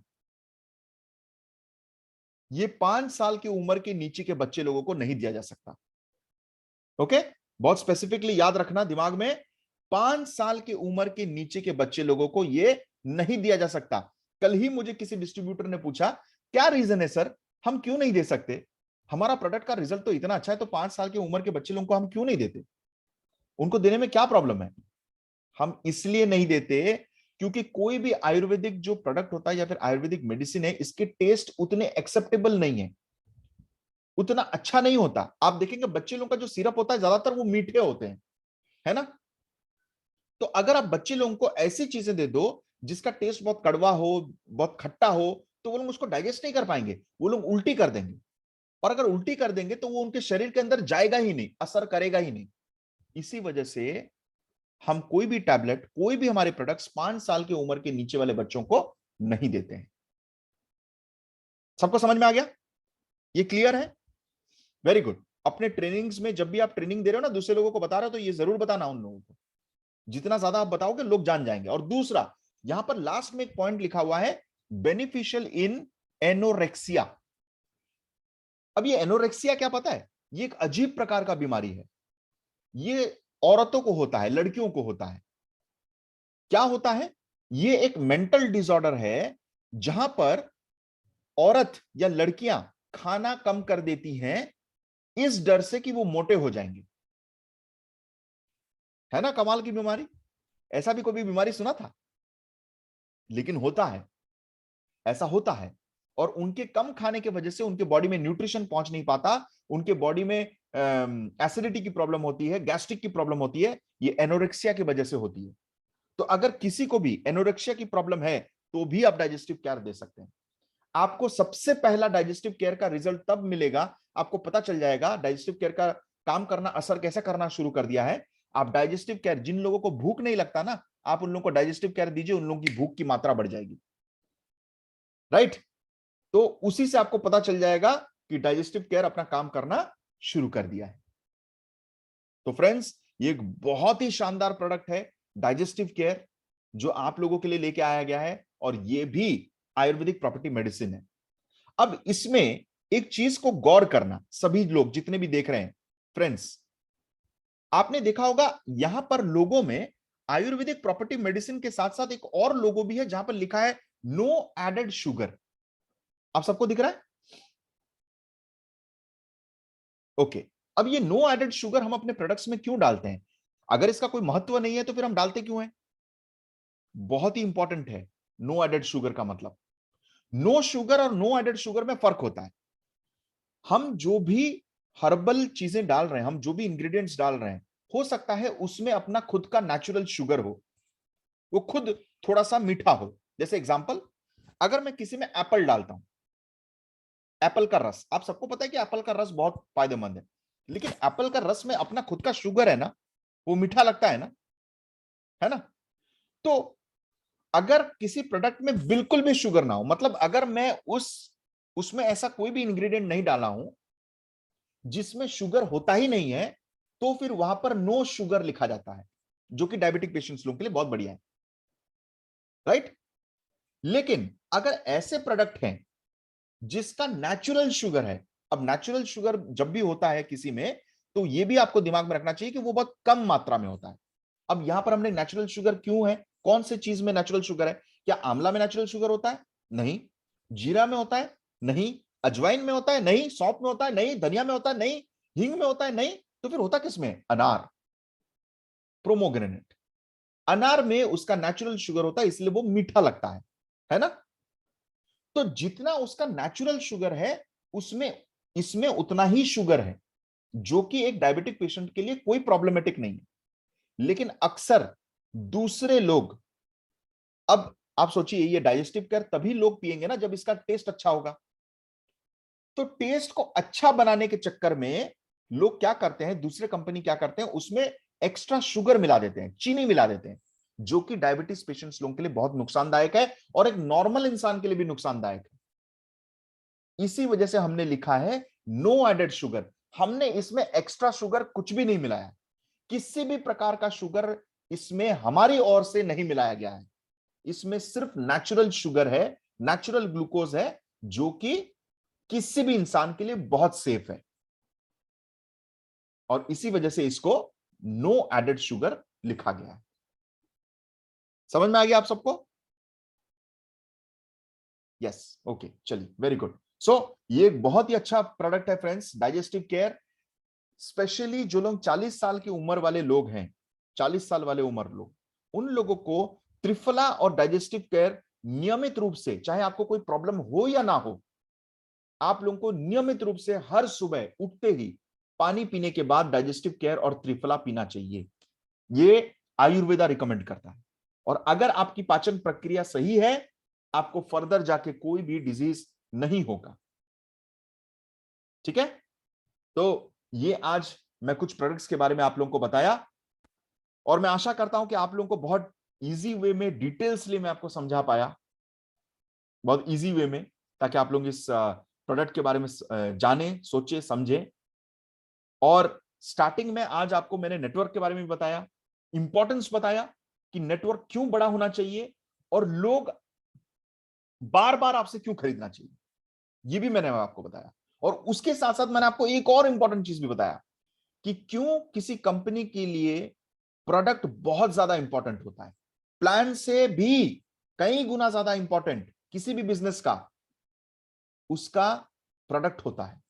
ये 5 साल की उम्र के नीचे के बच्चे लोगों को नहीं दिया जा सकता। ओके, बहुत स्पेसिफिकली याद रखना दिमाग में, 5 साल की उम्र के नीचे के बच्चे लोगों को ये नहीं दिया जा सकता। कल ही मुझे किसी डिस्ट्रीब्यूटर ने पूछा क्या रीजन है सर, हम क्यों नहीं दे सकते, हमारा प्रोडक्ट का रिजल्ट तो इतना अच्छा है, तो 5 साल की उम्र के बच्चे लोगों को हम क्यों नहीं देते, उनको देने में क्या प्रॉब्लम है? हम इसलिए नहीं देते क्योंकि कोई भी आयुर्वेदिक जो प्रोडक्ट होता है या फिर आयुर्वेदिक मेडिसिन है, इसके टेस्ट उतने एक्सेप्टेबल नहीं है, उतना अच्छा नहीं होता। आप देखेंगे बच्चे लोगों का जो सिरप होता है ज्यादातर वो मीठे होते हैं, है ना? तो अगर आप बच्चे लोगों को ऐसी चीजें दे दो जिसका टेस्ट बहुत कड़वा हो, बहुत खट्टा हो, तो वो लोग उसको डाइजेस्ट नहीं कर पाएंगे, वो लोग उल्टी कर देंगे, और अगर उल्टी कर देंगे तो वो उनके शरीर के अंदर जाएगा ही नहीं, असर करेगा ही नहीं। इसी वजह से हम कोई भी टैबलेट, कोई भी हमारे प्रोडक्ट्स 5 साल की उम्र के नीचे वाले बच्चों को नहीं देते हैं। सबको समझ में आ गया? ये क्लियर है? Very good. अपने ट्रेनिंग्स में जब भी आप ट्रेनिंग दे रहे हो ना, दूसरे लोगों को बता रहे हो, तो ये जरूर बताना उन लोगों को। जितना ज्यादा आप बताओगे लोग जान जाएंगे। और दूसरा, यहां पर लास्ट में एक पॉइंट लिखा हुआ है, बेनिफिशियल इन एनोरेक्सिया। अब ये एनोरेक्सिया क्या पता है? ये एक अजीब प्रकार का बीमारी है। ये औरतों को होता है, लड़कियों को होता है। क्या होता है? ये एक मेंटल डिसऑर्डर है जहां पर औरत या लड़कियां खाना कम कर देती हैं इस डर से कि वो मोटे हो जाएंगे। है ना कमाल की बीमारी? ऐसा भी कोई बीमारी सुना था? लेकिन होता है, ऐसा होता है। और उनके कम खाने की वजह से उनके बॉडी में न्यूट्रिशन पहुंच नहीं पाता, उनके बॉडी में एसिडिटी की प्रॉब्लम होती है, गैस्ट्रिक की प्रॉब्लम होती है। ये एनोरेक्सिया की वजह से होती है। तो अगर किसी को भी एनोरेक्सिया की प्रॉब्लम है तो भी आप डाइजेस्टिव केयर दे सकते हैं। आपको सबसे पहला डाइजेस्टिव केयर का रिजल्ट तब मिलेगा, आपको पता चल जाएगा डाइजेस्टिव केयर का काम करना, असर कैसे करना शुरू कर दिया है। आप डाइजेस्टिव केयर, जिन लोगों को भूख नहीं लगता ना, आप उन लोगों को डाइजेस्टिव केयर दीजिए, उन लोगों की भूख की मात्रा बढ़ जाएगी। राइट? तो उसी से आपको पता चल जाएगा कि डाइजेस्टिव केयर अपना काम करना शुरू कर दिया है। तो फ्रेंड्स, ये एक बहुत ही शानदार प्रोडक्ट है डाइजेस्टिव केयर, जो आप लोगों के लिए लेके आया गया है, और ये भी आयुर्वेदिक प्रॉपर्टी मेडिसिन है। अब इसमें एक चीज को गौर करना, सभी लोग जितने भी देख रहे हैं फ्रेंड्स, आपने देखा होगा यहां पर लोगों में आयुर्वेदिक प्रॉपर्टी मेडिसिन के साथ साथ एक और लोगो भी है जहां पर लिखा है नो एडेड शुगर। आप सबको दिख रहा है? ओके। अब ये नो एडेड शुगर हम अपने प्रोडक्ट्स में क्यों डालते हैं? अगर इसका कोई महत्व नहीं है तो फिर हम डालते क्यों हैं? बहुत ही इंपॉर्टेंट है नो एडेड शुगर का मतलब। नो शुगर और नो एडेड शुगर में फर्क होता है। हम जो भी हर्बल चीजें डाल रहे हैं, हम जो भी इंग्रेडिएंट्स डाल रहे हैं, हो सकता है उसमें अपना खुद का नेचुरल शुगर हो, वो खुद थोड़ा सा मीठा हो। जैसे एग्जांपल, अगर मैं किसी में एप्पल डालता हूं, एप्पल का रस, आप सबको पता है कि एप्पल का रस बहुत फायदेमंद है, लेकिन एप्पल का रस में अपना खुद का शुगर है ना, वो मीठा लगता है ना, है ना? तो अगर किसी प्रोडक्ट में बिल्कुल भी शुगर ना हो, मतलब अगर मैं उसमें ऐसा कोई भी इंग्रेडिएंट नहीं डाला हूं जिसमें शुगर होता ही नहीं है, तो फिर वहां पर नो शुगर लिखा जाता है, जो कि डायबिटिक पेशेंट्स लोगों के लिए बहुत बढ़िया है। राइट? लेकिन अगर ऐसे प्रोडक्ट हैं जिसका नेचुरल शुगर है, अब नेचुरल शुगर जब भी होता है किसी में, तो यह भी आपको दिमाग में रखना चाहिए कि वो बहुत कम मात्रा में होता है। अब यहां पर हमने नेचुरल शुगर क्यों है, कौन से चीज में नेचुरल शुगर है? क्या आंवला में नेचुरल शुगर होता है? नहीं। जीरा में होता है? नहीं। अजवाइन में होता है? नहीं। सौंफ में होता है? नहीं। धनिया में होता है? नहीं। हींग में होता है? नहीं। तो फिर होता किसमें? अनार, प्रोमोग्रेनेट। अनार में उसका नेचुरल शुगर होता है, इसलिए वो मीठा लगता है ना? तो जितना उसका नेचुरल शुगर है, उसमें इसमें उतना ही शुगर है, जो कि एक डायबिटिक पेशेंट के लिए कोई प्रॉब्लमेटिक नहीं है। लेकिन अक्सर दूसरे लोग, अब आप सोचिए, ये डाइजेस्टिव केयर तभी लोग पिएंगे ना जब इसका टेस्ट अच्छा होगा। तो टेस्ट को अच्छा बनाने के चक्कर में लोग क्या करते हैं, दूसरे कंपनी क्या करते हैं, उसमें एक्स्ट्रा शुगर मिला देते हैं, चीनी मिला देते हैं, जो कि डायबिटीज पेशेंट्स लोगों के लिए बहुत नुकसानदायक है और एक नॉर्मल इंसान के लिए भी नुकसानदायक है। इसी वजह से हमने लिखा है नो एडेड शुगर। हमने इसमें एक्स्ट्रा शुगर कुछ भी नहीं मिलाया, किसी भी प्रकार का शुगर इसमें हमारी ओर से नहीं मिलाया गया है। इसमें सिर्फ नेचुरल शुगर है, नेचुरल ग्लूकोज है, जो कि किसी भी इंसान के लिए बहुत सेफ है, और इसी वजह से इसको नो एडेड शुगर लिखा गया है। समझ में आ गया आप सबको? यस, ओके, चलिए, वेरी गुड। सो ये एक बहुत ही अच्छा प्रोडक्ट है फ्रेंड्स, डाइजेस्टिव केयर। स्पेशली जो लोग 40 साल की उम्र वाले लोग हैं, 40 साल वाले उम्र लोग, उन लोगों को त्रिफला और डाइजेस्टिव केयर नियमित रूप से, चाहे आपको कोई प्रॉब्लम हो या ना हो, आप लोगों को नियमित रूप से हर सुबह उठते ही पानी पीने के बाद डाइजेस्टिव केयर और त्रिफला पीना चाहिए। ये आयुर्वेदा रिकमेंड करता है। और अगर आपकी पाचन प्रक्रिया सही है, आपको फर्दर जाके कोई भी डिजीज नहीं होगा। ठीक है? तो ये आज मैं कुछ प्रोडक्ट्स के बारे में आप लोगों को बताया। और मैं आशा करता हूं कि आप लोगों को बहुत इजी वे में, डिटेल्सली मैं आपको समझा पाया, बहुत इजी वे में, ताकि आप लोग इस प्रोडक्ट के बारे में जाने, सोचे, समझे। और स्टार्टिंग में आज आपको मैंने नेटवर्क के बारे में बताया, इंपॉर्टेंस बताया कि नेटवर्क क्यों बड़ा होना चाहिए और लोग बार बार आपसे क्यों खरीदना चाहिए, ये भी मैंने आपको बताया। और उसके साथ साथ मैंने आपको एक और इंपॉर्टेंट चीज भी बताया कि क्यों किसी कंपनी के लिए प्रोडक्ट बहुत ज्यादा इंपॉर्टेंट होता है। प्लान से भी कई गुना ज्यादा इंपॉर्टेंट किसी भी बिजनेस का उसका प्रोडक्ट होता है।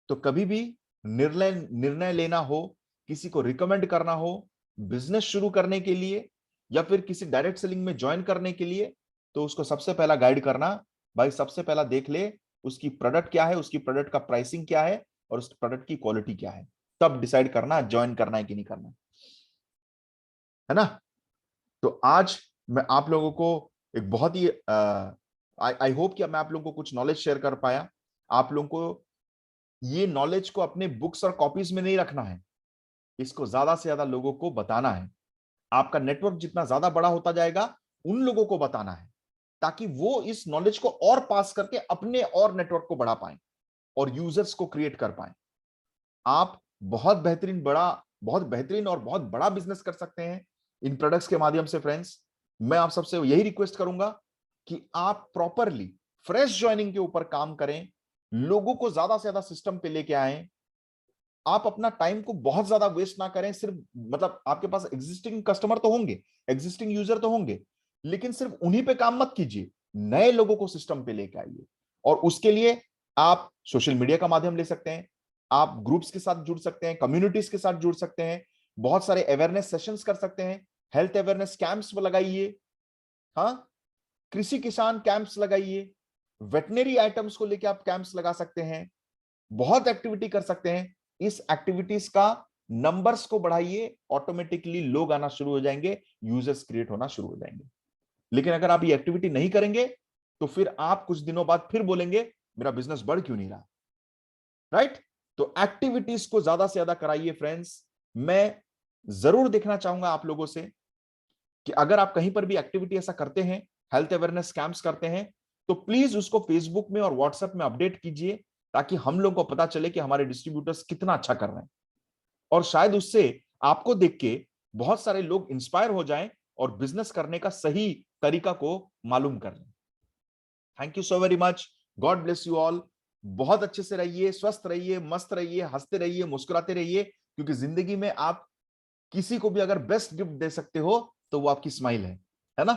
तो कभी भी निर्णय लेना हो, किसी को रिकमेंड करना हो बिजनेस शुरू करने के लिए या फिर किसी डायरेक्ट सेलिंग में ज्वाइन करने के लिए, तो उसको सबसे पहला गाइड करना, भाई सबसे पहला देख ले उसकी प्रोडक्ट क्या है, उसकी प्रोडक्ट का प्राइसिंग क्या है और उस प्रोडक्ट की क्वालिटी क्या है, तब डिसाइड करना ज्वाइन करना है कि नहीं करना है ना। तो आज मैं आप लोगों को एक बहुत ही आई होप कि मैं आप लोगों को कुछ नॉलेज शेयर कर पाया। आप लोगों को ये नॉलेज को अपने बुक्स और कॉपीज में नहीं रखना है, इसको ज्यादा से ज्यादा लोगों को बताना है। आपका नेटवर्क जितना ज्यादा बड़ा होता जाएगा उन लोगों को बताना है, ताकि वो इस नॉलेज को और पास करके अपने और नेटवर्क को बढ़ा पाएं और यूजर्स को क्रिएट कर पाएं। आप बहुत बेहतरीन और बहुत बड़ा बिजनेस कर सकते हैं इन प्रोडक्ट्स के माध्यम से। फ्रेंड्स, मैं आप सबसे यही रिक्वेस्ट करूंगा कि आप प्रॉपरली फ्रेश ज्वाइनिंग के ऊपर काम करें, लोगों को ज्यादा से ज्यादा सिस्टम पे लेके आएं। आप अपना टाइम को बहुत ज्यादा वेस्ट ना करें। सिर्फ मतलब आपके पास एग्जिस्टिंग कस्टमर तो होंगे, एग्जिस्टिंग यूजर तो होंगे, लेकिन सिर्फ उन्हीं पे काम मत कीजिए, नए लोगों को सिस्टम पे लेके आइए। और उसके लिए आप सोशल मीडिया का माध्यम ले सकते हैं, आप ग्रुप्स के साथ जुड़ सकते हैं, कम्युनिटीज के साथ जुड़ सकते हैं, बहुत सारे अवेयरनेस सेशंस कर सकते हैं, हेल्थ अवेयरनेस कैंप्स लगाइए, हाँ, कृषि किसान कैंप्स लगाइए, वेटनरी आइटम्स को लेके आप कैंप्स लगा सकते हैं, बहुत एक्टिविटी कर सकते हैं। इस एक्टिविटीज का नंबर्स को बढ़ाइए, ऑटोमेटिकली लोग आना शुरू हो जाएंगे, यूजर्स क्रिएट होना शुरू हो जाएंगे। लेकिन अगर आप ये एक्टिविटी नहीं करेंगे तो फिर आप कुछ दिनों बाद फिर बोलेंगे मेरा बिजनेस बढ़ क्यों नहीं रहा, राइट? तो एक्टिविटीज को ज्यादा से ज्यादा कराइए फ्रेंड्स। मैं जरूर देखना चाहूंगा आप लोगों से कि अगर आप कहीं पर भी एक्टिविटी ऐसा करते हैं, हेल्थ अवेयरनेस कैंप्स करते हैं, तो प्लीज उसको फेसबुक में और व्हाट्सएप में अपडेट कीजिए, ताकि हम लोगों को पता चले कि हमारे डिस्ट्रीब्यूटर्स कितना अच्छा कर रहे हैं। और शायद उससे आपको देख के बहुत सारे लोग इंस्पायर हो जाएं और बिजनेस करने का सही तरीका को मालूम कर लें। Thank you so very much, God bless you all. बहुत अच्छे से रहिए, स्वस्थ रहिए, मस्त रहिए, हंसते रहिए, मुस्कुराते रहिए, क्योंकि जिंदगी में आप किसी को भी अगर बेस्ट गिफ्ट दे सकते हो तो वो आपकी स्माइल है ना?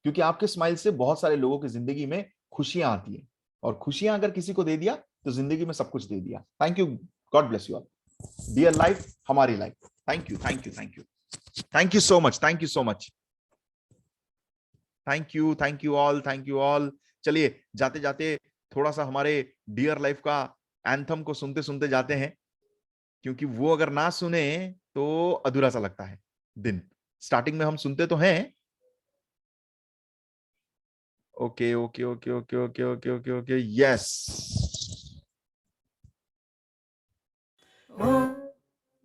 क्योंकि आपके स्माइल से बहुत सारे लोगों की जिंदगी में खुशियां आती है, और खुशियां अगर किसी को दे दिया तो जिंदगी में सब कुछ दे दिया। Thank you, god bless you all. Dear life, हमारी life. Thank you, thank you, thank you, thank you so much, thank you so much, thank you all, thank you all. चलिए जाते जाते थोड़ा सा हमारे डियर लाइफ का anthem को सुनते सुनते जाते हैं, क्योंकि वो अगर ना सुने तो अधूरा सा लगता है दिन। स्टार्टिंग में हम सुनते तो हैं, okay okay okay okay okay okay okay okay, yes.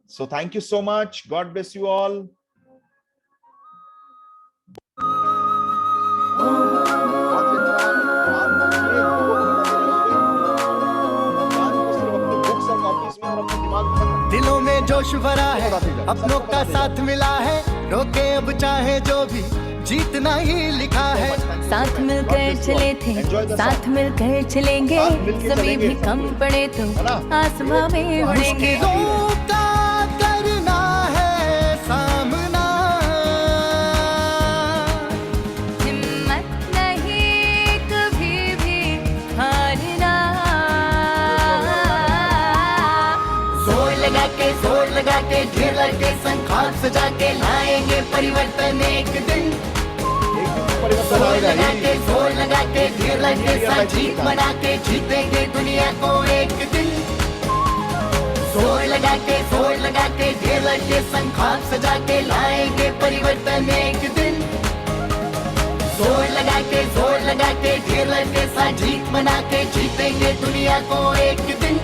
So thank you so much. God bless you all. दिलों में जोश भरा है, अपनों का साथ मिला है, रोके अब चाहे जो भी, जीतना ही लिखा है। साथ मिलकर चले थे, साथ मिलकर चलेंगे, सभी भी कम पड़े तो आसमां में उड़ेंगे। का करना है सामना, हिम्मत नहीं कभी भी हारना। जोर लगा के ढेर लगे संखाप सजा के लाएंगे परिवर्तन एक दिन। जोर लगा के ढेर लगे जीत मना के जीतेंगे दुनिया को एक दिन। जोर लगा के ढेर लगे संखाप सजा के लाएंगे परिवर्तन एक दिन। जोर लगा के ढेर लगे जीत मना के जीतेंगे दुनिया को एक दिन।